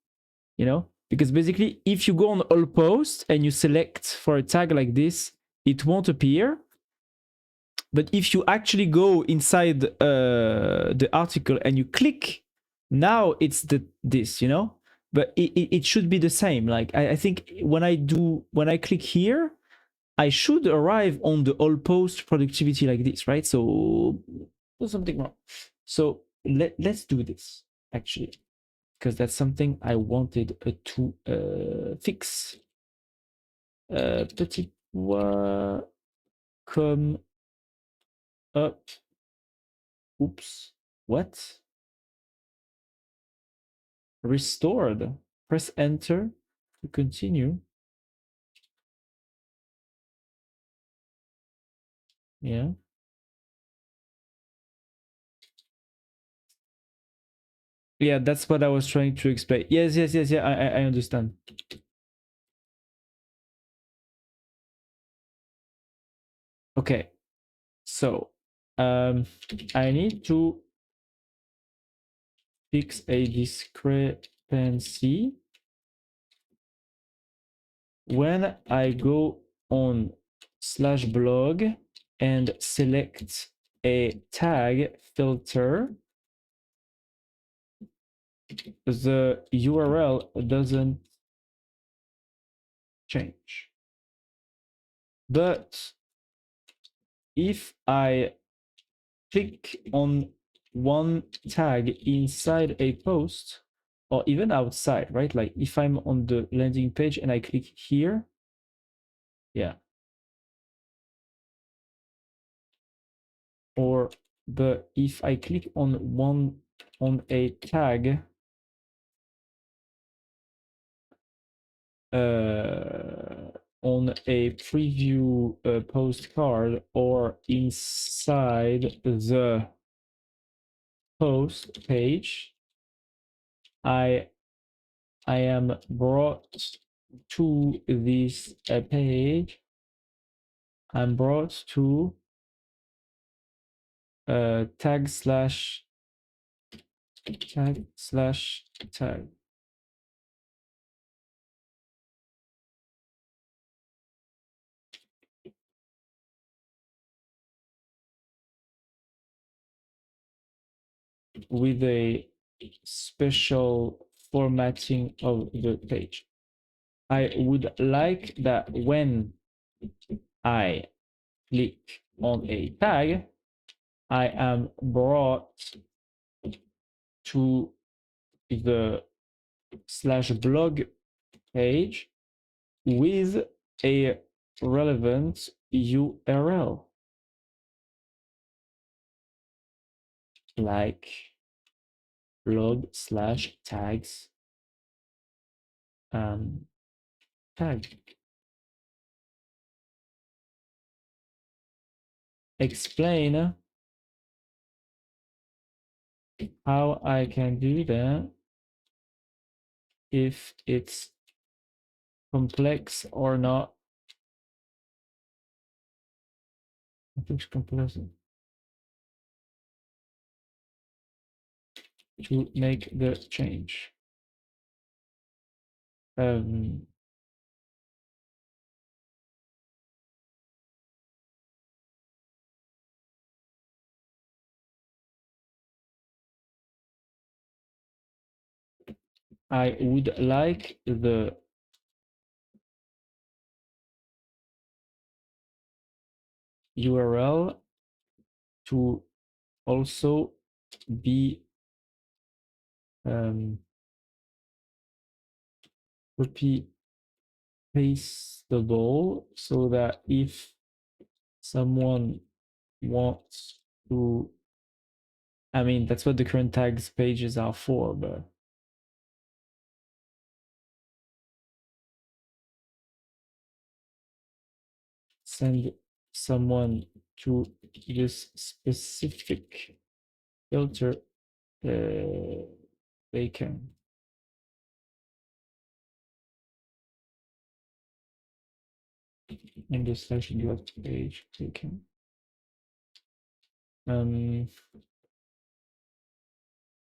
You know, because basically, if you go on all posts and you select for a tag like this, it won't appear. But if you actually go inside the article and you click, now it's this, you know. But it should be the same. Like I think when I click here, I should arrive on the all post productivity like this, right? So there's something wrong. So let's do this actually, because that's something I wanted to fix. Petit pois come up. Oops. What? Restored. Press enter to continue. Yeah. Yeah, that's what I was trying to explain. Yes. Yeah, I understand. Okay. So I need to fix a discrepancy when I go on /blog and select a tag filter, the URL doesn't change. But if I click on one tag inside a post or even outside, right? Like if I'm on the landing page and I click here, yeah. But if I click on a tag on on a preview postcard or inside the post page, I am brought to this page. I'm brought to tag slash tag slash tag. With a special formatting of the page. I would like that when I click on a tag, I am brought to the slash blog page with a relevant URL, like blog slash tags tag. Explain how I can do that if it's complex or not. If it's complex to make the change. I would like the URL to also be copy pastable so that if someone wants to, I mean, that's what the current tags pages are for, but send someone to this specific filter, they can. In the slash direct page, they can. I'm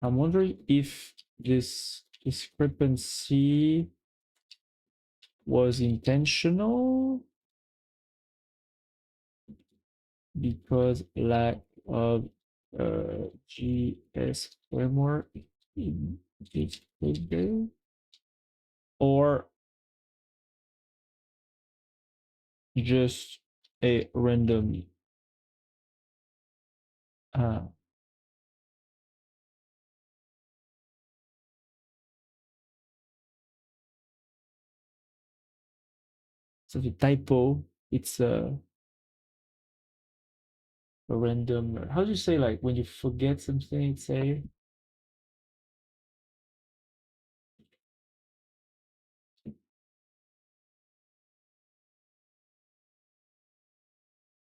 wondering if this discrepancy was intentional because lack of GS framework in this page, or just a random so the typo, it's a random, how do you say, like when you forget something, say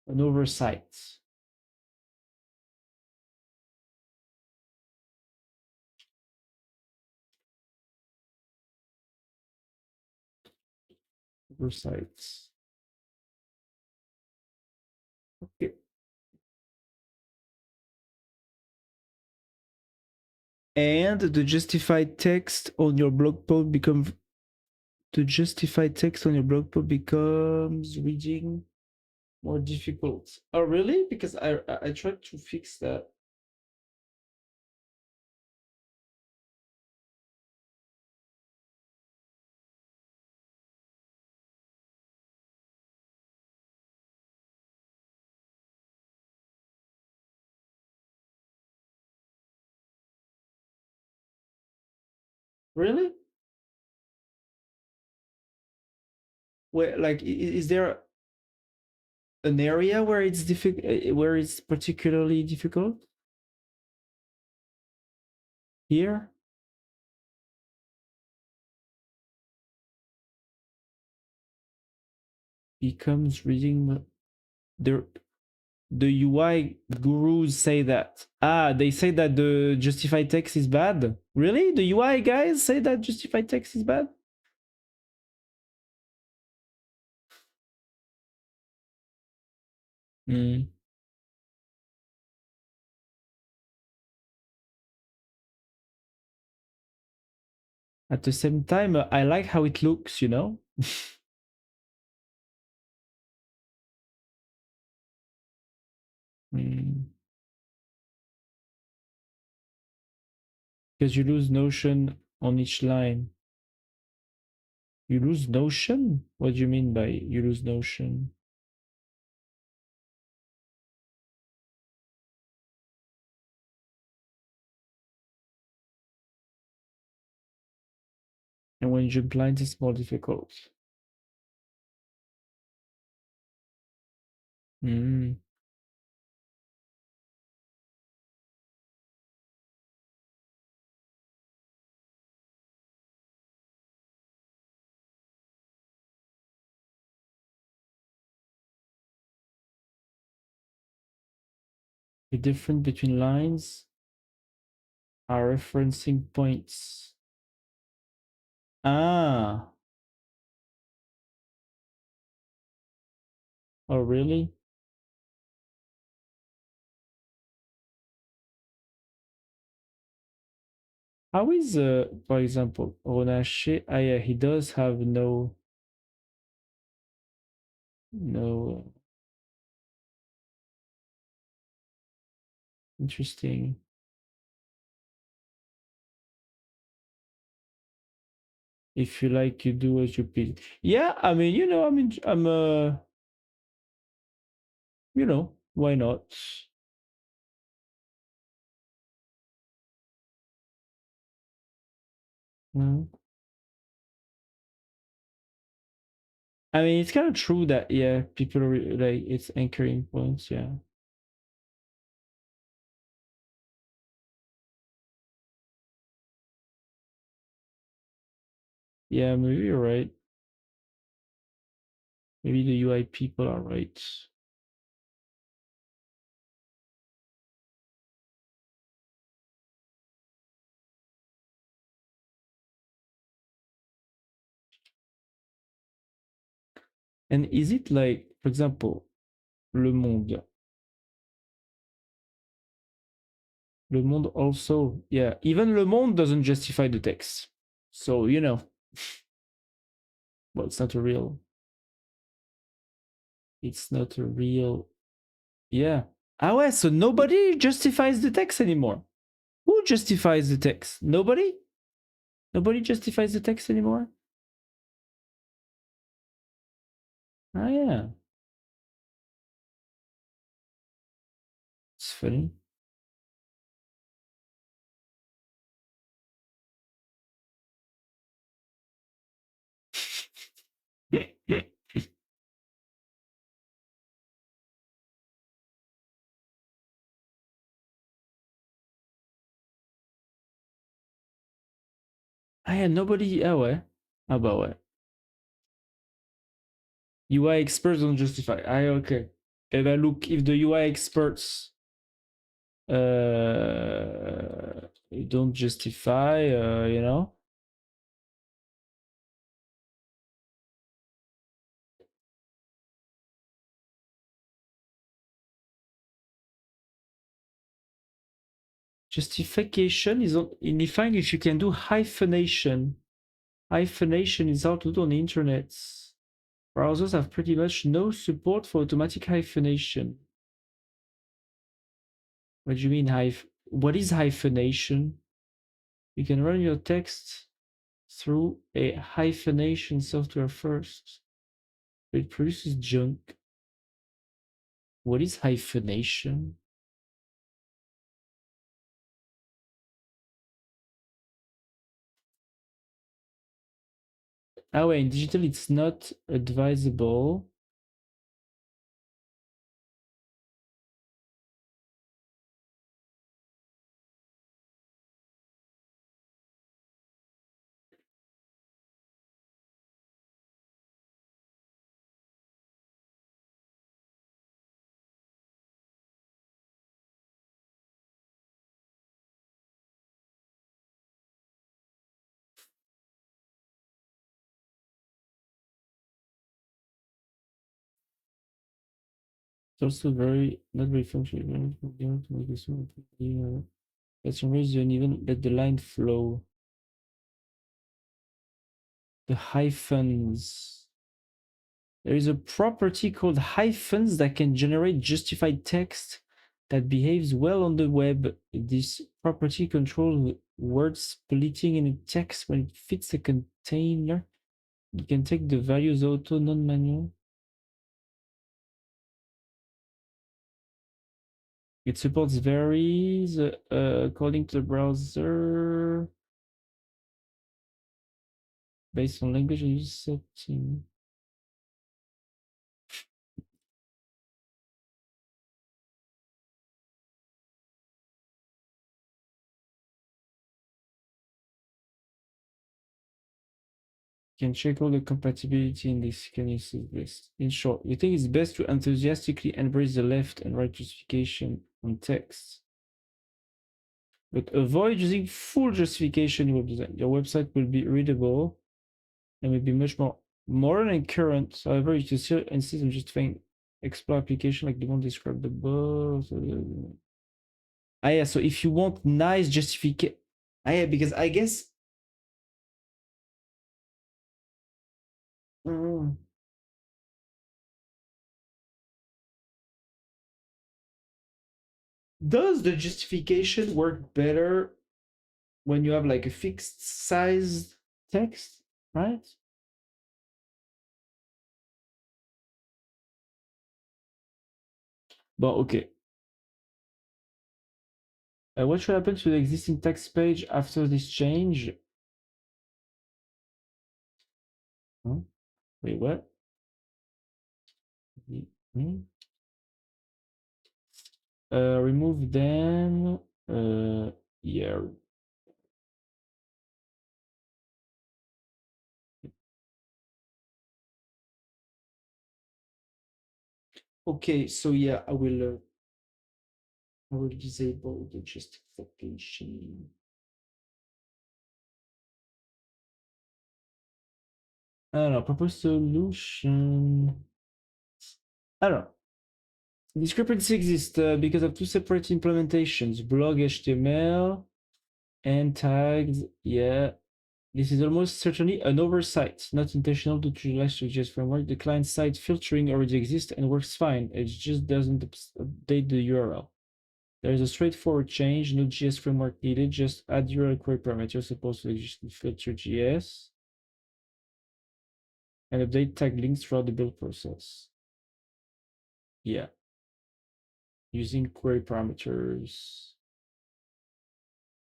an oversight. Oversights. Okay. And the justified text on your blog post becomes reading more difficult. Oh, really? Because I tried to fix that. Really? Where, like, is there an area where it's difficult, where it's particularly difficult? Here? becomes reading the UI gurus say that. They say that the justified text is bad. Really? The UI guys say that justified text is bad? Mm. At the same time, I like how it looks, you know? Mm. Because you lose notion on each line. You lose notion? What do you mean by you lose notion? And when you jump lines, it's more difficult. Mm. The difference between lines are referencing points. Ah. Oh, really? How is, for example, Ronache? Ah, yeah, he does have no, interesting. If you like, you do as you please. Yeah, I mean, why not? Mm. I mean, it's kind of true that, yeah, people are like, it's anchoring points, yeah. Yeah, maybe you're right. Maybe the UI people are right. And is it like, for example, Le Monde? Le Monde also, yeah, even Le Monde doesn't justify the text. So, well, it's not a real, yeah. Ah ouais, so nobody justifies the text anymore. Who justifies the text? Nobody? Nobody justifies the text anymore? Ah yeah. It's funny. Ah yeah, nobody, ah ouais. Ah bah ouais. UI experts don't justify. Ah okay. Eh ben look, if the UI experts don't justify, justification is defined if you can do hyphenation. Hyphenation is hard to do on the internet. Browsers have pretty much no support for automatic hyphenation. What do you mean what is hyphenation? You can run your text through a hyphenation software first. It produces junk. What is hyphenation? Ah ouais, in digital it's not advisable. also very not very functional. To make this one, let's erase and even let the line flow. The hyphens. There is a property called hyphens that can generate justified text that behaves well on the web. This property controls word splitting in a text when it fits a container. You can take the values auto non-manual. It supports varies according to the browser based on language and use setting. You can check all the compatibility in this. Can you see this? In short, you think it's best to enthusiastically embrace the left and right justification on text, but avoid using full justification in web design. Your website will be readable and will be much more modern and current. However, you still insist on justifying explore application like the one described above. Ah, yeah, so if you want nice justification, ah, yeah, because I guess. Mm. Does the justification work better when you have like a fixed size text, right? But okay. What should happen to the existing text page after this change? Huh? Wait, what? Hmm? Remove them. Yeah. Okay, so yeah, I will disable the justification. I don't know, proposed solution. I don't know. Discrepancy exists because of two separate implementations, blog HTML and tags. Yeah, this is almost certainly an oversight, not intentional to utilize Node.js framework. The client-side filtering already exists and works fine. It just doesn't update the URL. There is a straightforward change, Node.js framework needed. Just add URL query parameters supposed to exist in filter.js and update tag links throughout the build process. Yeah, using query parameters.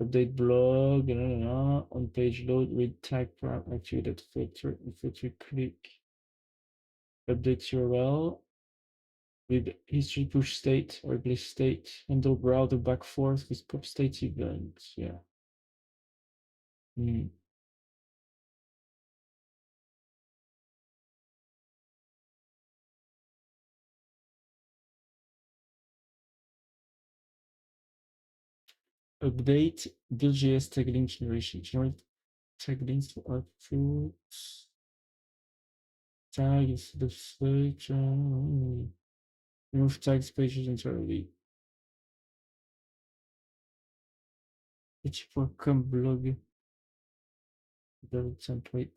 Update blog, on page load, read tag activate filter, and filter click. Update URL with history push state or replace state, handle browser back forth with pop state events. Yeah. Mm. Update build.js tag link generation. Generate tag links for outputs. Tag instead of search. Remove tags pages entirely. H4com blog. Build template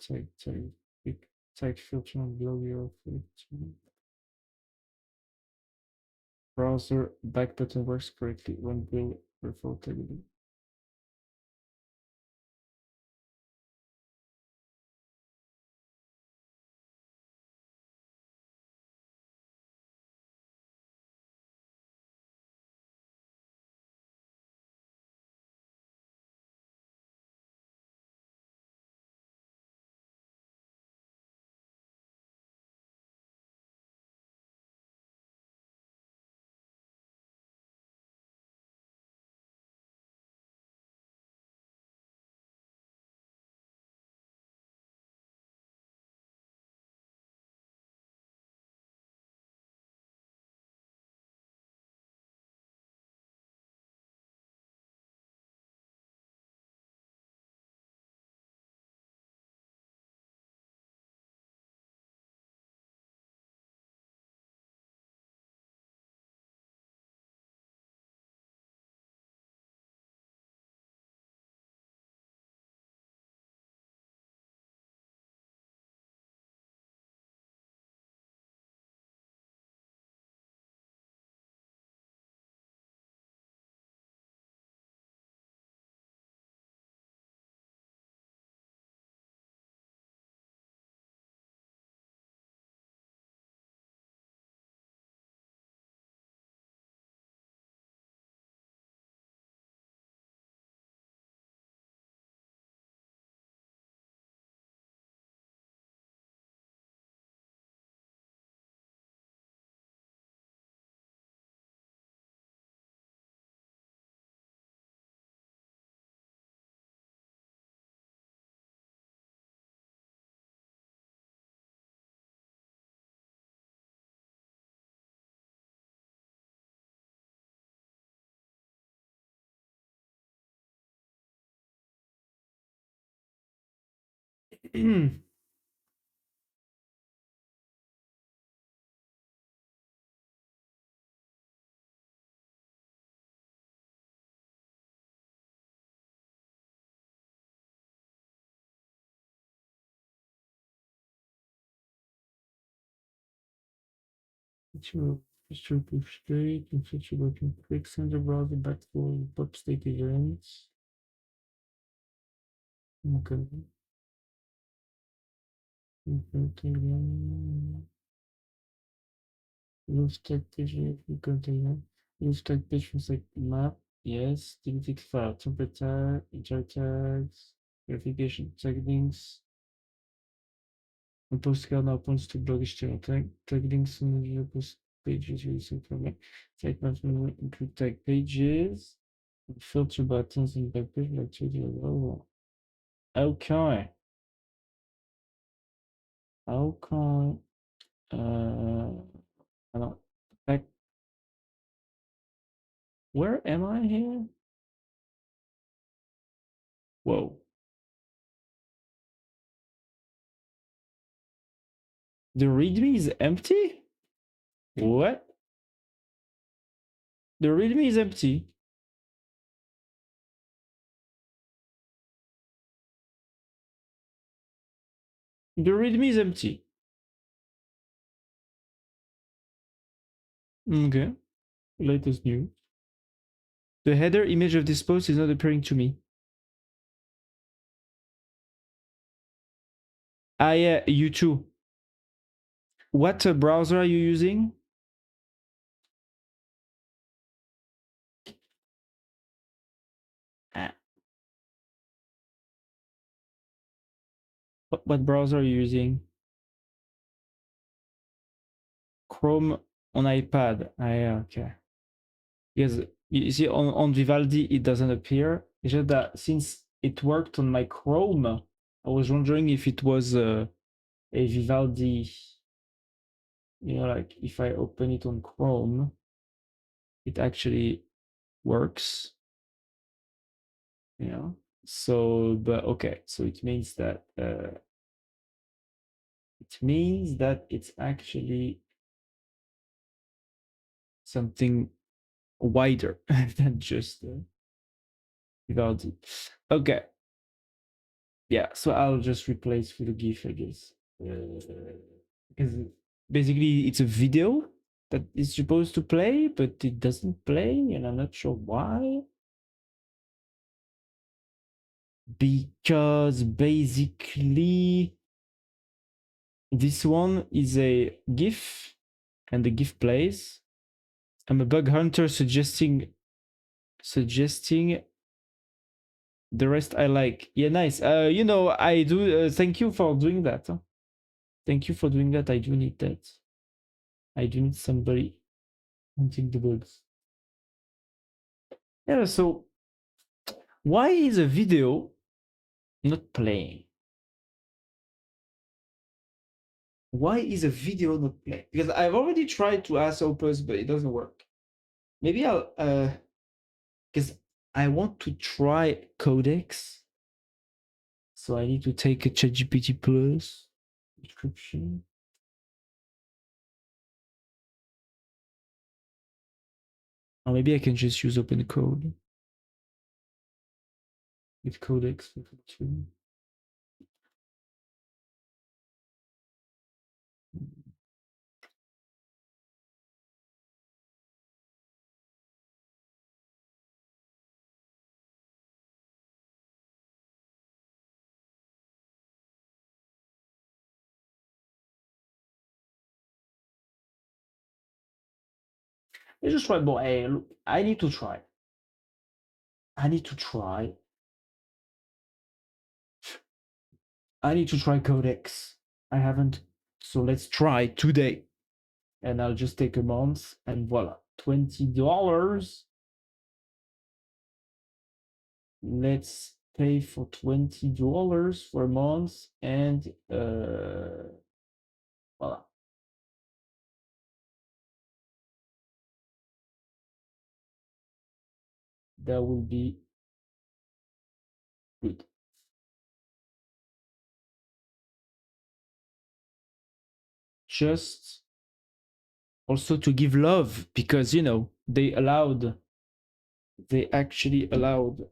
tag filter on blog URL filter. Browser back button works correctly when build referral tagging. History push straight, and future working quick, send the browser back to pop state events. Okay. Use tag page, container. Use tag page from like map. Yes. Deleted file. Temperature, inter tags, verification tag links. And postcard now points to blog HTML tag links in the post pages using from site management include tag pages. Filter buttons in back page like 2D available. Okay. Okay. I don't back. Where am I here? Whoa. The README is empty? What? The README is empty. The README is empty. Okay. Latest news. The header image of this post is not appearing to me. Ah, yeah, you too. What browser are you using? Ah. What browser are you using? Chrome on iPad. Ah, yeah, okay. Because you see on Vivaldi it doesn't appear. It's just that since it worked on my Chrome, I was wondering if it was a Vivaldi. You know, like if I open it on Chrome, it actually works. You know, so but okay, so it means that it's actually something wider than just Vivaldi. Okay, yeah, so I'll just replace with a GIF, I guess. Because basically it's a video that is supposed to play, but it doesn't play, and I'm not sure why. Because basically this one is a GIF, and the GIF plays. I'm a bug hunter suggesting the rest I like. Yeah, nice. You know, I do. Thank you for doing that. Huh? Thank you for doing that. I do need that. I do need somebody hunting the bugs. Yeah. So why is a video not playing? Why is a video not playing? Because I've already tried to ask Opus, but it doesn't work. Maybe I'll because I want to try Codex. So I need to take a ChatGPT Plus subscription. Or maybe I can just use open code with Codex too. Let's just try, but hey, look, I need to try. I need to try. I need to try Codex. I haven't. So let's try today. And I'll just take a month and voila. $20. Let's pay for $20 for a month and voila. That will be good. just also to give love because they actually allowed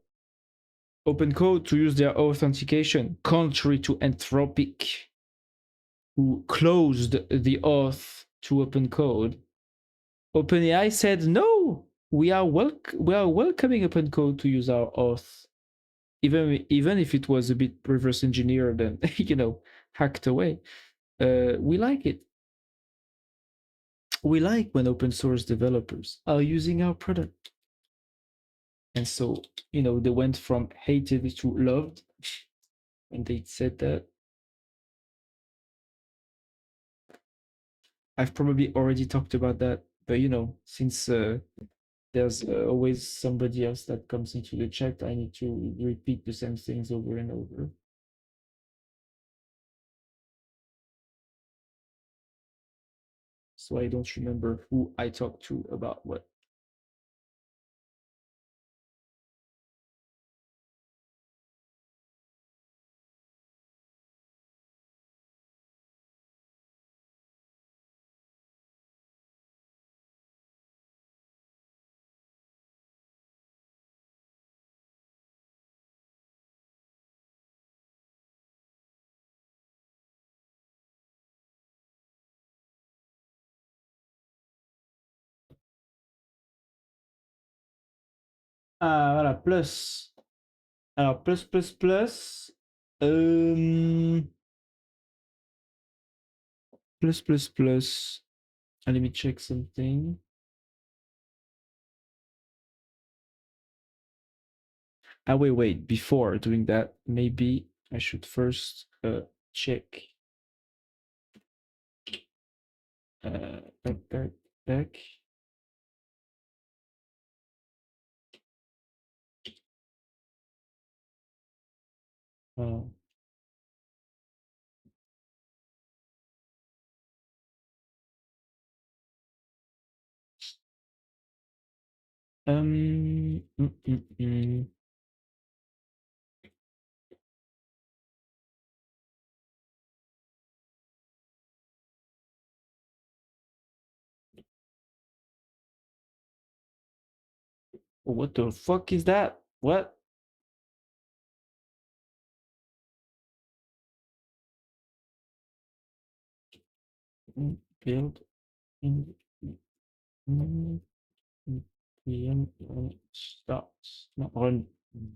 open code to use their authentication, contrary to Anthropic, who closed the auth to open code. OpenAI said, no, we are welcoming open code to use our auth, even if it was a bit reverse engineered and hacked away. We like it. We like when open source developers are using our product. And so, they went from hated to loved, and they said that. I've probably already talked about that, but since there's always somebody else that comes into the chat, I need to repeat the same things over and over. So I don't remember who I talked to about what. Ah, voilà, plus. Alors, plus. Plus. Let me check something. Wait. Before doing that, maybe I should first check. Back. Oh. Mm, mm, mm. What the fuck is that? What? Build in PM starts. Not run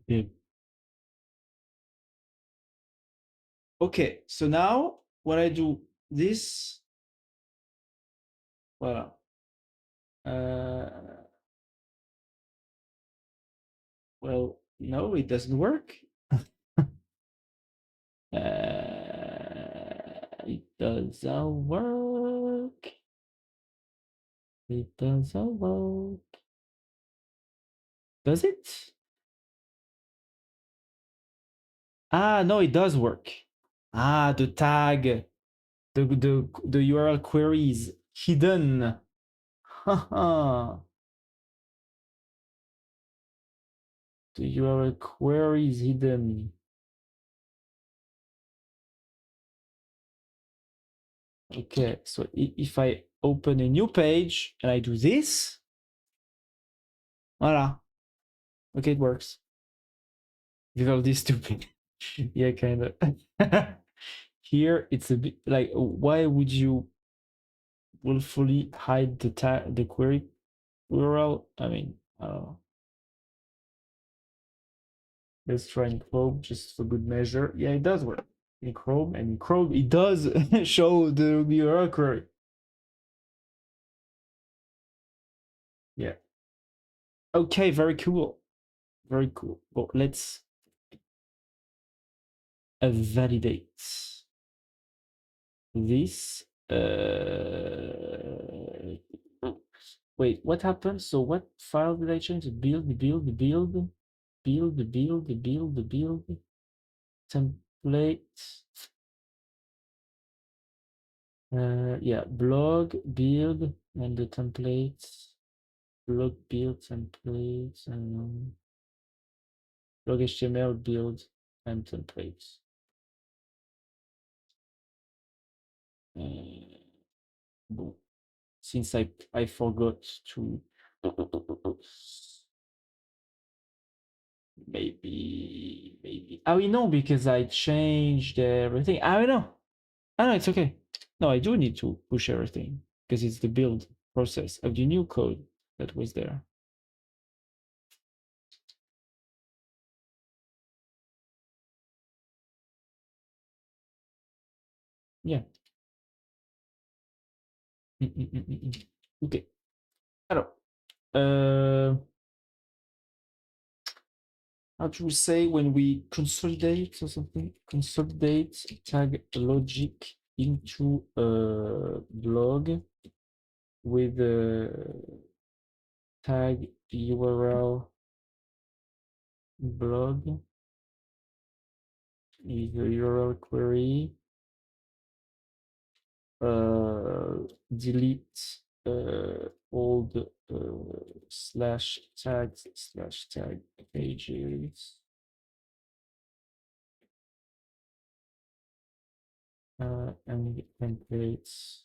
build. Okay, so now when I do this, voilà. Well, no, it doesn't work. It doesn't work. It doesn't work. Does it? Ah, no, it does work. Ah, the tag, the URL queries hidden. Haha. The URL query is hidden. Okay, so if I open a new page and I do this, voila. Okay, it works. Vivaldi is stupid. Yeah, kind of. Here, it's a bit like, why would you willfully hide the query URL? I mean, I don't know. Let's try in Chrome just for good measure. Yeah, it does work in Chrome, and in Chrome it does show the URL query. Yeah. Okay, very cool. Very cool. Well, let's validate this. Wait, what happened? So what file did I change? Build, template. Yeah, blog, build, and the templates. Blog, build, templates, and blog HTML, build, and templates. Boom. Since I forgot to maybe oh, know because I changed everything. I don't know. I know it's okay. No, I do need to push everything because it's the build process of the new code that was there. Yeah. Ok. Alors, how do we say when we consolidate or something? Consolidate tag logic into a blog with a tag URL blog with a URL query. Delete all the /tag pages and templates.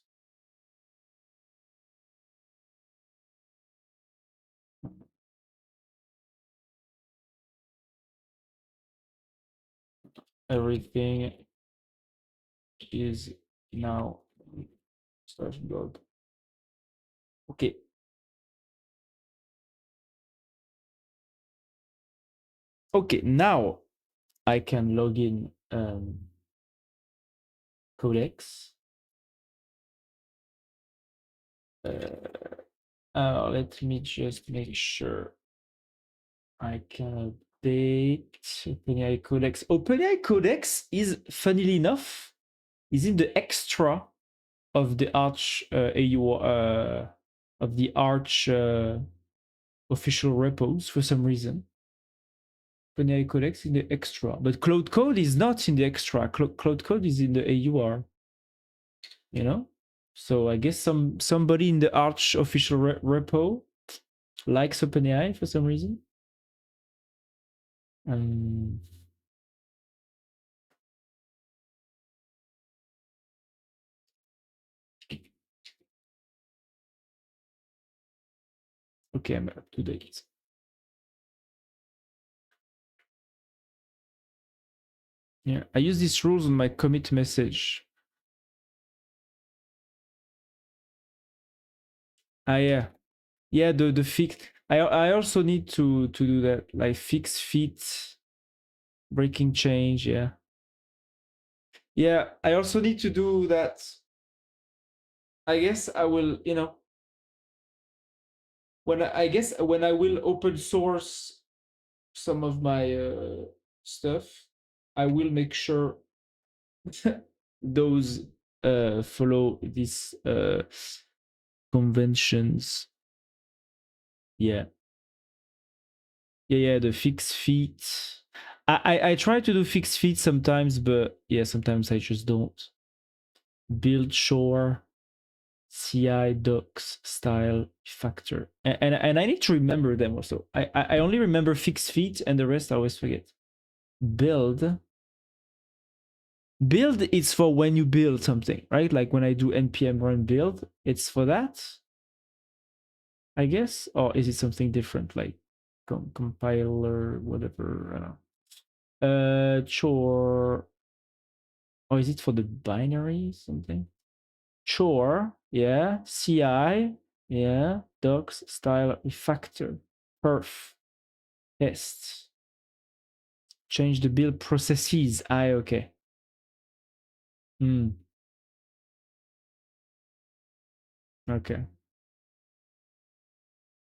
Everything is now /blog. Okay. Okay, now I can log in Codex. Let me just make sure I can update OpenAI Codex. OpenAI Codex is, funnily enough, is in the extra of the Arch AU of the Arch official repos for some reason. OpenAI Codex in the extra, but Cloud Code is not in the extra. Cloud Code is in the AUR. You know, so I guess somebody in the Arch official repo likes OpenAI for some reason. Okay, I'm up to date. Yeah, I use these rules on my commit message. Yeah, yeah. The fix. I also need to do that, like fix fit, breaking change. Yeah, yeah. I also need to do that. I guess I will. I guess when I will open source some of my stuff, I will make sure those follow these conventions. Yeah. Yeah, the fixed feet. I try to do fixed feet sometimes, but yeah, sometimes I just don't. Build shore, CI docs style factor, and I need to remember them also. I only remember fixed feet, and the rest I always forget. Build is for when you build something, right? Like when I do npm run build, it's for that, I guess. Or is it something different, like compiler, whatever? I don't know. Chore. Or is it for the binary something? Chore, yeah. CI, yeah. Docs style refactor. Perf. Test. Change the build processes. Okay. Okay.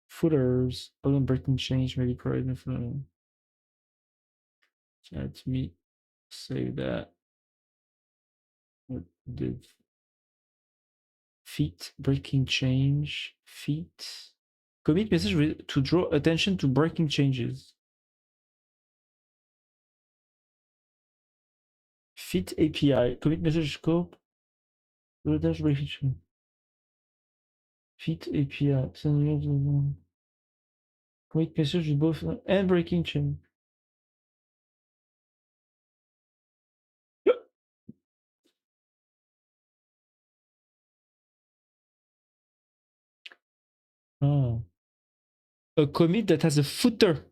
Footers. Button breaking change maybe provided for. Let me save that. The feet breaking change. Feet. Commit message to draw attention to breaking changes. Fit API. Commit message scope. Dash breaking change. Fit API. Commit message with both and breaking chain. Oh. A commit that has a footer.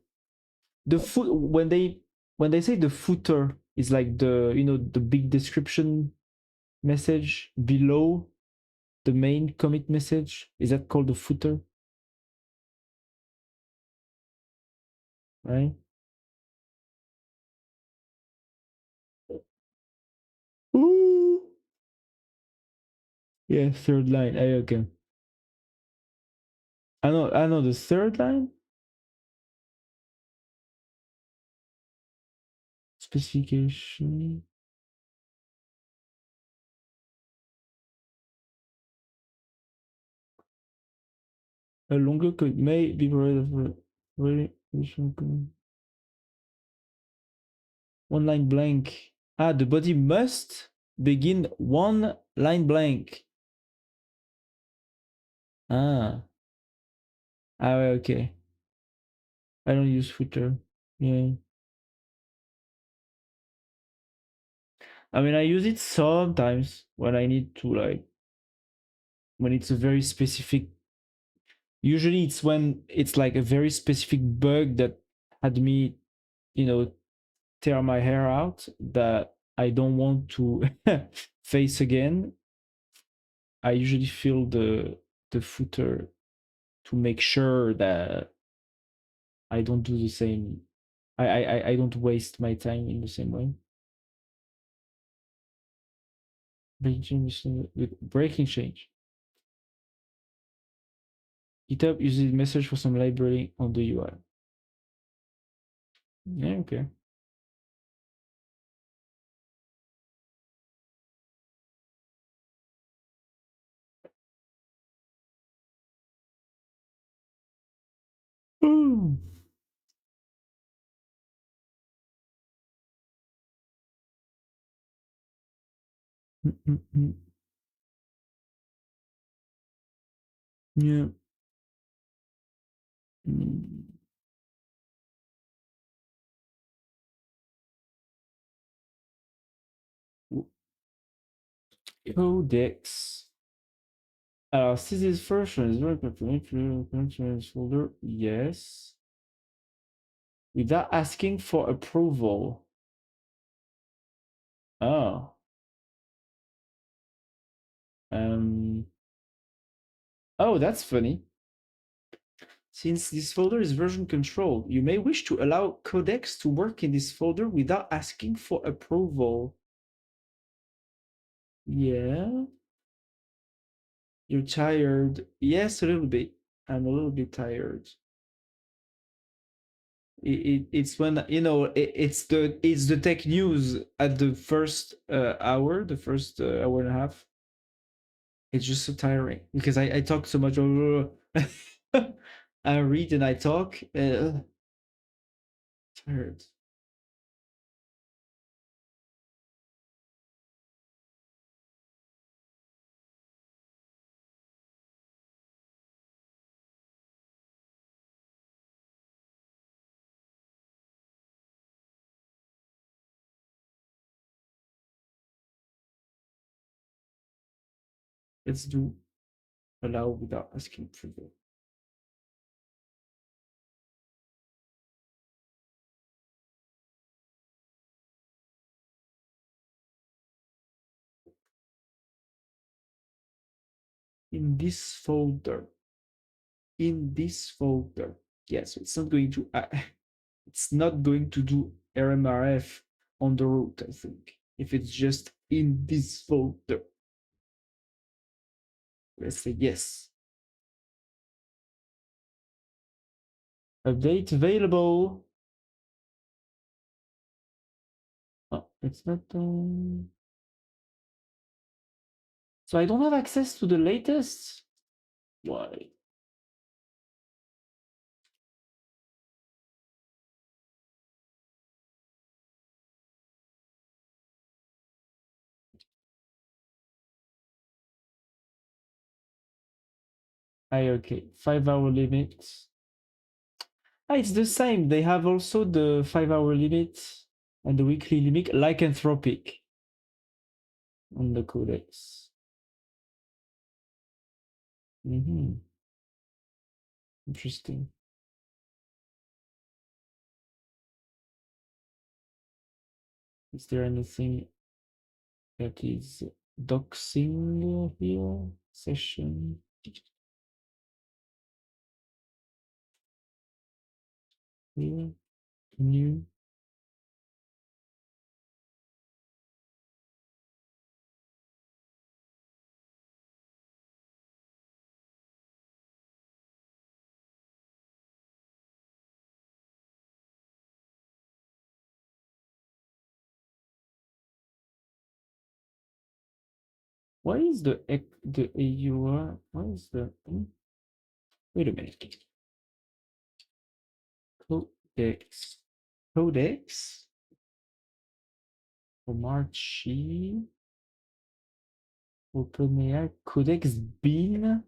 The foot when they say the footer is like the the big description message below the main commit message. Is that called the footer? Right? Ooh. Yeah, third line. Okay. I know the third line specification. A longer code may be provided for one line blank. Ah, the body must begin one line blank. Ah, okay. I don't use footer. Yeah. I mean, I use it sometimes when I need to like when it's a very specific. Usually, it's when it's like a very specific bug that had me, you know, tear my hair out that I don't want to face again. I usually fill the footer to make sure that I don't do the same. I don't waste my time in the same way. Breaking change. GitHub uses message for some library on the UI. Yeah, okay. Ooh. Mm-mm-mm. Yeah. Mm. Codex. Alors, si this version is very confidential folder, yes. Without asking for approval. Oh. Um. Oh, that's funny. Since this folder is version controlled, you may wish to allow codecs to work in this folder without asking for approval. Yeah. You're tired. Yes, a little bit. I'm a little bit tired. It's when it's the tech news at the first hour, the first hour and a half. It's just so tiring because I talk so much. I read and I talk. Tired. Let's do allow without asking for the. In this folder. In this folder. Yes, it's not going to. It's not going to do RMRF on the root. I think if it's just in this folder. Let's say yes. Update available. Oh, it's not. So I don't have access to the latest. Why? Okay. 5 hour limit. Ah, it's the same. They have also the 5 hour limit and the weekly limit, lycanthropic on the codex. Interesting. Is there anything that is doxing here? Session. Here. New. Why is the AUR? Why is the wait a minute. Codex. Codex? Omarchi. OpenAI Codex Bean.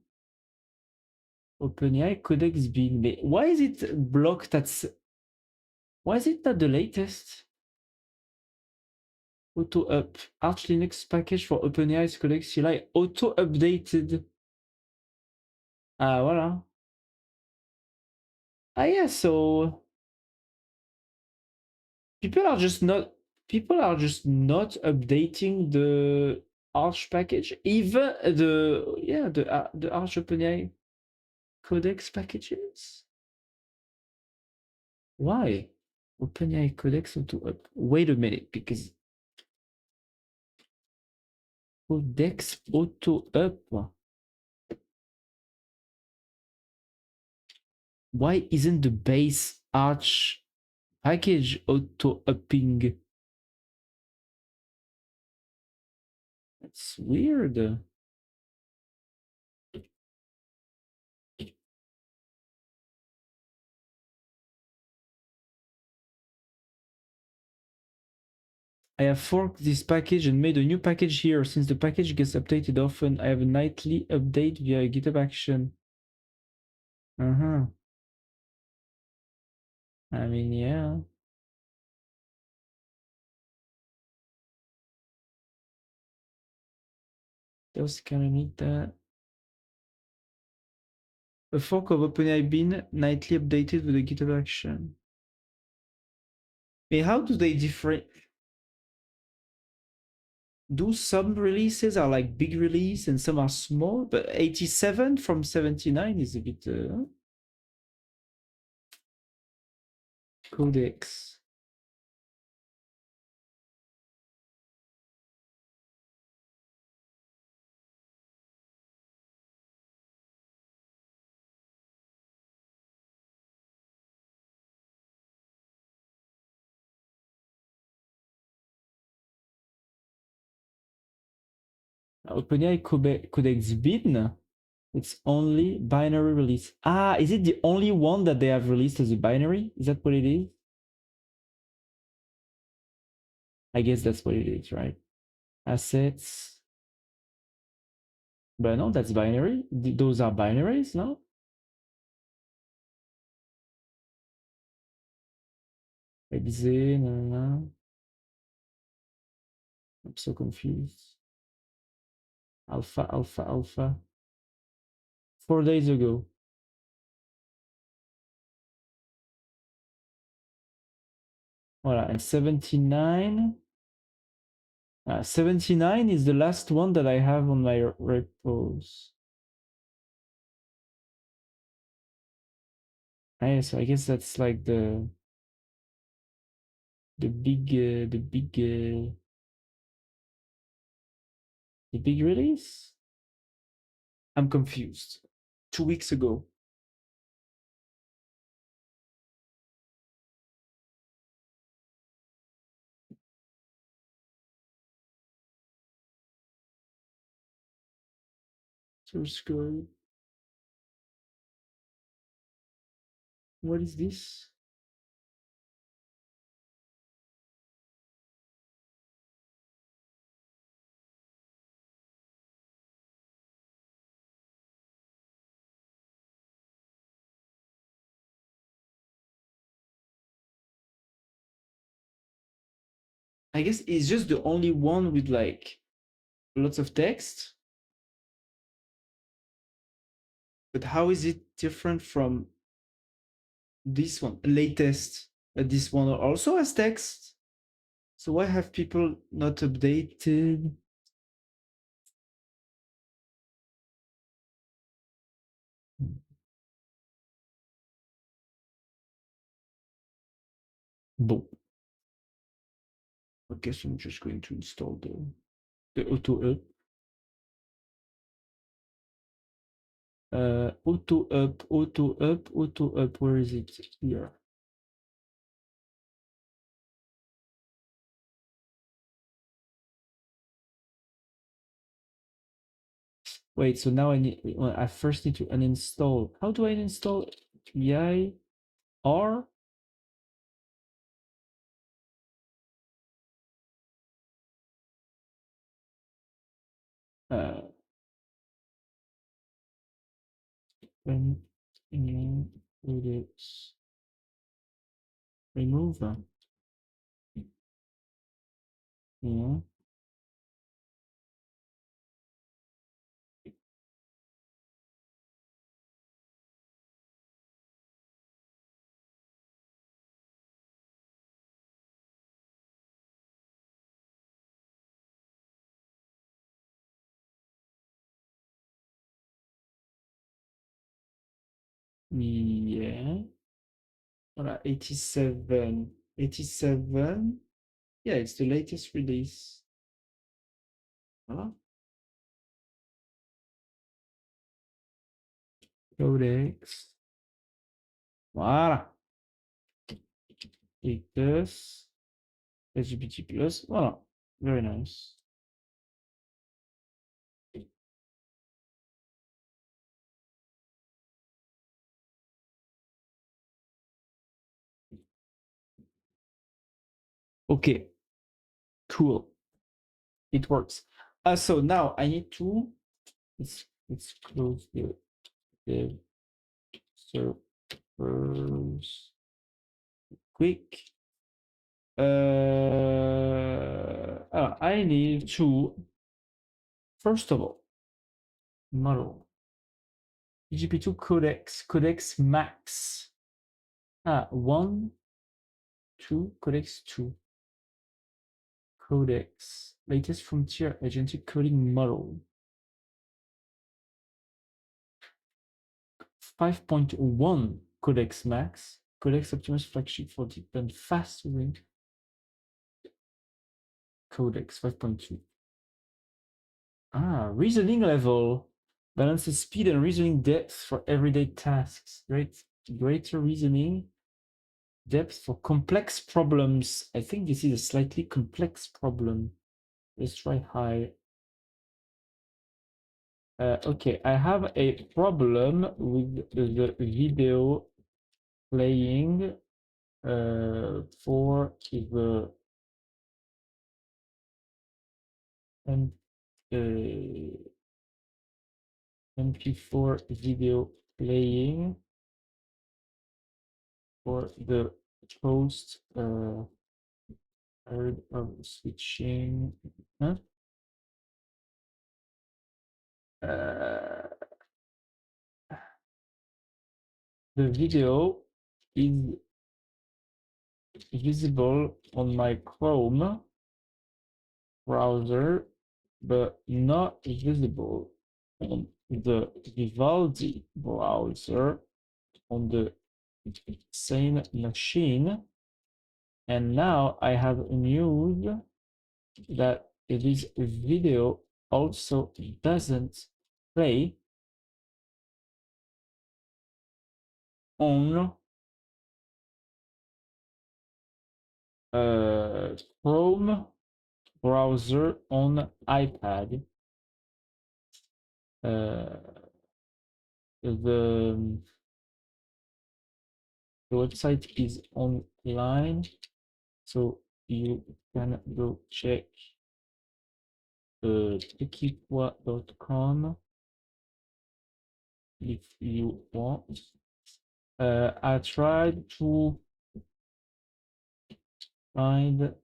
OpenAI Codex Bean. But why is it blocked at why is it not the latest? Auto up. Arch Linux package for OpenAI's Codex CLI auto updated. Ah voilà. Ah yeah, so people are just not updating the Arch package, even the Arch OpenAI Codex packages. Why? OpenAI Codex auto up. Wait a minute, because Codex auto up. Why isn't the base Arch package auto upping? That's weird. I have forked this package and made a new package here. Since the package gets updated often, I have a nightly update via GitHub action. Uh-huh. I mean, yeah. Those kind of need that. A fork of OpenAI bin nightly updated with a GitHub action. How do they different? Do some releases are like big release and some are small? But 87 from 79 is a bit codex. OpenAI Codex bin. It's only binary release. Ah, is it the only one that they have released as a binary? Is that what it is? I guess that's what it is, right? Assets. But no, that's binary. Those are binaries, no? Exe, no. I'm so confused. Alpha. 4 days ago. Voilà, and 79. 79 is the last one that I have on my repos. Yeah, so I guess that's like the big release. I'm confused. 2 weeks ago. Source code. What is this? I guess it's just the only one with like lots of text. But how is it different from this one, latest? This one also has text. So why have people not updated? Bon. I guess I'm just going to install the auto up. Auto up, auto up, auto up. Where is it? Here. Wait, so now I first need to uninstall. How do I uninstall VI R? Uh, when it is remove. Yeah. Yeah. Voilà, 87. 87. Yeah, it's the latest release. Voilà. Codex. Voilà. Et plus. LGBT plus. Voilà. Very nice. Okay. Cool. It works. So now I need to let's close the servers quick. I need to first of all model GP2 codex max. One, two, codex two. Codex. Latest frontier agentic coding model. 5.1 codex max. Codex Optimus flagship for deep and fast ring. Codex 5.2. Reasoning level. Balances speed and reasoning depth for everyday tasks. Greater reasoning depth for complex problems. I think this is a slightly complex problem. Let's try high. Okay, I have a problem with the video playing for the MP4 video playing for the post heard of switching. Huh? The video is visible on my Chrome browser, but not visible on the Vivaldi browser on the same machine. And now I have news that this video also doesn't play on Chrome browser on iPad. The website is online, so you can go check techipois.com if you want. I tried to find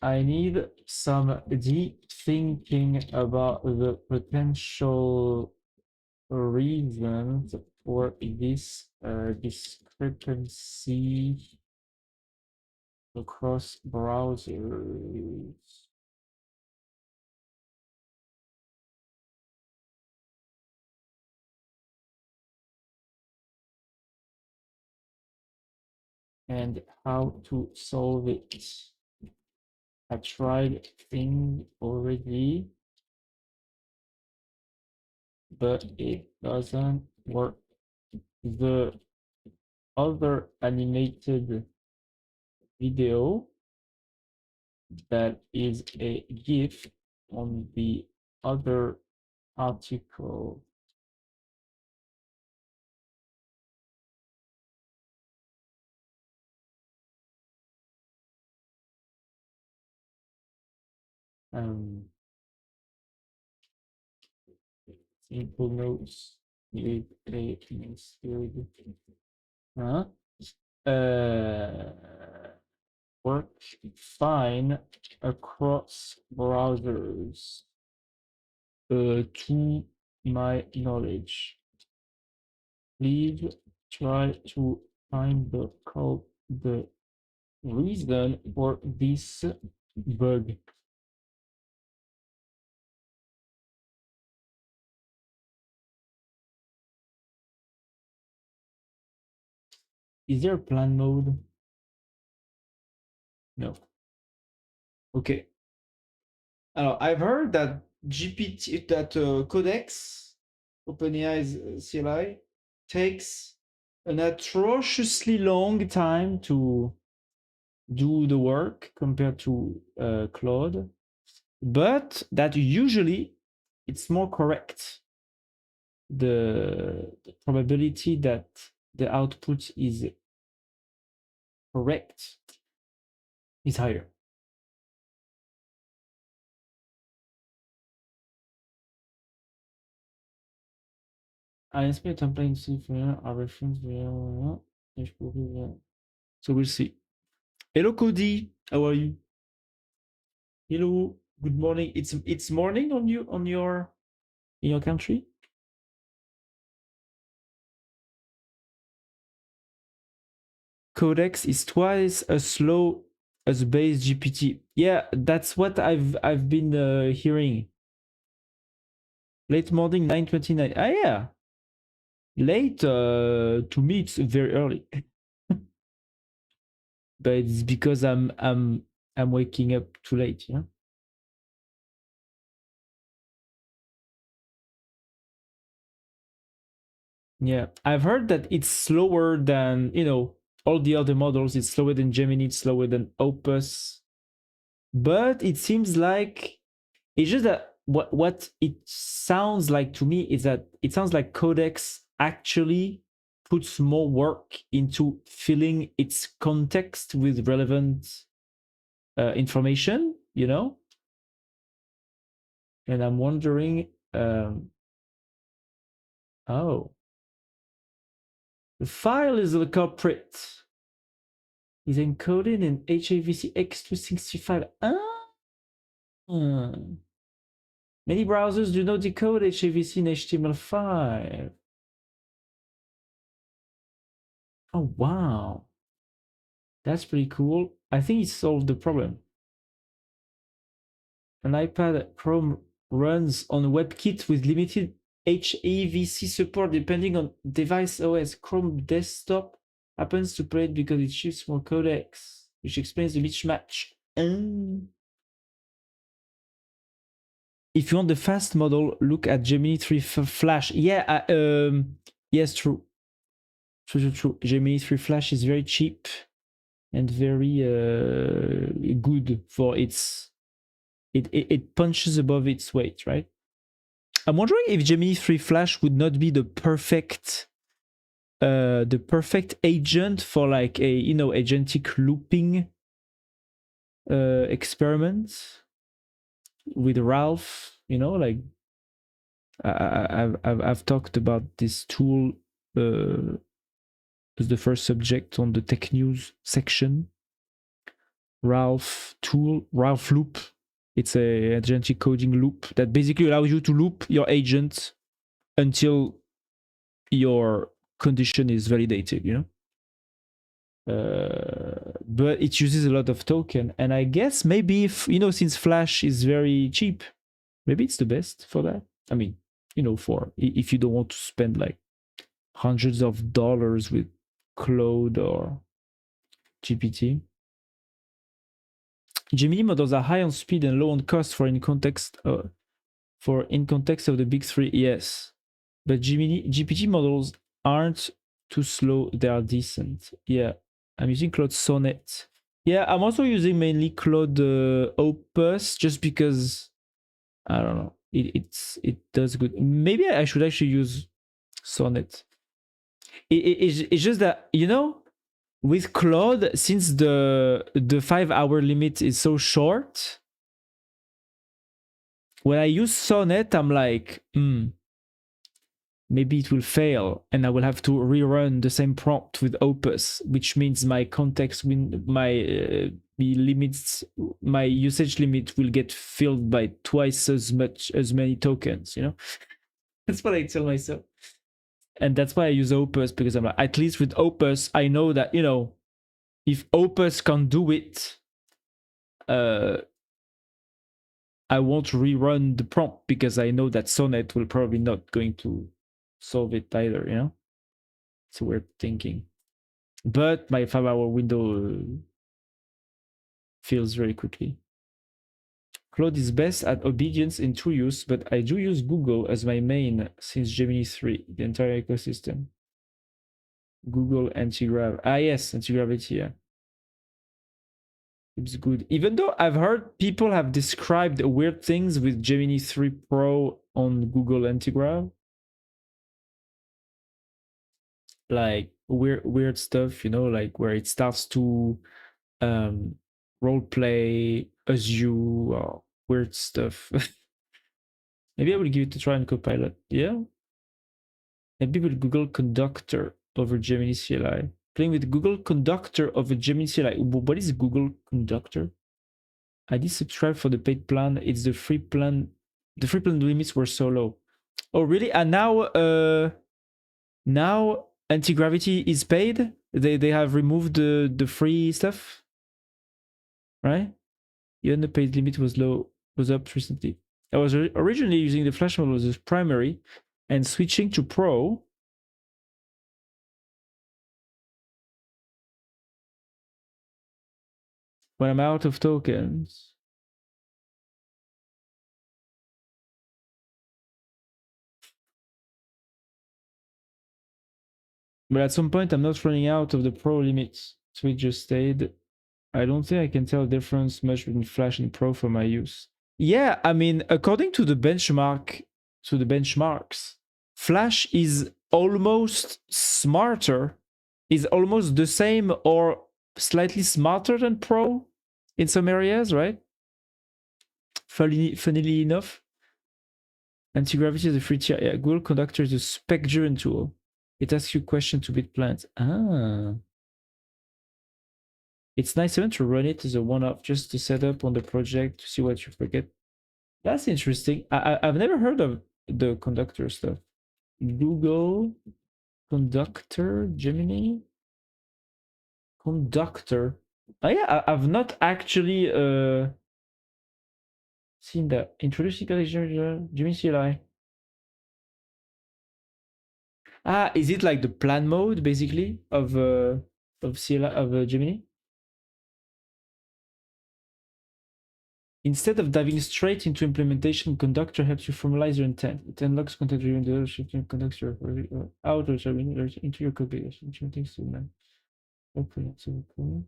I need some deep thinking about the potential reasons for this discrepancy across browsers. And how to solve it. I tried things already, but it doesn't work. The other animated video that is a GIF on the other article. Simple notes with a nested, huh? Uh, work fine across browsers, to my knowledge. Please try to find the reason for this bug. Is there a plan mode? No. Okay. I've heard that GPT, that Codex, OpenAI's CLI, takes an atrociously long time to do the work compared to Claude, but that usually it's more correct. The probability that the output is correct is higher. I expect template for our reference. So we'll see. Hello, Cody. How are you? Hello. Good morning. It's morning on you on your in your country. Codex is twice as slow as base GPT. Yeah, that's what I've been hearing. Late morning, 9:29. Ah, yeah. Late to me it's very early, but it's because I'm waking up too late. Yeah. Yeah, I've heard that it's slower than all the other models. It's slower than Gemini. It's slower than Opus, but it seems like it's just that what it sounds like to me is that it sounds like Codex actually puts more work into filling its context with relevant information, and I'm wondering, oh, the file is the culprit. Is encoded in HAVC X265. Many browsers do not decode HAVC in HTML5. Oh, wow. That's pretty cool. I think it solved the problem. An iPad Chrome runs on WebKit with limited HAVC support depending on device OS. Chrome desktop happens to play it because it ships more codecs, which explains the mismatch. If you want the fast model, look at Gemini 3 Flash. Yeah, yes, true. True. Gemini 3 Flash is very cheap and very good for its. It punches above its weight, right? I'm wondering if Gemini 3 Flash would not be the perfect agent for like a agentic looping experiment with Ralph. Like I've talked about this tool as the first subject on the tech news section. Ralph tool, Ralph loop. It's a agentic coding loop that basically allows you to loop your agent until your condition is validated, you know? But it uses a lot of token. And I guess maybe if, you know, since Flash is very cheap, maybe it's the best for that. I mean, you know, for if you don't want to spend like hundreds of dollars with Claude or GPT. Gemini models are high on speed and low on cost for in context of the big three. Yes, but Gemini GPT models aren't too slow. They are decent. Yeah, I'm using Claude Sonnet. Yeah, I'm also using mainly Claude Opus just because I don't know. It does good. Maybe I should actually use Sonnet. It's just that, you know, with Claude, since the 5-hour limit is so short, when I use Sonnet, I'm like, maybe it will fail and I will have to rerun the same prompt with Opus, which means my context, my limits, my usage limit will get filled by twice as many tokens, you know? That's what I tell myself. And that's why I use Opus, because I'm like, at least with Opus, I know that, you know, if Opus can do it, I won't rerun the prompt because I know that Sonnet will probably not going to solve it either, you know? It's weird thinking. But my 5-hour window fills very quickly. Claude is best at obedience in true use, but I do use Google as my main since Gemini 3, the entire ecosystem. Google anti-grav. Ah, yes, anti-gravity, yeah. It's good. Even though I've heard people have described weird things with Gemini 3 Pro on Google Antigrav. Like weird stuff, you know, like where it starts to role play as you or weird stuff. Maybe I will give it a try on Copilot. Yeah. Maybe with Google Conductor over Gemini CLI. Playing with Google Conductor over Gemini CLI. What is Google Conductor? I did subscribe for the paid plan. It's the free plan. The free plan limits were so low. Oh, really? And now anti-gravity is paid. They have removed the free stuff, right? Even the paid limit was up recently. I was originally using the Flash model as primary, and switching to Pro. When I'm out of tokens. But at some point, I'm not running out of the Pro limits, so it just stayed. I don't think I can tell the difference much between Flash and Pro for my use. Yeah, I mean, according to the benchmarks, Flash is almost smarter, is almost the same or slightly smarter than Pro in some areas, right? Funnily enough, anti-gravity is a free tier. Yeah, Google Conductor is a spec-driven tool. It asks you questions to build plans. Ah. It's nice even to run it as a one-off, just to set up on the project to see what you forget. That's interesting. I've never heard of the conductor stuff. Google Conductor, Gemini Conductor. Oh yeah, I've not actually seen that. Introducing Gemini CLI. Ah, is it like the plan mode basically of CLI of Gemini? Instead of diving straight into implementation, Conductor helps you formalize your intent. It unlocks content-driven development and conducts your outer into your configuration. Things to man. Open it to the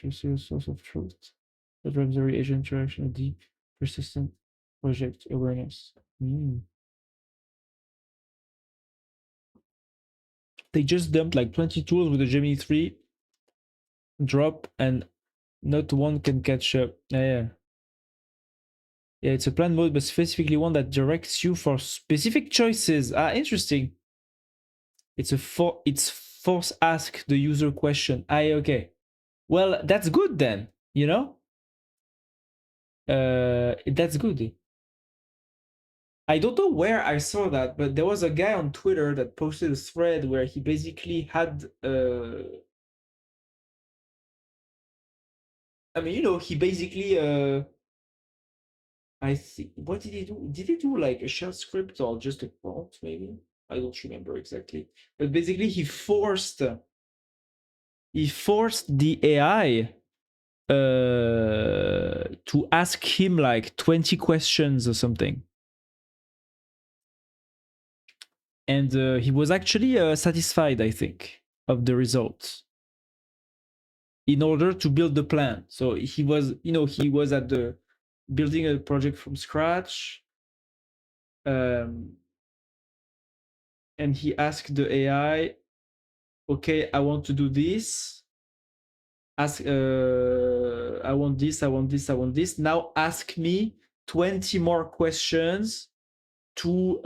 a source of truth that drives every agent interaction, a deep, persistent project awareness. They just dumped like 20 tools with the Gemini 3 drop, and not one can catch up. Yeah. Yeah, it's a plan mode, but specifically one that directs you for specific choices. Ah, interesting. It's force ask the user question. Okay. Well, that's good then, you know? That's good. I don't know where I saw that, but there was a guy on Twitter that posted a thread where he basically had I mean, you know, he basically I think what did he do? Did he do like a shell script or just a prompt maybe? I don't remember exactly. But basically he forced the AI to ask him like 20 questions or something. And he was actually satisfied, I think, of the results in order to build the plan. So he was, you know, he was at the building a project from scratch. And he asked the AI, okay, I want to do this. Ask, I want this, I want this, I want this. Now ask me 20 more questions to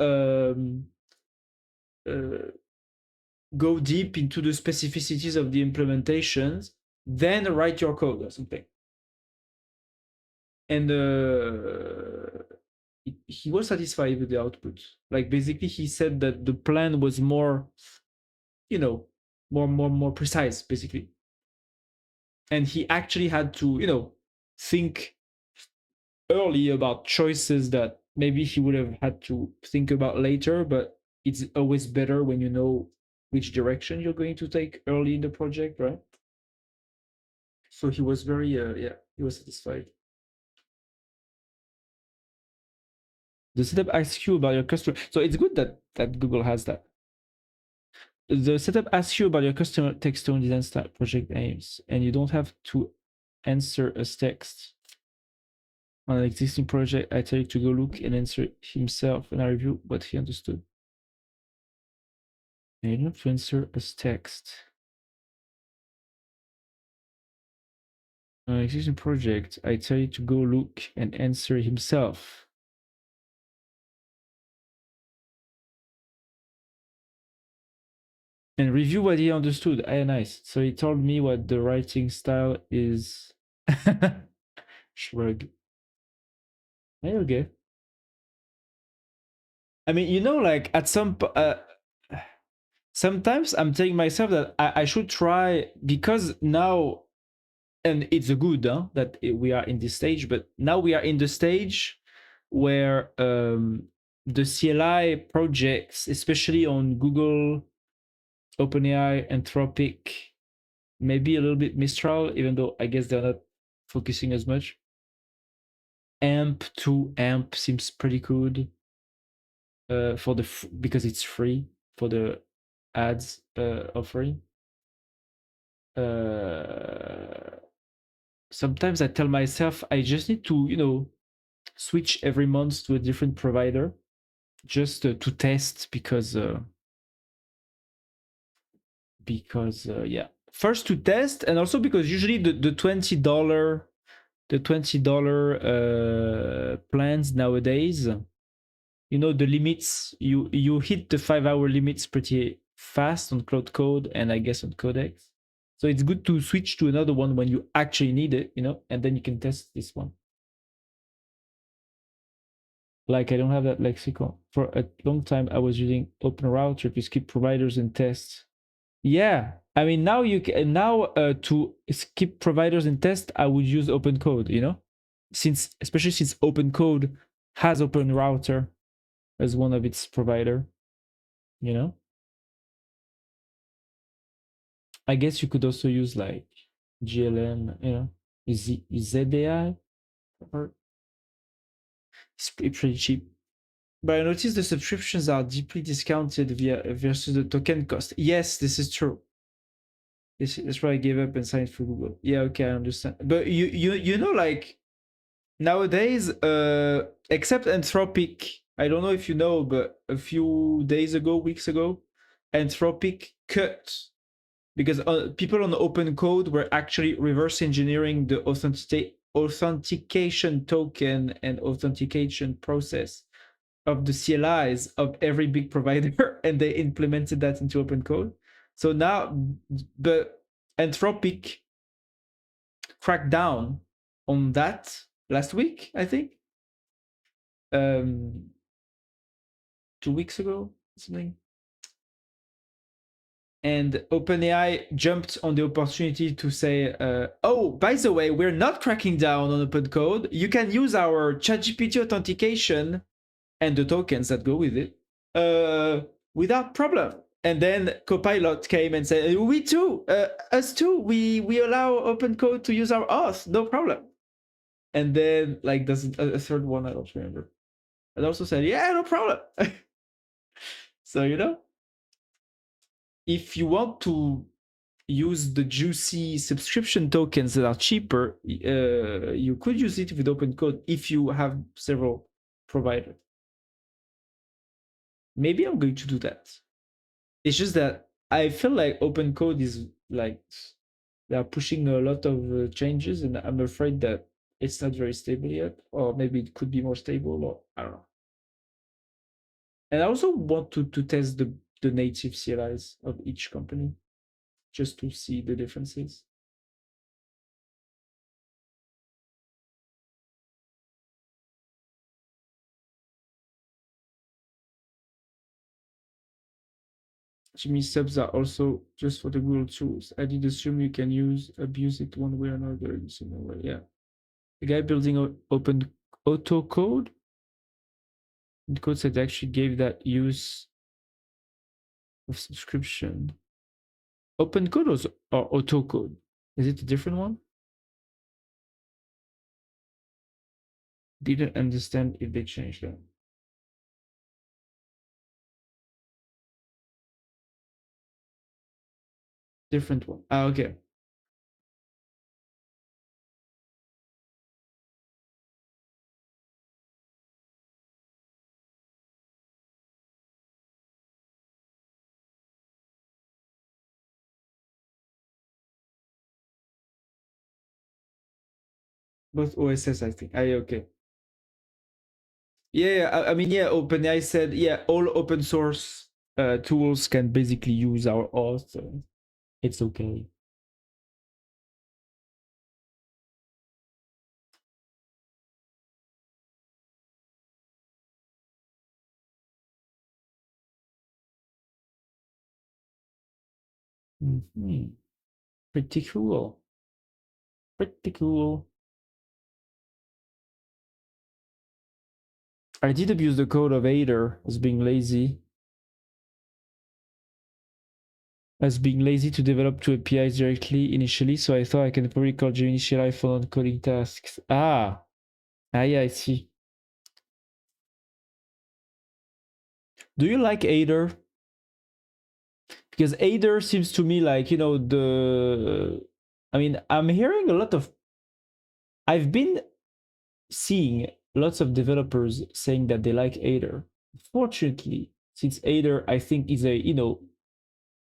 go deep into the specificities of the implementations, then write your code or something. And he was satisfied with the output. Like basically, he said that the plan was more, you know, more precise, basically. And he actually had to, you know, think early about choices that maybe he would have had to think about later, but it's always better when you know which direction you're going to take early in the project, right? So he was very, yeah, he was satisfied. The setup asks you about your customer. So it's good that Google has that. The setup asks you about your customer text tone design style project aims, and you don't have to answer as text. On an existing project, I tell you to go look and answer himself, and I review what he understood. And you don't have to answer as text. On an existing project, I tell you to go look and answer himself. And review what he understood. Ah, nice. So he told me what the writing style is. Shrug. Hey, okay. I mean, you know, like at sometimes I'm telling myself that I should try, because now, and it's a good that we are in this stage, but now we are in the stage where the CLI projects, especially on Google, OpenAI, Anthropic, maybe a little bit Mistral, even though I guess they're not focusing as much. AMP seems pretty good for the because it's free for the ads offering. Sometimes I tell myself I just need to, you know, switch every month to a different provider just to test, because yeah, first to test, and also because usually the $20 plans nowadays, you know, the limits, you hit the 5-hour limits pretty fast on Cloud Code and I guess on Codex. So it's good to switch to another one when you actually need it, you know, and then you can test this one. Like I don't have that lexicon. For a long time, I was using OpenRouter to skip providers and tests. Yeah, I mean now you can to skip providers and test, I would use OpenCode, you know, especially since OpenCode has OpenRouter as one of its provider, you know. I guess you could also use like GLM, you know, ZAI, or it's pretty cheap. But I noticed the subscriptions are deeply discounted versus the token cost. Yes, this is true. That's why I gave up and signed for Google. Yeah, okay, I understand. But you know, like nowadays, except Anthropic, I don't know if you know, but a few weeks ago, Anthropic cut, because people on open code were actually reverse engineering the authentication token and authentication process of the CLIs of every big provider, and they implemented that into open code. So now, but Anthropic cracked down on that last week, I think. 2 weeks ago, something. And OpenAI jumped on the opportunity to say, oh, by the way, we're not cracking down on open code. You can use our ChatGPT authentication and the tokens that go with it without problem. And then Copilot came and said, we too, us too, we allow open code to use our auth, no problem. And then like there's a third one, I don't remember. And also said, yeah, no problem. So, if you want to use the juicy subscription tokens that are cheaper, you could use it with open code if you have several providers. Maybe I'm going to do that. It's just that I feel like open code is like they are pushing a lot of changes, and I'm afraid that it's not very stable yet, or maybe it could be more stable, or I don't know. And I also want to test the native CLIs of each company just to see the differences. Jimmy subs are also just for the Google tools. I did assume you can abuse it one way or another in some way. Yeah. The guy building open auto code, the code set actually gave that use of subscription. Open code or auto code? Is it a different one? Didn't understand if they changed that. Different one. Ah, okay. Both OSS, I think. Ah, yeah, okay. Yeah, I mean, yeah, OpenAI said, yeah, all open source tools can basically use our auth, so it's okay. Mm-hmm. Pretty cool. Pretty cool. I did abuse the code of Aider as being lazy. As being lazy to develop two APIs directly initially, so I thought I can probably call Gemini CLI for non-coding tasks. Ah, yeah, I see. Do you like Aider? Because Aider seems to me like, I mean, I'm hearing a lot of. I've been seeing lots of developers saying that they like Aider. Fortunately, since Aider, I think, is a,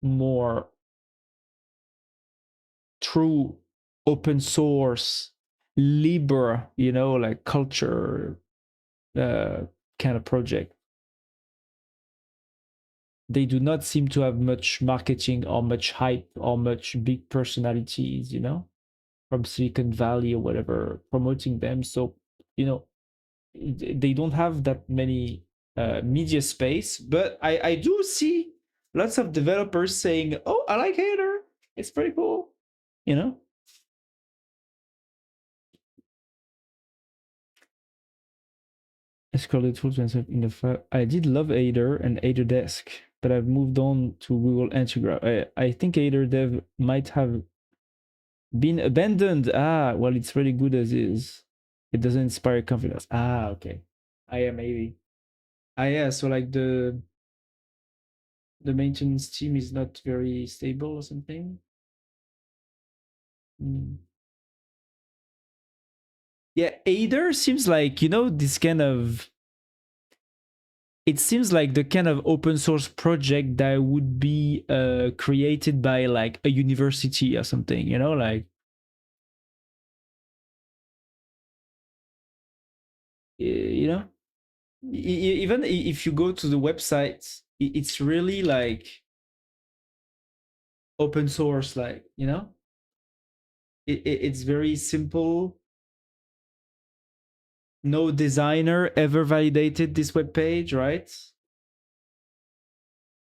more true open source, libre, like culture kind of project. They do not seem to have much marketing or much hype or much big personalities, from Silicon Valley or whatever, promoting them. So, they don't have that many media space. But I do see lots of developers saying, "Oh, I like Hater. It's pretty cool," you know. I scrolled the tools myself in the file. I did love Aider and Aider Desk, but I've moved on to Google Antigraph. I think Aider Dev might have been abandoned. Ah, well, it's really good as is. It doesn't inspire confidence. Ah, okay. Yeah, maybe. Yeah. So like the maintenance team is not very stable or something. Mm. Yeah, Aider seems like, this kind of. It seems like the kind of open source project that would be created by like a university or something, like. You know, even if you go to the website, it's really like open source, like, you know, it's very simple. No designer ever validated this web page, right?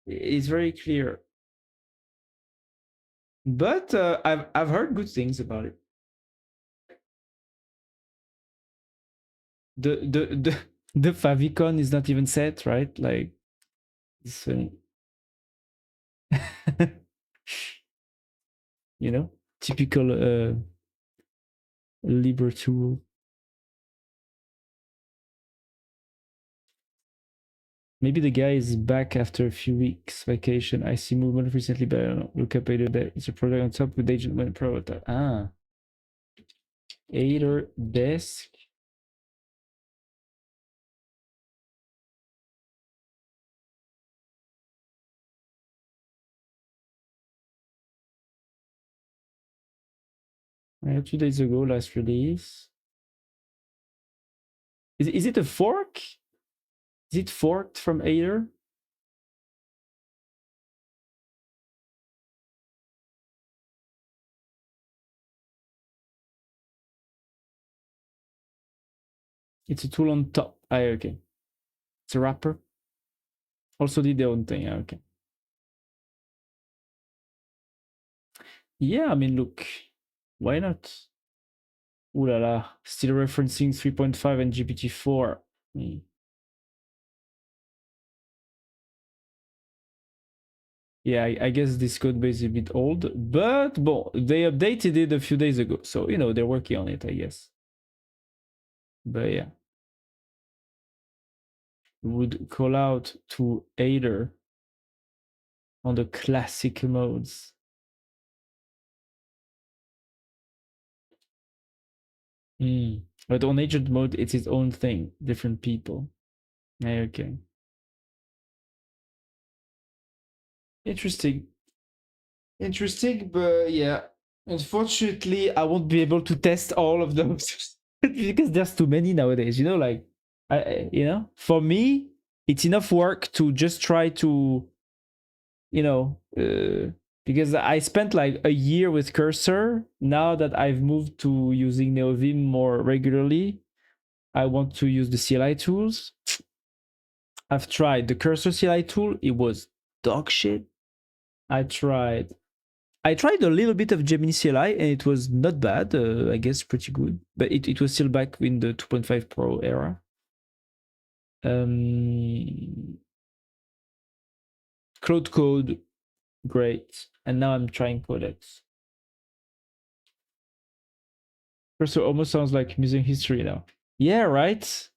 It's very clear. But I've heard good things about it. The the favicon is not even set, right? Like, it's, you know, typical Libre tool. Maybe the guy is back after a few weeks vacation. I see movement recently, but I don't know. Look up Aider that it's a product on top with agent when pro. Ah, Aider desk. Yeah, 2 days ago, last release. Is it a fork? Is it forked from Aider? It's a tool on top. Ah, okay. It's a wrapper. Also did their own thing. Ah, okay. Yeah, I mean, look, why not? Ooh la la. Still referencing 3.5 and GPT-4. Yeah, I guess this code base is a bit old, but bon, they updated it a few days ago. So, you know, they're working on it, I guess. But yeah. Would call out to Aider on the classic modes. But on agent mode, it's its own thing. Different people. Yeah, okay. Interesting. Interesting, but yeah. Unfortunately, I won't be able to test all of those because there's too many nowadays. You know, like, you know, for me, it's enough work to just try to, you know, because I spent like a year with Cursor. Now that I've moved to using NeoVim more regularly, I want to use the CLI tools. I've tried the Cursor CLI tool. It was dog shit. I tried a little bit of Gemini CLI and it was not bad. I guess pretty good, but it was still back in the 2.5 Pro era. Cloud Code, great. And now I'm trying Codex. Cursor almost sounds like museum history now. Yeah, right.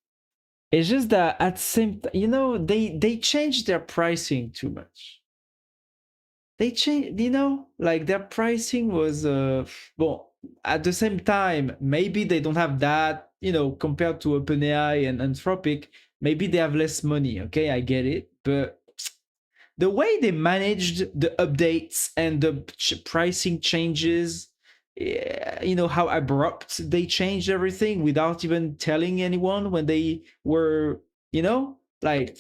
It's just that at the same time, you know, they changed their pricing too much. They changed, you know, like their pricing was well, at the same time, maybe they don't have that, you know, compared to OpenAI and Anthropic, maybe they have less money. Okay, I get it, but the way they managed the updates and the pricing changes, you know, how abrupt they changed everything without even telling anyone when they were, you know, like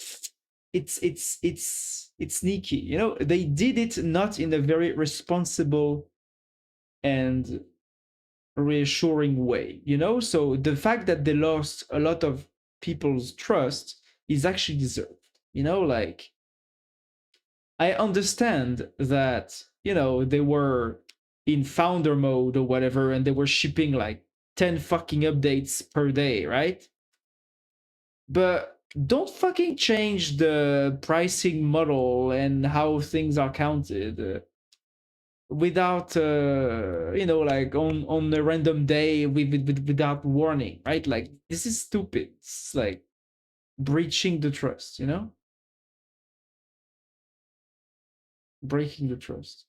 it's sneaky. You know, they did it not in a very responsible and reassuring way, you know. So the fact that they lost a lot of people's trust is actually deserved, you know. Like, I understand that, you know, they were in founder mode or whatever and they were shipping like 10 fucking updates per day, right? But don't fucking change the pricing model and how things are counted without you know, like on a random day without warning, right? Like, this is stupid. It's like breaching the trust, you know, breaking the trust.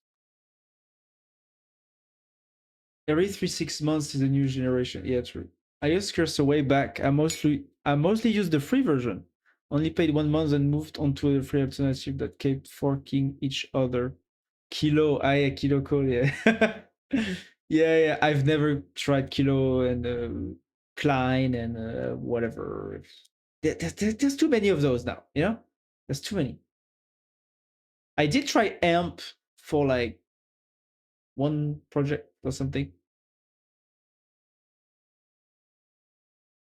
Every 3 6 months is a new generation. Yeah, true. I used Cursor way back. I mostly used the free version. Only paid 1 month and moved on to a free alternative that kept forking each other. Kilo, yeah, Kilo Code, yeah. Yeah, yeah. I've never tried Kilo and Klein and whatever. There's too many of those now, you know? There's too many. I did try AMP for like one project or something.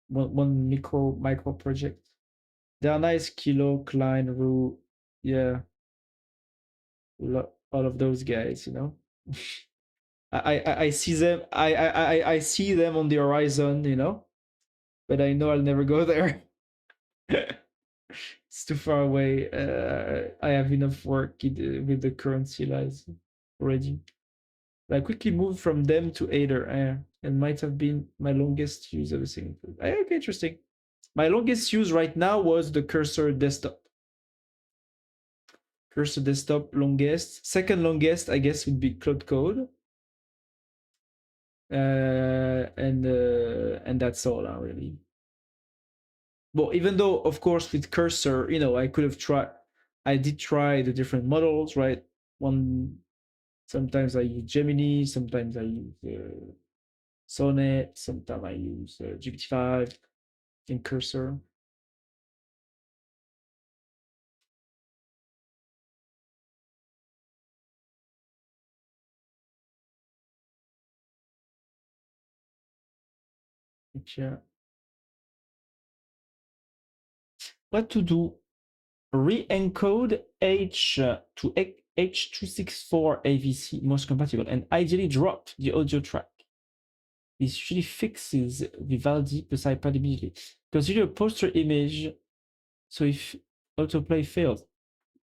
One micro project. They are nice. Kilo, Klein, Rue, yeah, all of those guys, you know. I see them. I see them on the horizon, you know, but I know I'll never go there. It's too far away. I have enough work with the current CLIs already. I quickly moved from them to Aider, and might have been my longest use of a single. Okay, interesting. My longest use right now was the cursor desktop. Cursor desktop longest. Second longest, I guess, would be Cloud Code. And that's all, really. Well, even though, of course, with cursor, you know, I could have tried. I did try the different models, right? Sometimes I use Gemini, sometimes I use Sonnet, sometimes I use GPT-5 in cursor. Yeah. What to do? Re-encode H to H.264 AVC most compatible, and ideally drop the audio track. This usually fixes Vivaldi beside immediately. Consider a poster image, so if autoplay fails,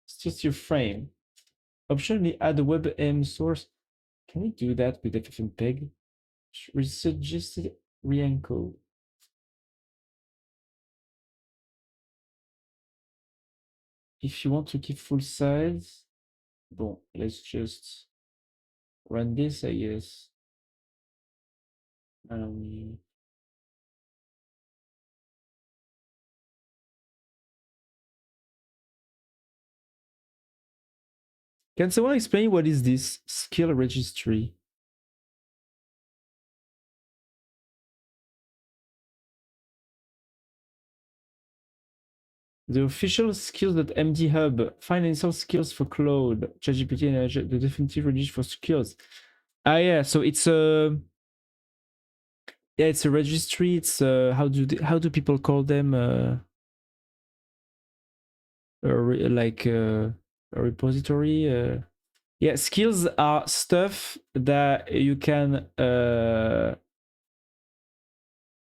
it's just your frame. Optionally add a WebM source. Can we do that with FFmpeg? Suggested re-encode. If you want to keep full size, bon, let's just run this, I guess. Can someone explain what is this skill registry? The official skills.md hub. Find and install skills for Claude, ChatGPT, and the definitive registry for skills. Ah, yeah. So it's a it's a registry. It's how do people call them? Like a repository. Yeah, skills are stuff that you can.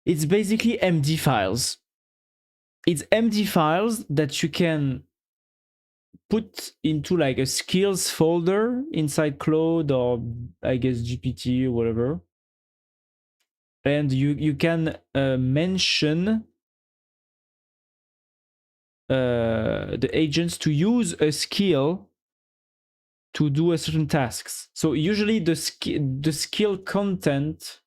It's basically MD files. It's MD files that you can put into like a skills folder inside Claude or I guess GPT or whatever. And you can mention the agents to use a skill to do a certain tasks. So usually the skill content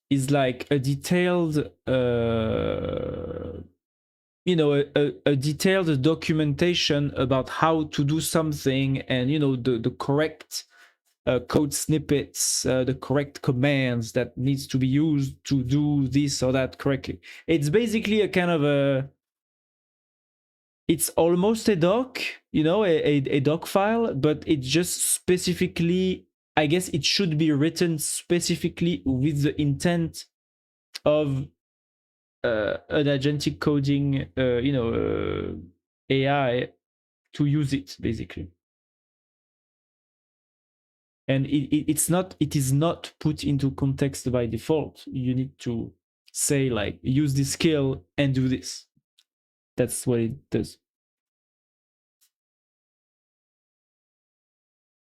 is like a detailed a detailed documentation about how to do something, and the correct code snippets, the correct commands that needs to be used to do this or that correctly. It's basically a kind of it's almost a doc, a doc file, but it just specifically, I guess it should be written specifically with the intent of an agentic coding, AI to use it basically. And it is not put into context by default. You need to say like use this skill and do this. That's what it does.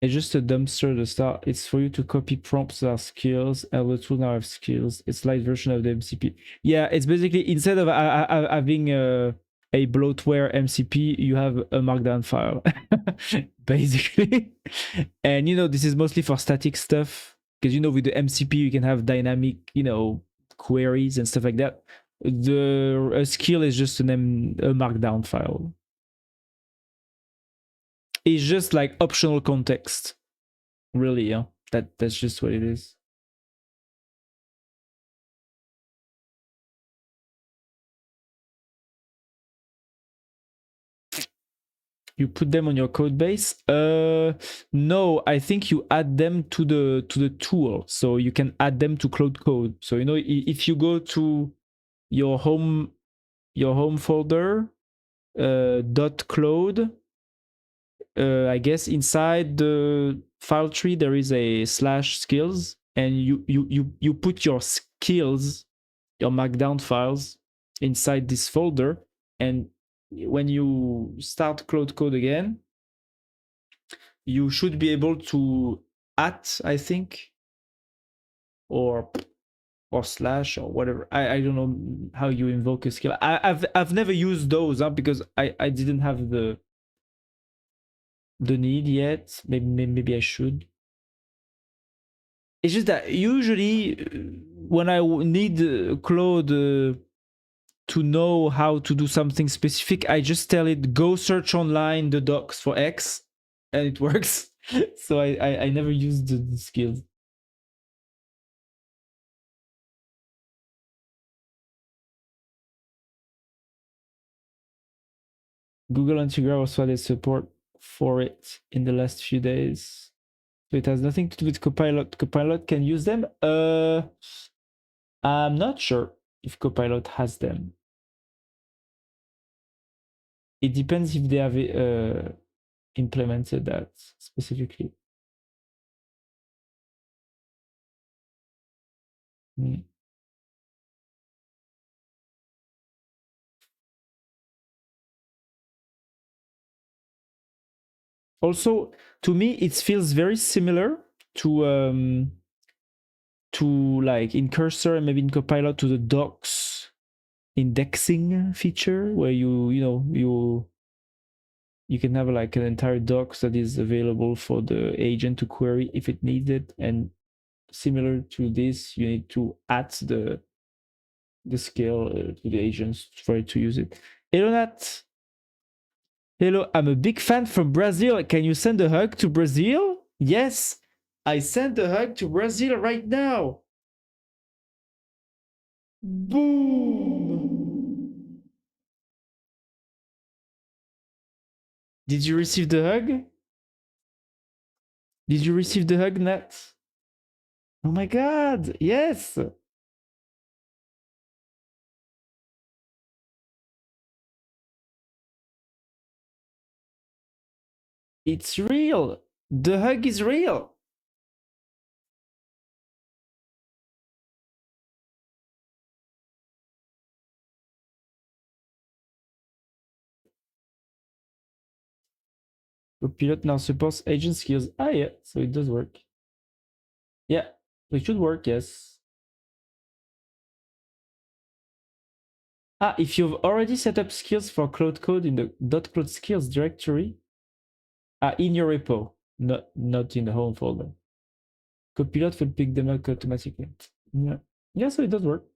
It's just a dumpster to start. It's for you to copy prompts that are skills, and the tool now have skills. It's light version of the MCP. Yeah, it's basically instead of having a bloatware MCP, you have a markdown file, basically. And this is mostly for static stuff, because with the MCP you can have dynamic, queries and stuff like that. A skill is just a markdown file. It's just like optional context. Really, yeah. That's just what it is. You put them on your code base. No, I think you add them to the tool, so you can add them to Cloud Code. So if you go to your home folder, .cloud, I guess inside the file tree there is a /skills, and you put your skills, your markdown files inside this folder, and when you start Cloud Code again, you should be able to I think, or slash or whatever. I don't know how you invoke a skill. I've never used those because I didn't have the need yet. Maybe I should. It's just that usually when I need Claude to know how to do something specific, I just tell it, go search online the docs for X, and it works. So I never used the skills. Google Integra also had a support for it in the last few days. So it has nothing to do with Copilot. Copilot can use them. I'm not sure if Copilot has them. It depends if they have implemented that specifically. Mm. Also, to me, it feels very similar to like in Cursor and maybe in Copilot to the docs indexing feature, where you can have like an entire docs that is available for the agent to query if it needs it. And similar to this, you need to add the skill to the agents for it to use it. Hello, Nat. Hello, I'm a big fan from Brazil. Can you send a hug to Brazil? Yes, I send a hug to Brazil right now. Boom! Did you receive the hug? Did you receive the hug, Nat? Oh my god, yes! It's real! The hug is real! Copilot now supports agent skills. Ah, yeah, so it does work. Yeah, it should work, yes. Ah, if you've already set up skills for Cloud Code in the .cloud skills directory, in your repo, not in the home folder, Copilot will pick them up automatically. Yeah, yeah, so it does work.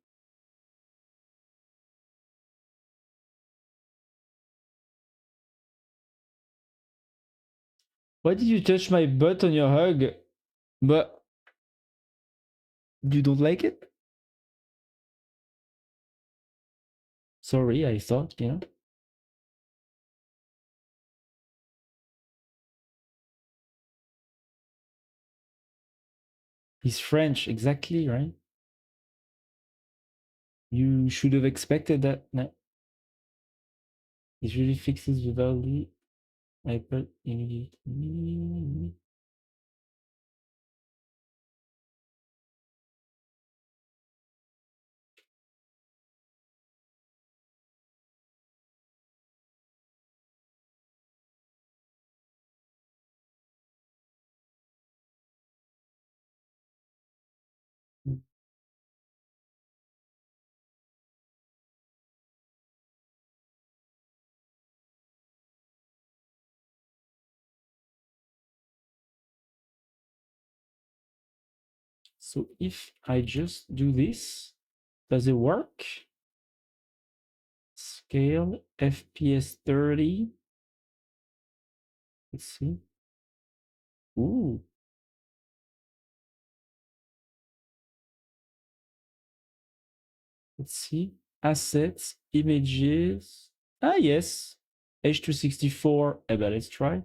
Why did you touch my butt on your hug? But you don't like it? Sorry, I thought, He's French, exactly, right? You should have expected that. No. It really fixes without the iPad immediately. So if I just do this, does it work? Scale FPS 30. Let's see. Ooh. Let's see. Assets, images. Ah, yes. H264. Eh ben, let's try.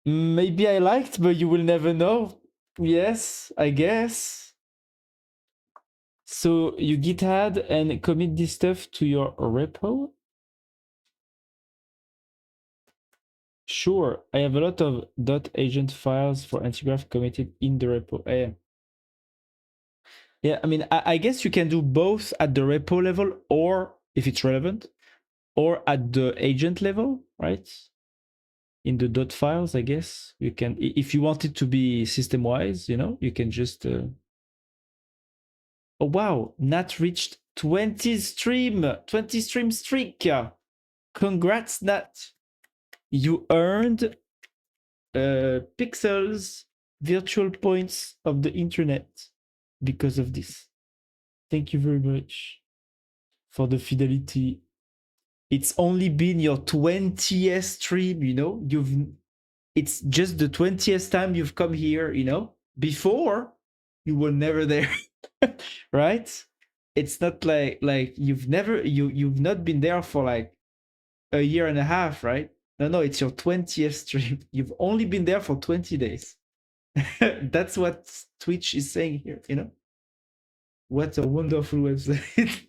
Maybe I liked, but you will never know. Yes, I guess. So you git add and commit this stuff to your repo? Sure, I have a lot of .agent files for antigraph committed in the repo. Yeah, I mean, I guess you can do both at the repo level or, if it's relevant, or at the agent level, right? In the dot files, I guess you can, if you want it to be system-wise, you know, you can just. Oh wow, Nat reached 20 stream streak. Congrats, Nat. You earned pixels, virtual points of the internet because of this. Thank you very much for the fidelity. It's only been your 20th stream, you know. It's just the 20th time you've come here, you know. Before, you were never there. Right? It's not like you've not been there for like a year and a half, right? No, it's your 20th stream. You've only been there for 20 days. That's what Twitch is saying here, you know? What a wonderful website.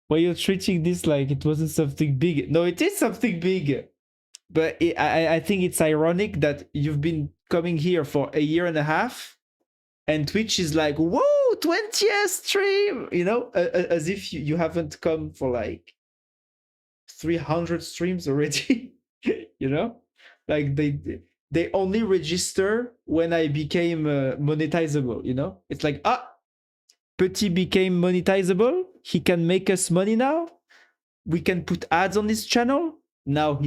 Well, you're treating this like it wasn't something big. No, it is something big. But I think it's ironic that you've been coming here for a year and a half, and Twitch is like, whoa, 20th stream, you know, as if you haven't come for like 300 streams already, you know? Like they only register when I became monetizable, you know? It's like, Petit became monetizable. He can make us money now. We can put ads on this channel. Now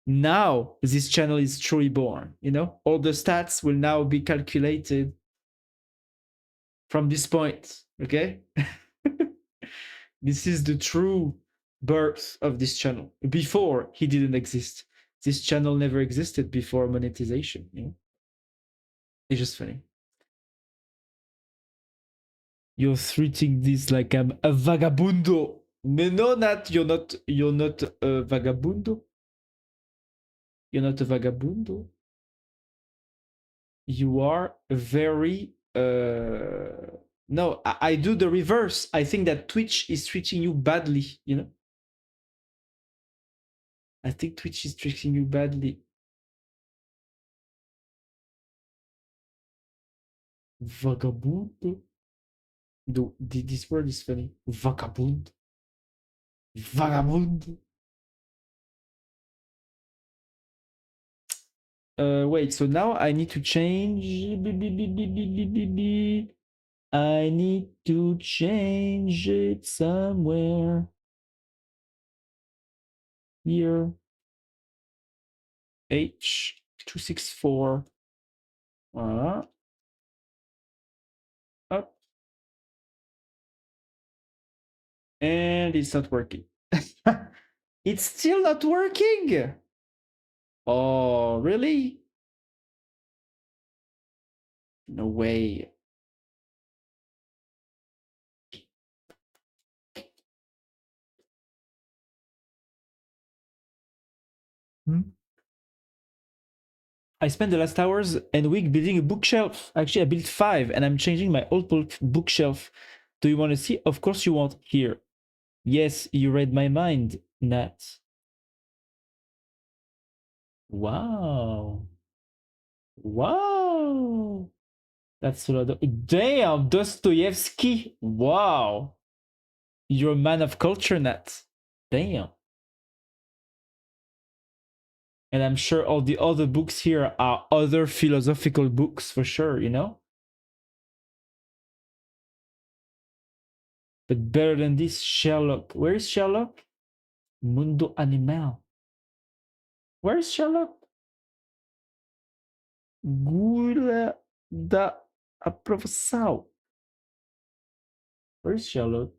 now this channel is truly born, you know? All the stats will now be calculated from this point, okay? This is the true birth of this channel. Before, he didn't exist. This channel never existed before monetization, you know? It's just funny. You're treating this like I'm a vagabundo. No, Nat, you're not a vagabundo. You're not a vagabundo. You are very no, I do the reverse. I think that Twitch is treating you badly, you know? I think Twitch is treating you badly. Vagabundo. This word is funny. Vagabund. Vagabund. Wait, so now I need to change. I need to change it somewhere. Here. H264. Up. And it's not working. It's still not working. Oh, really? No way. I spent the last hours and week building a bookshelf. Actually, I built 5 and I'm changing my old bookshelf. Do you want to see? Of course you want. Here. Yes, you read my mind, Nat. Wow. Wow. That's a lot of... Damn, Dostoevsky. Wow. You're a man of culture, Nat. Damn. And I'm sure all the other books here are other philosophical books for sure, you know? But better than this, Sherlock. Where is Sherlock? Mundo Animal. Where is Sherlock? Gula da Aprovação. Where is Sherlock?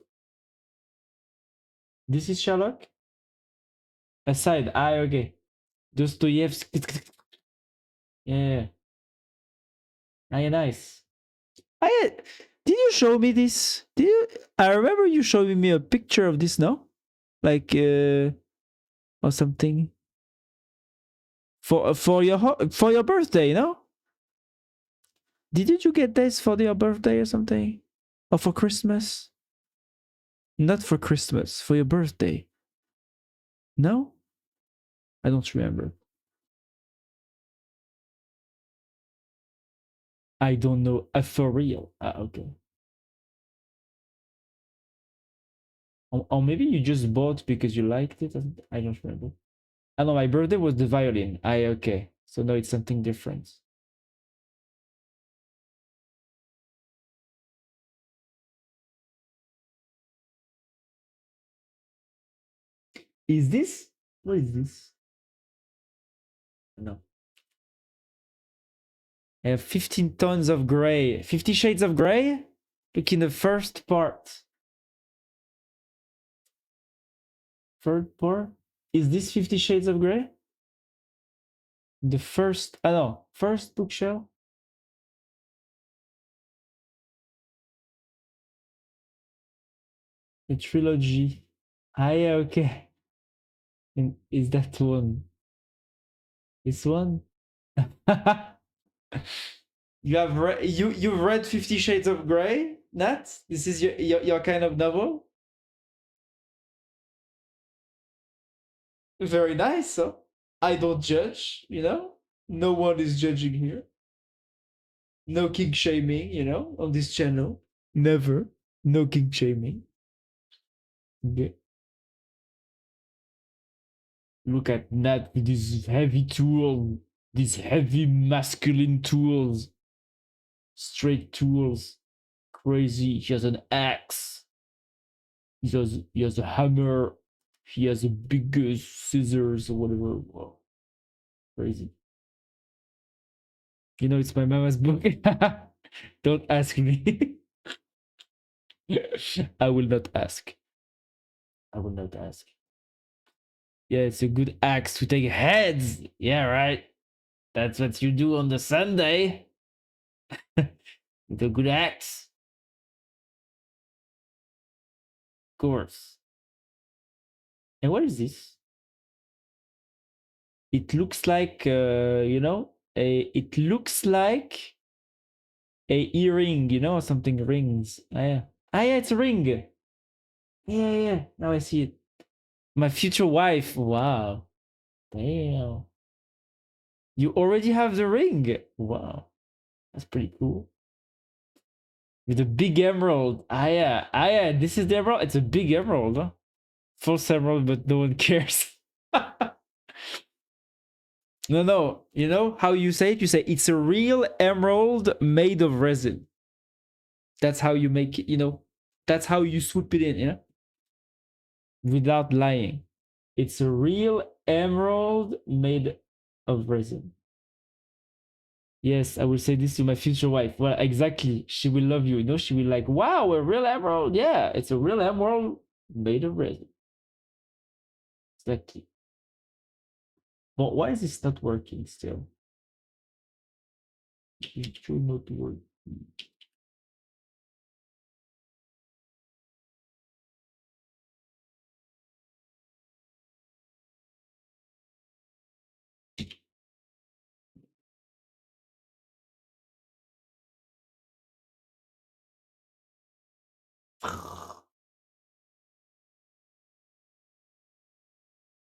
This is Sherlock? Aside. Okay. Dostoevsky. Yeah. Nice. Did you show me this? Did you? I remember you showing me a picture of this. No, like or something for your birthday. No, didn't you get this for your birthday or something, or for Christmas? Not for Christmas, for your birthday. No, I don't remember. I don't know. For real? Okay. Or maybe you just bought because you liked it. I don't remember. I know my birthday was the violin. Okay. So no, it's something different. Is this? What is this? No. I have 15 tons of gray. 50 shades of gray? Look in the first part. Third part? Is this 50 shades of gray? The first, no, first bookshelf? The trilogy. Yeah, okay. And is that one? This one? You've read 50 Shades of Grey, Nat? This is your kind of novel? Very nice, huh? I don't judge, you know? No one is judging here. No king shaming, you know, on this channel. Never. No king shaming. Okay. Look at Nat with these heavy tools, these heavy masculine tools, straight tools. Crazy. He has an axe. He has a hammer. He has a big scissors or whatever. Wow. Crazy. You know, it's my mama's book. Don't ask me. I will not ask. I will not ask. Yeah, it's a good axe to take heads. Yeah, right. That's what you do on the Sunday. With a good axe. Of course. And what is this? It looks like, you know, it looks like a earring, you know, or something rings. Yeah. Yeah, it's a ring. Yeah. Now I see it. My future wife. Wow. Damn. You already have the ring. Wow. That's pretty cool. With a big emerald. Yeah. This is the emerald. It's a big emerald. Huh? False emerald, but no one cares. No. You know how you say it? You say it's a real emerald made of resin. That's how you make it, you know? That's how you swoop it in, you know? Without lying. It's a real emerald made of resin. Yes, I will say this to my future wife. Well, exactly. She will love you. You know, she will like, wow, a real emerald. Yeah, it's a real emerald made of resin. Exactly. But why is this not working still? It should not work.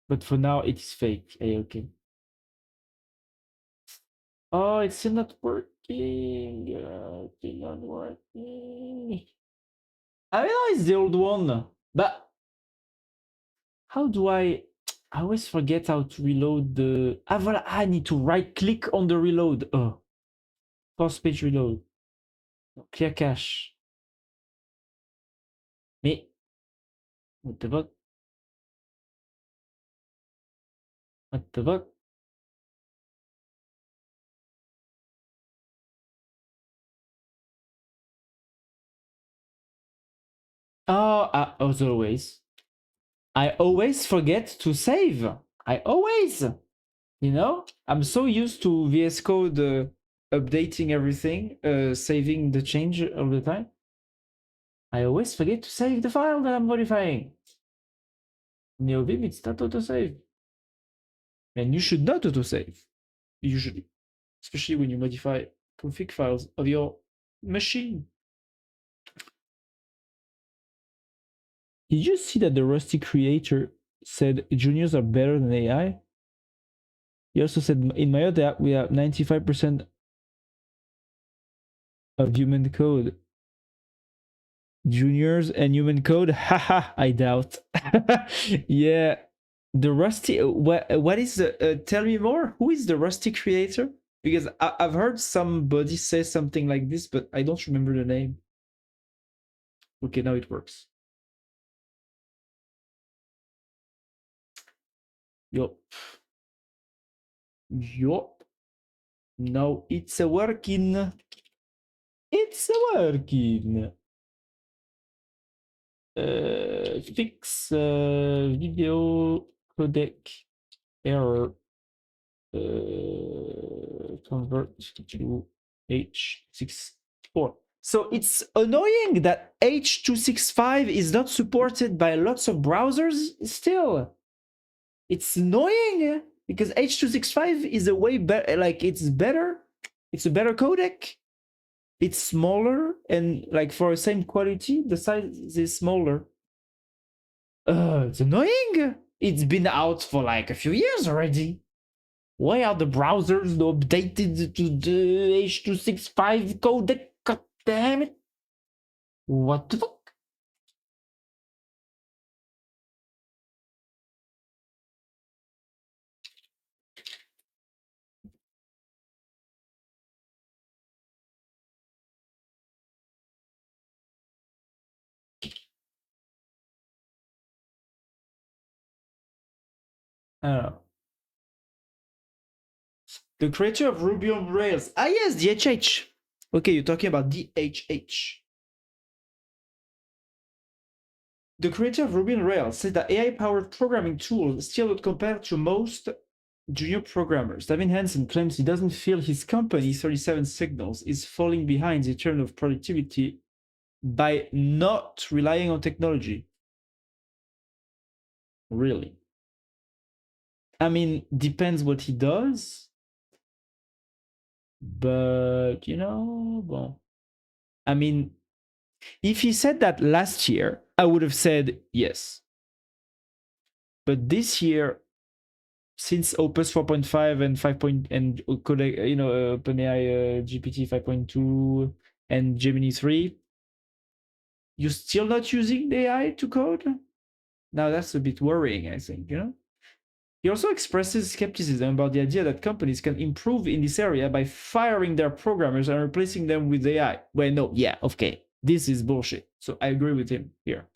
But for now, it is fake. Okay. Oh, it's still not working. It's still not working. I know it's the old one, but how do I always forget how to reload the. Voilà, I need to right click on the reload. Oh, pause page reload. Clear cache. Mais what the fuck? What the fuck? Oh, as always, I always forget to save. I always, you know, I'm so used to VS Code updating everything, saving the change all the time. I always forget to save the file that I'm modifying. NeoVim, it's not autosave. And you should not autosave, usually. Especially when you modify config files of your machine. Did you see that the Rusty creator said juniors are better than AI? He also said in my other app we have 95% of human code. Juniors and human code? Haha, I doubt. Yeah. The Rusty, what is the, tell me more. Who is the Rusty creator? Because I've heard somebody say something like this, but I don't remember the name. Okay, now it works. Yup. Yup. Now it's working. It's working. Fix video codec error. Convert to H64. So it's annoying that H265 is not supported by lots of browsers still. It's annoying because H265 is a way better, like it's better. It's a better codec. It's smaller and like for the same quality, the size is smaller. It's annoying. It's been out for like a few years already. Why are the browsers not updated to the H265 codec? God damn it. What the fuck? I don't know. The creator of Ruby on Rails. Ah, yes, DHH. Okay, you're talking about DHH. The creator of Ruby on Rails said that AI-powered programming tools still would compare to most junior programmers. David Hansen claims he doesn't feel his company, 37 Signals, is falling behind the turn of productivity by not relying on technology. Really? I mean, depends what he does. But, you know, well, I mean, if he said that last year, I would have said yes. But this year, since Opus 4.5 and 5. And you know, OpenAI GPT 5.2 and Gemini 3, you're still not using the AI to code? Now that's a bit worrying, I think, you know? He also expresses skepticism about the idea that companies can improve in this area by firing their programmers and replacing them with AI. Well, no, yeah, okay. This is bullshit. So I agree with him here.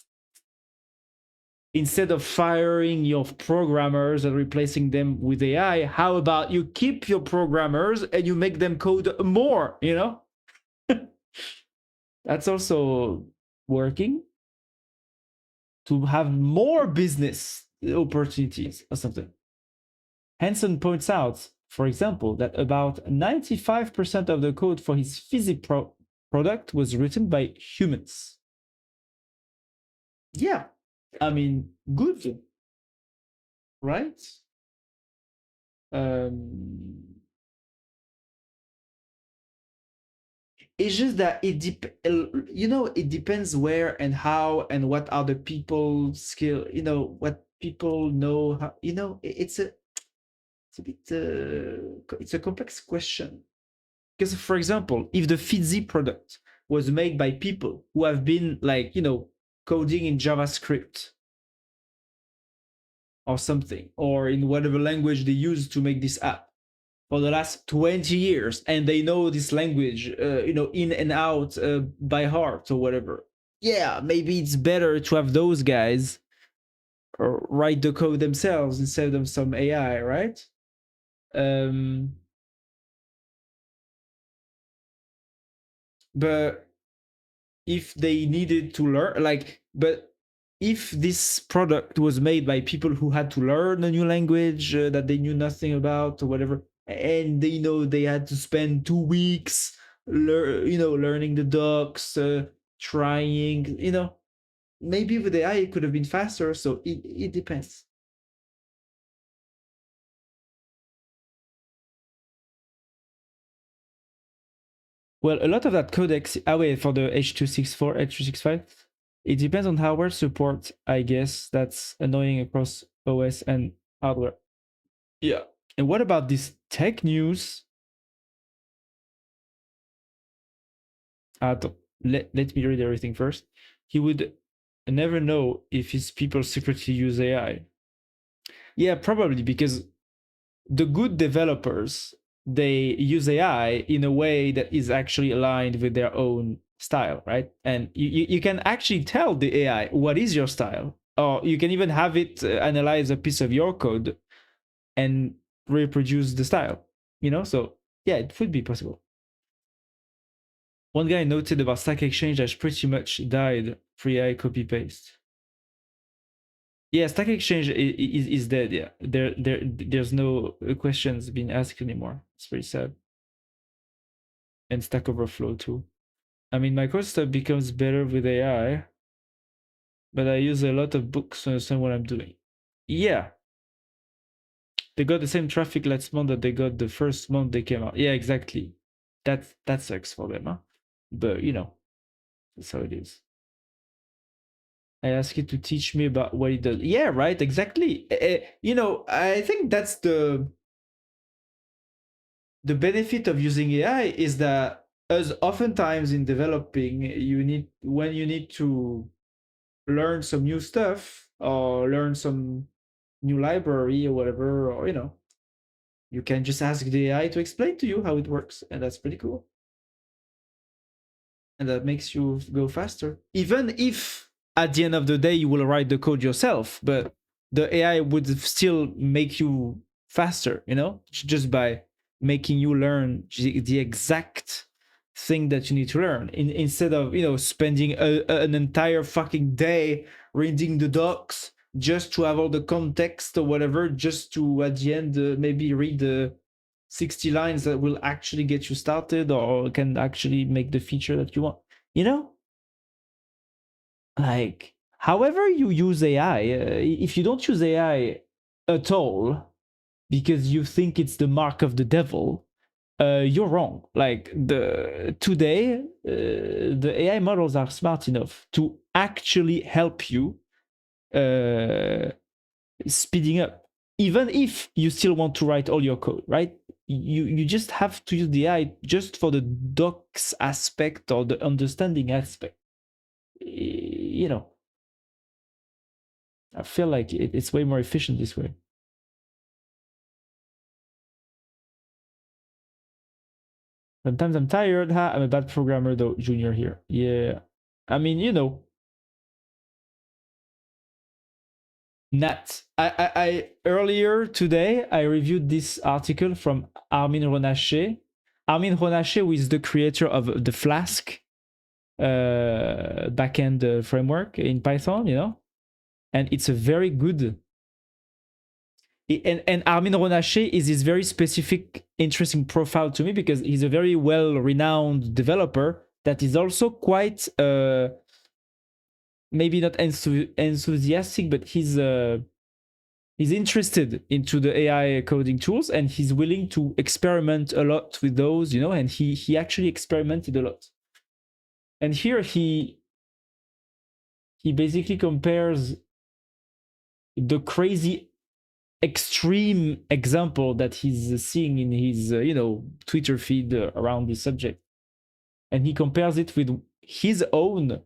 Instead of firing your programmers and replacing them with AI, how about you keep your programmers and you make them code more, you know? That's also working to have more business opportunities or something. Hansen points out, for example, that about 95% of the code for his product was written by humans. Yeah, I mean, good, right? It's just that you know, it depends where and how and what are the people skill, you know, what people know, how, you know, it's a bit, it's a complex question. Because, for example, if the Fitzy product was made by people who have been like, you know, coding in JavaScript or something, or in whatever language they use to make this app for the last 20 years, and they know this language, you know, in and out by heart or whatever. Yeah, maybe it's better to have those guys write the code themselves instead of some AI, right? But if they needed to learn, like, but if this product was made by people who had to learn a new language that they knew nothing about or whatever, and they know they had to spend 2 weeks, you know, learning the docs, trying, you know, maybe with AI it could have been faster. So it depends. Well, a lot of that codex, wait, for the H.264, H.265, it depends on hardware support, I guess. That's annoying across OS and hardware. Yeah. And what about this tech news? Let me read everything first. He would never know if his people secretly use AI. Yeah, probably because the good developers, they use AI in a way that is actually aligned with their own style, right? And you can actually tell the AI what is your style, or you can even have it analyze a piece of your code and reproduce the style, you know? So yeah, it would be possible. One guy noted about Stack Exchange that pretty much died pre-AI copy paste. Yeah, Stack Exchange is dead. Yeah, there's no questions being asked anymore. It's pretty sad. And Stack Overflow too. I mean, my code stuff becomes better with AI, but I use a lot of books to understand what I'm doing. Yeah, they got the same traffic last month that they got the first month they came out. Yeah, exactly. That sucks for them, huh? But you know, that's how it is. I ask it to teach me about what it does. Yeah, right, exactly. You know, I think that's the benefit of using AI is that as oftentimes in developing, when you need to learn some new stuff or learn some new library or whatever, or you know, you can just ask the AI to explain to you how it works, and that's pretty cool. And that makes you go faster. Even if at the end of the day you will write the code yourself, but the AI would still make you faster, you know, just by making you learn the exact thing that you need to learn instead of, you know, spending an entire fucking day reading the docs just to have all the context or whatever, just to at the end maybe read the 60 lines that will actually get you started or can actually make the feature that you want. You know, like however you use AI, if you don't use AI at all because you think it's the mark of the devil, you're wrong. Like the AI models are smart enough to actually help you speeding up, even if you still want to write all your code, right? You just have to use the AI just for the docs aspect or the understanding aspect. You know, I feel like it's way more efficient this way. Sometimes I'm tired. Ha, I'm a bad programmer though, Junior here. Yeah, I mean, you know, Nat. I earlier today I reviewed this article from Armin Ronacher. Armin Ronacher, who is the creator of the Flask backend framework in Python, you know, and it's a very good. And Armin Ronacher is this very specific, interesting profile to me because he's a very well-renowned developer that is also quite maybe not enthusiastic, but he's interested into the AI coding tools and he's willing to experiment a lot with those, you know, and he actually experimented a lot. And here he basically compares the crazy extreme example that he's seeing in his you know, Twitter feed around this subject, and he compares it with his own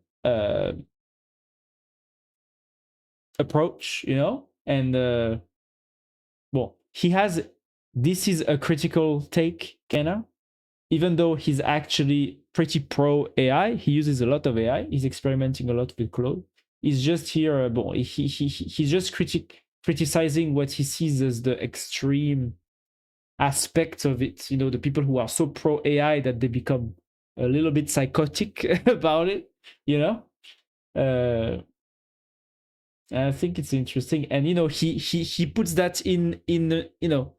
approach, you know, and well, he has, this is a critical take, kinda, even though he's actually pretty pro AI. He uses a lot of AI, he's experimenting a lot with Claude. He's just here he's just criticizing what he sees as the extreme aspects of it, you know, the people who are so pro AI that they become a little bit psychotic about it, you know. I think it's interesting, and you know, he puts that in you know,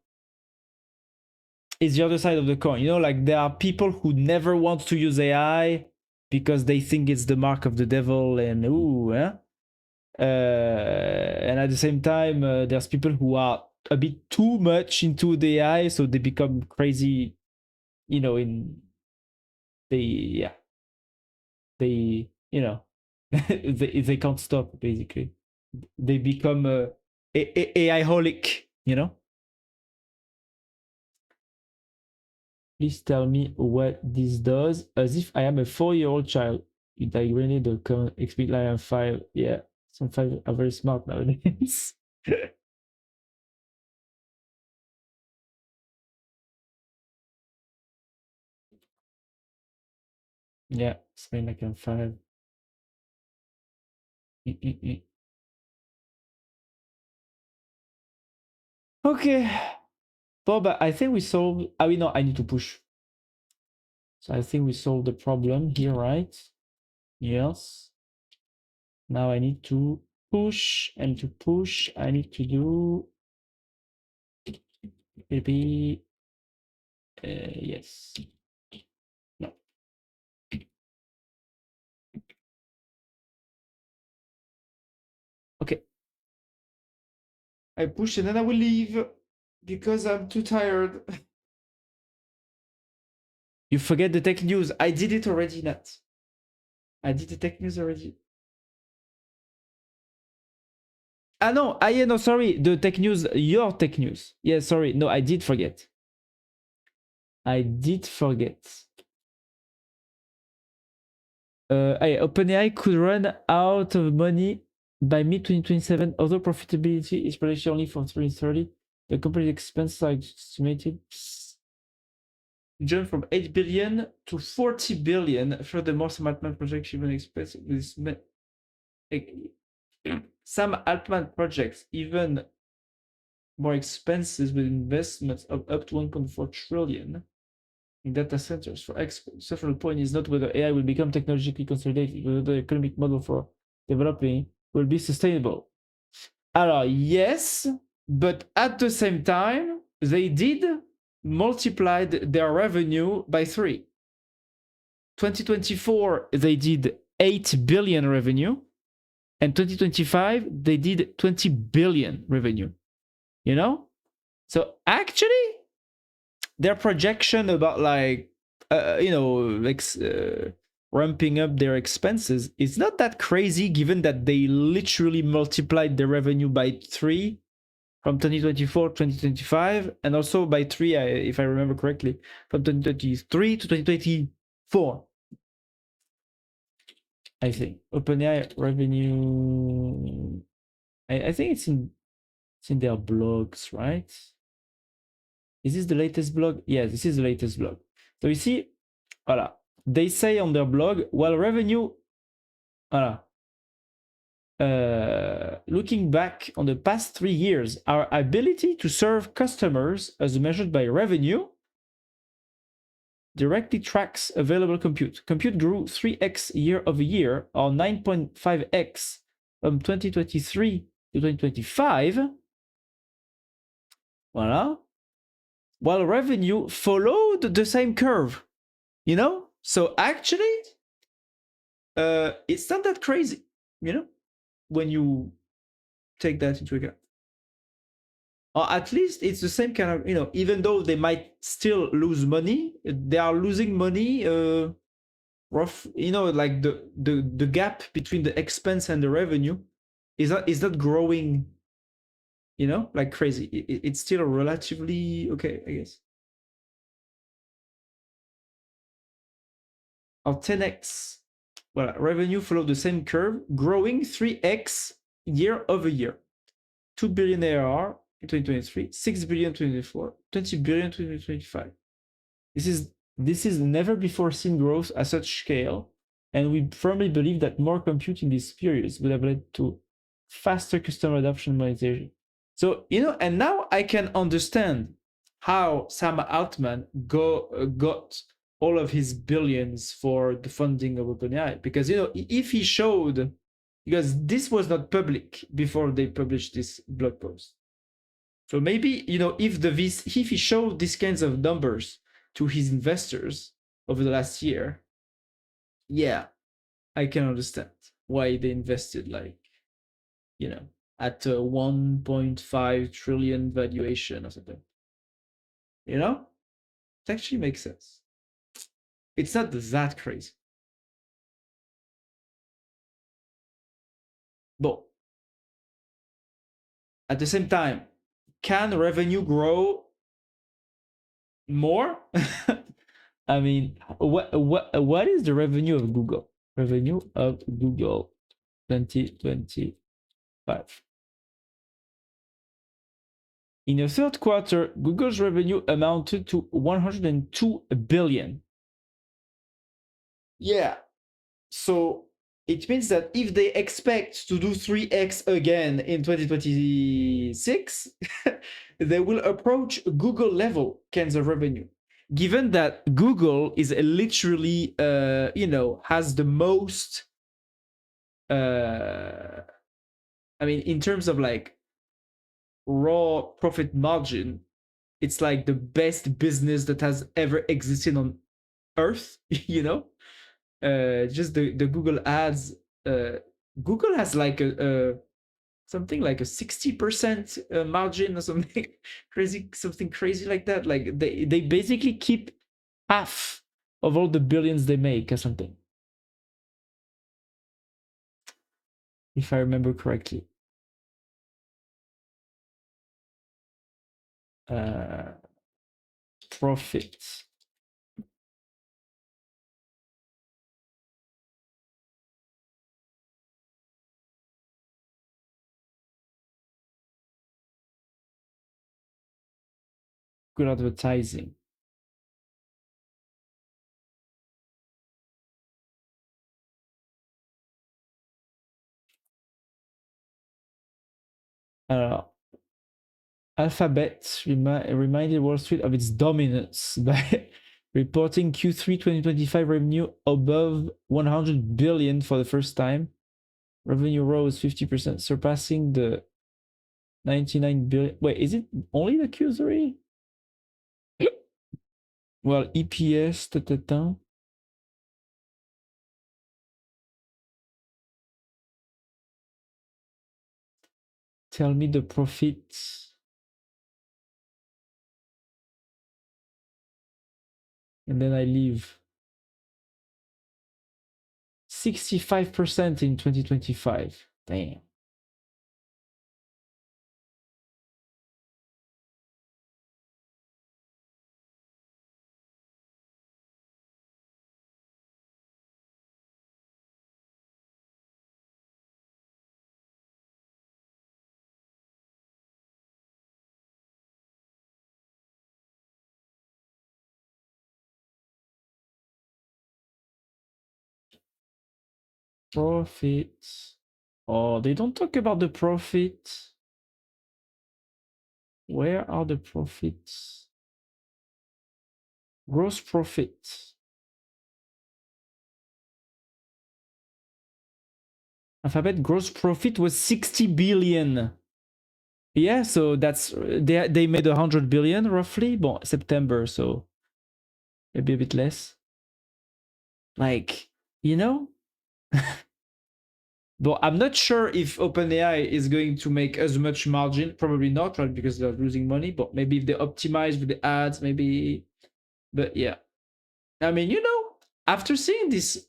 it's the other side of the coin, you know, like there are people who never want to use AI because they think it's the mark of the devil and and at the same time there's people who are a bit too much into the AI, so they become crazy, in they they can't stop, basically. They become AI holic. Please tell me what this does. As if I am a 4-year-old child. You digrade the comment, expect like I'm 5. Yeah, some 5 are very smart nowadays. Yeah, explain like I'm 5. Mm-mm-mm. Okay. Bob, I think we solved. No, I need to push. So I think we solved the problem here, right? Yes. Now I need to push, and to push, I need to do maybe yes. No. Okay. I push and then I will leave because I'm too tired. You forget the tech news. I did it already, Nat. I did the tech news already. Ah no, yeah, no, sorry. The tech news, your tech news. Yeah, sorry. No, I did forget. I did forget. OpenAI could run out of money by mid-2027, although profitability is projected only for 2030. The company's expenses are estimated jump from 8 billion to 40 billion. Furthermore, some Altman projects even expense with some Altman projects even more expenses with investments of up to 1.4 trillion in data centers for experts. Central point is not whether AI will become technologically consolidated, whether the economic model for developing will be sustainable. Alors, yes, but at the same time, they did multiplied their revenue by 3. 2024, they did 8 billion revenue, and 2025, they did 20 billion revenue. So actually, their projection about ramping up their expenses is not that crazy, given that they literally multiplied the revenue by 3 from 2024 to 2025, and also by 3, if I remember correctly, from 2023 to 2024. I think OpenAI revenue. I think it's in their blogs, right? Is this the latest blog? Yes, this is the latest blog. So you see, voilà. They say on their blog, while revenue, voilà. Looking back on the past 3 years, our ability to serve customers as measured by revenue directly tracks available compute. Compute grew 3x year over year, or 9.5x from 2023 to 2025. Voilà. While revenue followed the same curve. So actually, it's not that crazy, when you take that into account. Or at least it's the same kind of, even though they might still lose money, they are losing money rough, like the gap between the expense and the revenue is not growing, like crazy. It's still relatively okay, I guess. Or 10x. Well, revenue followed the same curve, growing 3x year over year. 2 billion ARR in 2023, 6 billion in 2024, 20 billion in 2025. This is never before seen growth at such scale, and we firmly believe that more compute in these periods would have led to faster customer adoption monetization. So, and now I can understand how Sam Altman got all of his billions for the funding of OpenAI, because if he showed, because this was not public before they published this blog post, so maybe if he showed these kinds of numbers to his investors over the last year, yeah, I can understand why they invested like, at a 1.5 trillion valuation or something. You know, it actually makes sense. It's not that crazy. But at the same time, can revenue grow more? I mean, what is the revenue of Google? Revenue of Google 2025. In the third quarter, Google's revenue amounted to 102 billion. Yeah. So it means that if they expect to do 3x again in 2026, they will approach Google level kinds of revenue. Given that Google is literally, has the most, I mean, in terms of like raw profit margin, it's like the best business that has ever existed on Earth, just the Google ads. Google has like a something like a 60% margin or something crazy, something crazy like that. Like they basically keep half of all the billions they make or something, if I remember correctly. Uh, Profit. Good advertising. Uh, Alphabet reminded Wall Street of its dominance by reporting Q3 2025 revenue above 100 billion for the first time. Revenue rose 50%, surpassing the 99 billion. Wait, is it only the Q3? Well, EPS, tell me the profits. And then I leave. 65% in 2025. Damn. Profits. Oh, they don't talk about the profit. Where are the profits? Gross profit. Alphabet gross profit was 60 billion. Yeah, so that's they made 100 billion roughly. Bon, September, so maybe a bit less. Like, you know? But I'm not sure if OpenAI is going to make as much margin. Probably not, right? Because they're losing money. But maybe if they optimize with the ads, maybe. But yeah, I mean, after seeing these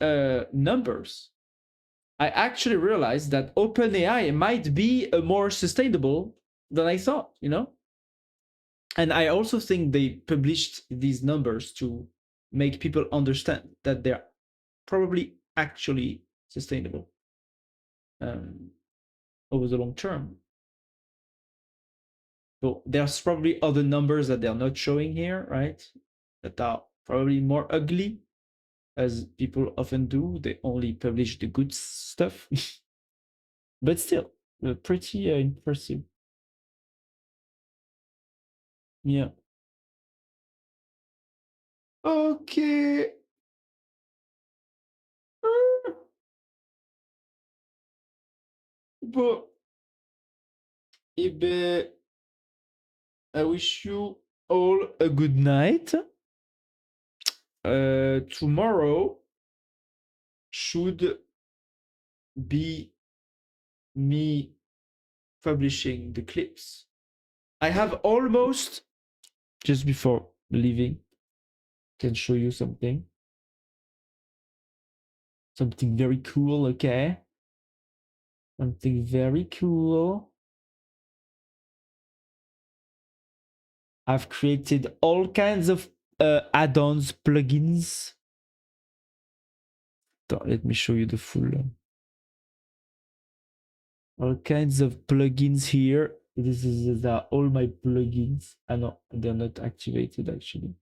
numbers, I actually realized that OpenAI might be more sustainable than I thought. And I also think they published these numbers to make people understand that they're probably actually sustainable over the long term. But there's probably other numbers that they're not showing here, right? That are probably more ugly, as people often do. They only publish the good stuff. But still, pretty impressive. Yeah. Okay. Bon, eh ben, I wish you all a good night. Tomorrow, should be me publishing the clips. I have almost, just before leaving, can show you something. Something very cool, okay? Something very cool. I've created all kinds of add-ons, plugins. Let me show you the full. All kinds of plugins here. These are all my plugins. Ah no, they're not activated actually.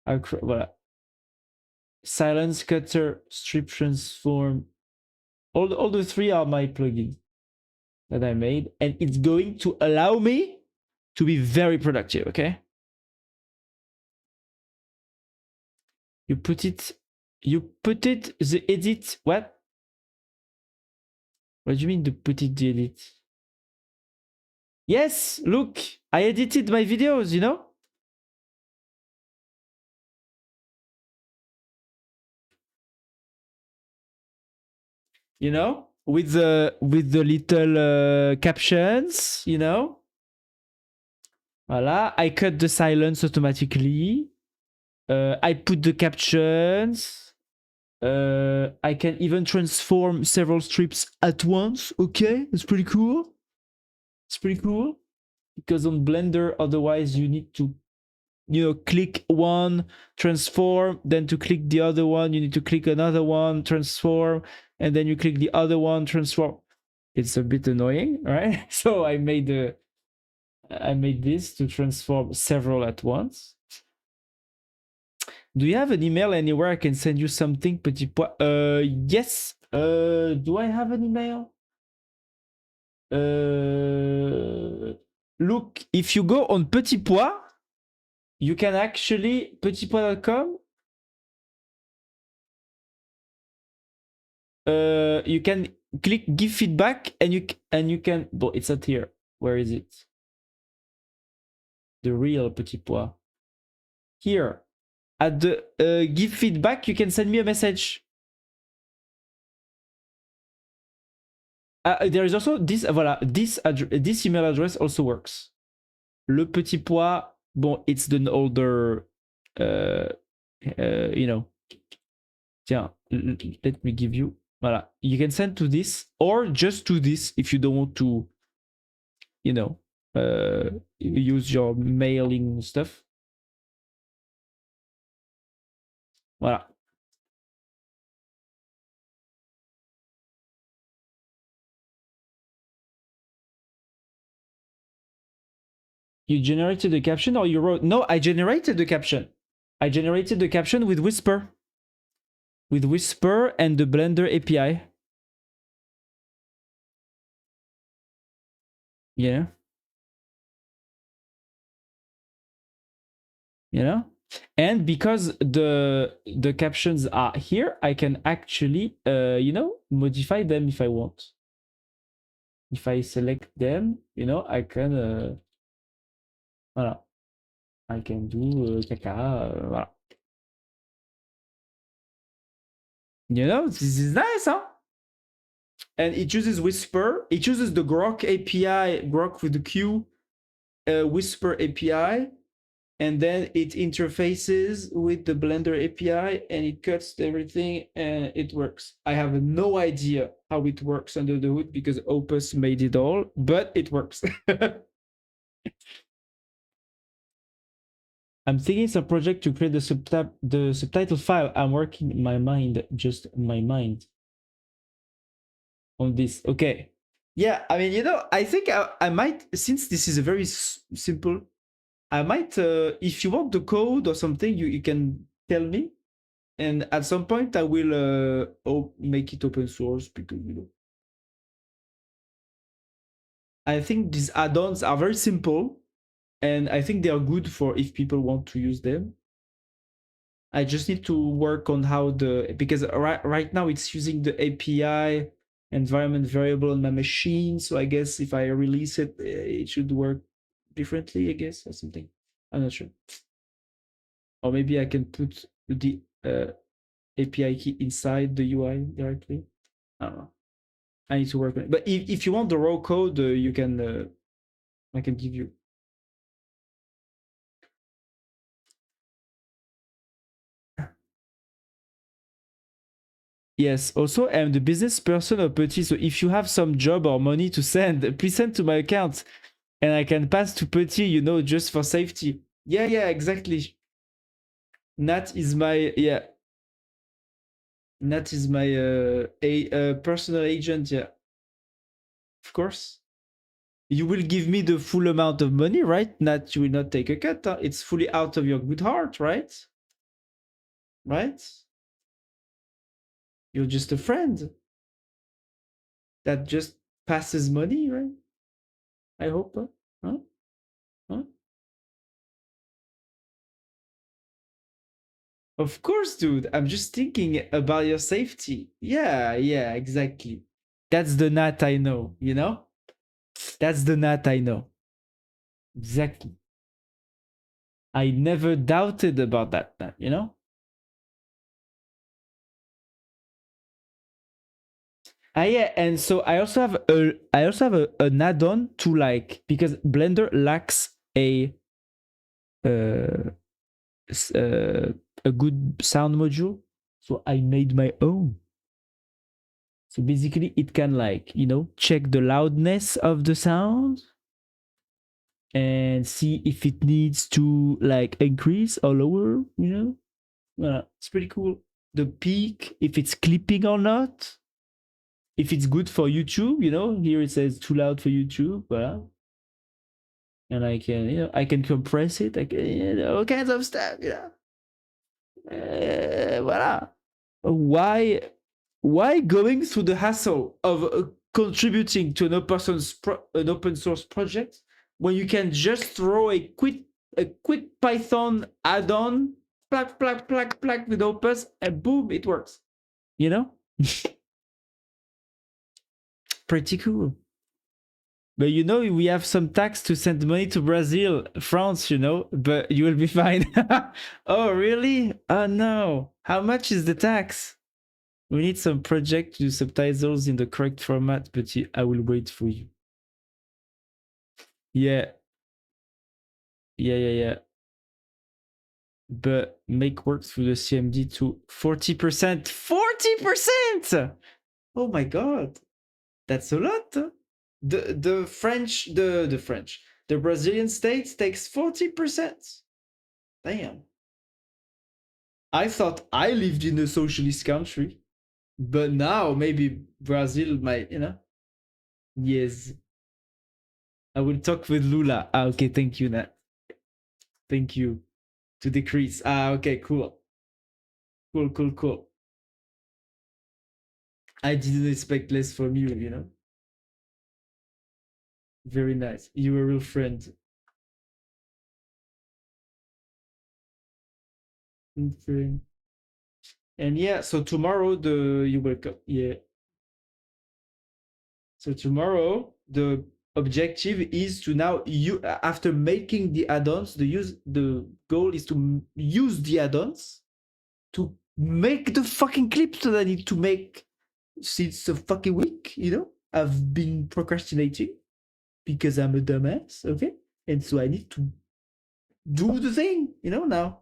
Voilà. Silence cutter, strip transform. All the three are my plugins that I made, and it's going to allow me to be very productive. Okay. You put it. The edit. What? What do you mean to put it the edit? Yes, look, I edited my videos, you know? You know? With the little captions, you know? Voila, I cut the silence automatically. I put the captions. I can even transform several strips at once. Okay, it's pretty cool. It's pretty cool. Because on Blender, otherwise you need to, you know, click one, transform, then to click the other one, you need to click another one, transform, and then you click the other one, transform. It's a bit annoying, right? So I made this to transform several at once. Do you have an email anywhere I can send you something, Petit Pois? Yes. Do I have an email? Look, if you go on Petit Pois, you can actually petitpois.com. You can click give feedback, and you can. But it's not here. Where is it? The real Petit Pois. Here, at the give feedback, you can send me a message. There is also this. Voilà, this email address also works. Le Petit Pois. Bon, it's the older. You know. Tiens, let me give you. Voilà, you can send to this or just to this if you don't want to, you know, use your mailing stuff. Voilà. You generated the caption or you wrote? No, I generated the caption. I generated the caption with Whisper. With Whisper and the Blender API. Yeah. You know? And because the captions are here, I can actually, you know, modify them if I want. If I select them, you know, I can, voilà. I can do caca, voilà. You know, this is nice, huh? And it uses Whisper. It uses the Grok API, Grok with the Q, Whisper API, and then it interfaces with the Blender API, and it cuts everything, and it works. I have no idea how it works under the hood because Opus made it all, but it works. I'm thinking some project to create the subtitle file. I'm working in my mind, just my mind on this. Okay. Yeah, I mean, you know, I think I might, since this is a very simple, I might, if you want the code or something, you can tell me. And at some point, I will make it open source because, you know, I think these add-ons are very simple. And I think they are good for if people want to use them. I just need to work on how because right now it's using the API environment variable on my machine. So I guess if I release it, it should work differently, I guess, or something. I'm not sure. Or maybe I can put the API key inside the UI directly. I don't know. I need to work on it. But if you want the raw code, you can. I can give you. Yes. Also, I'm the business person of Petit. So if you have some job or money to send, please send to my account, and I can pass to Petit. Just for safety. Yeah. Yeah. Exactly. Nat is my Nat is my personal agent. Yeah. Of course. You will give me the full amount of money, right? Nat, you will not take a cut. Huh? It's fully out of your good heart, right? Right? You're just a friend that just passes money, right? I hope. Huh? Huh? Of course, dude. I'm just thinking about your safety. Yeah, yeah, exactly. That's the Nat I know. That's the Nat I know. Exactly. I never doubted about that Nat. Yeah, and so an add-on to because Blender lacks uh, a good sound module, so I made my own. So basically, it can check the loudness of the sound and see if it needs to increase or lower. It's pretty cool. The peak, if it's clipping or not, if it's good for YouTube. Here it says too loud for YouTube. Well, and I can compress it. I can all kinds of stuff. Voila. Why going through the hassle of contributing to an open source project when you can just throw a quick Python add-on, plack plack plack plack with Opus, and boom, it works. You know, pretty cool. But we have some tax to send money to Brazil, France, but you will be fine. Oh, really? Oh, no. How much is the tax? We need some project to do subtitles in the correct format, but I will wait for you. Yeah. Yeah, yeah, yeah. But make work through the CMD to 40%. 40%! Oh my god. That's a lot. The Brazilian state takes 40%. Damn. I thought I lived in a socialist country, but now maybe Brazil might. Yes. I will talk with Lula. Okay, thank you, Nat. Thank you. To decrease. Okay, cool. Cool, cool, cool. I didn't expect less from you. Very nice. You're a real friend. And yeah, so tomorrow you wake up. Yeah. So tomorrow the objective is to now after making the add-ons, the goal is to use the add-ons to make the fucking clips that I need to make since a fucking week. I've been procrastinating because I'm a dumbass, okay? And so I need to do the thing, now.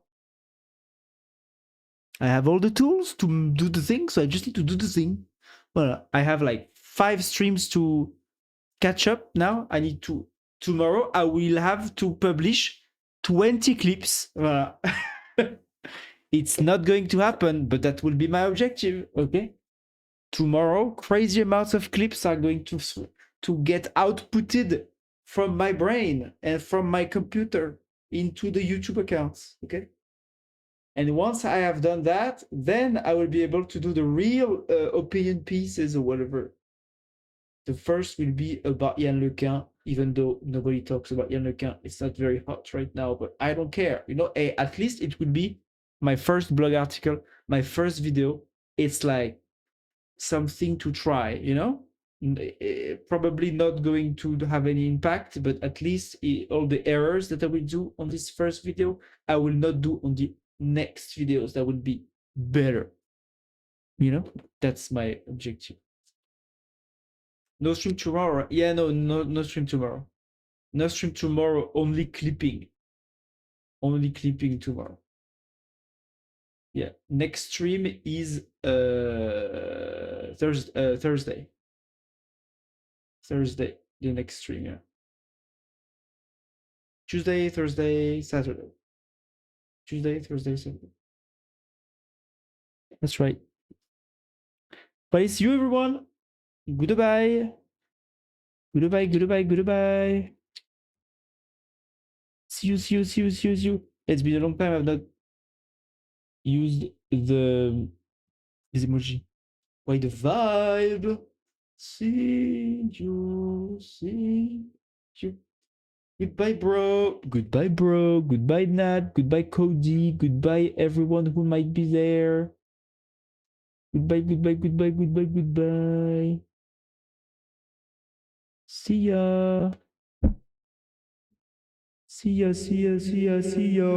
I have all the tools to do the thing, so I just need to do the thing. Well, I have 5 streams to catch up now. Tomorrow I will have to publish 20 clips. Voilà. It's not going to happen, but that will be my objective, okay? Tomorrow, crazy amounts of clips are going to get outputted from my brain and from my computer into the YouTube accounts, okay? And once I have done that, then I will be able to do the real opinion pieces or whatever. The first will be about Yann Lequin, even though nobody talks about Yann Lequin. It's not very hot right now, but I don't care. At least it will be my first blog article, my first video. It's like something to try, probably not going to have any impact, but at least all the errors that I will do on this first video, I will not do on the next videos that will be better. You know, that's my objective. No stream tomorrow. Yeah, no stream tomorrow. No stream tomorrow. Only clipping. Only clipping tomorrow. Yeah. Next stream is Thursday. Thursday. The next stream. Yeah. Tuesday, Thursday, Saturday. Tuesday, Thursday, Saturday. That's right. Bye. See you, everyone. Goodbye. Goodbye. Goodbye. Goodbye. See you. See you. See you. See you. See you. It's been a long time I've not used this emoji. Why the vibe? See you. See you. Goodbye, bro. Goodbye, bro. Goodbye, Nat. Goodbye, Cody. Goodbye, everyone who might be there. Goodbye, goodbye, goodbye, goodbye, goodbye. See ya. See ya, see ya, see ya, see ya.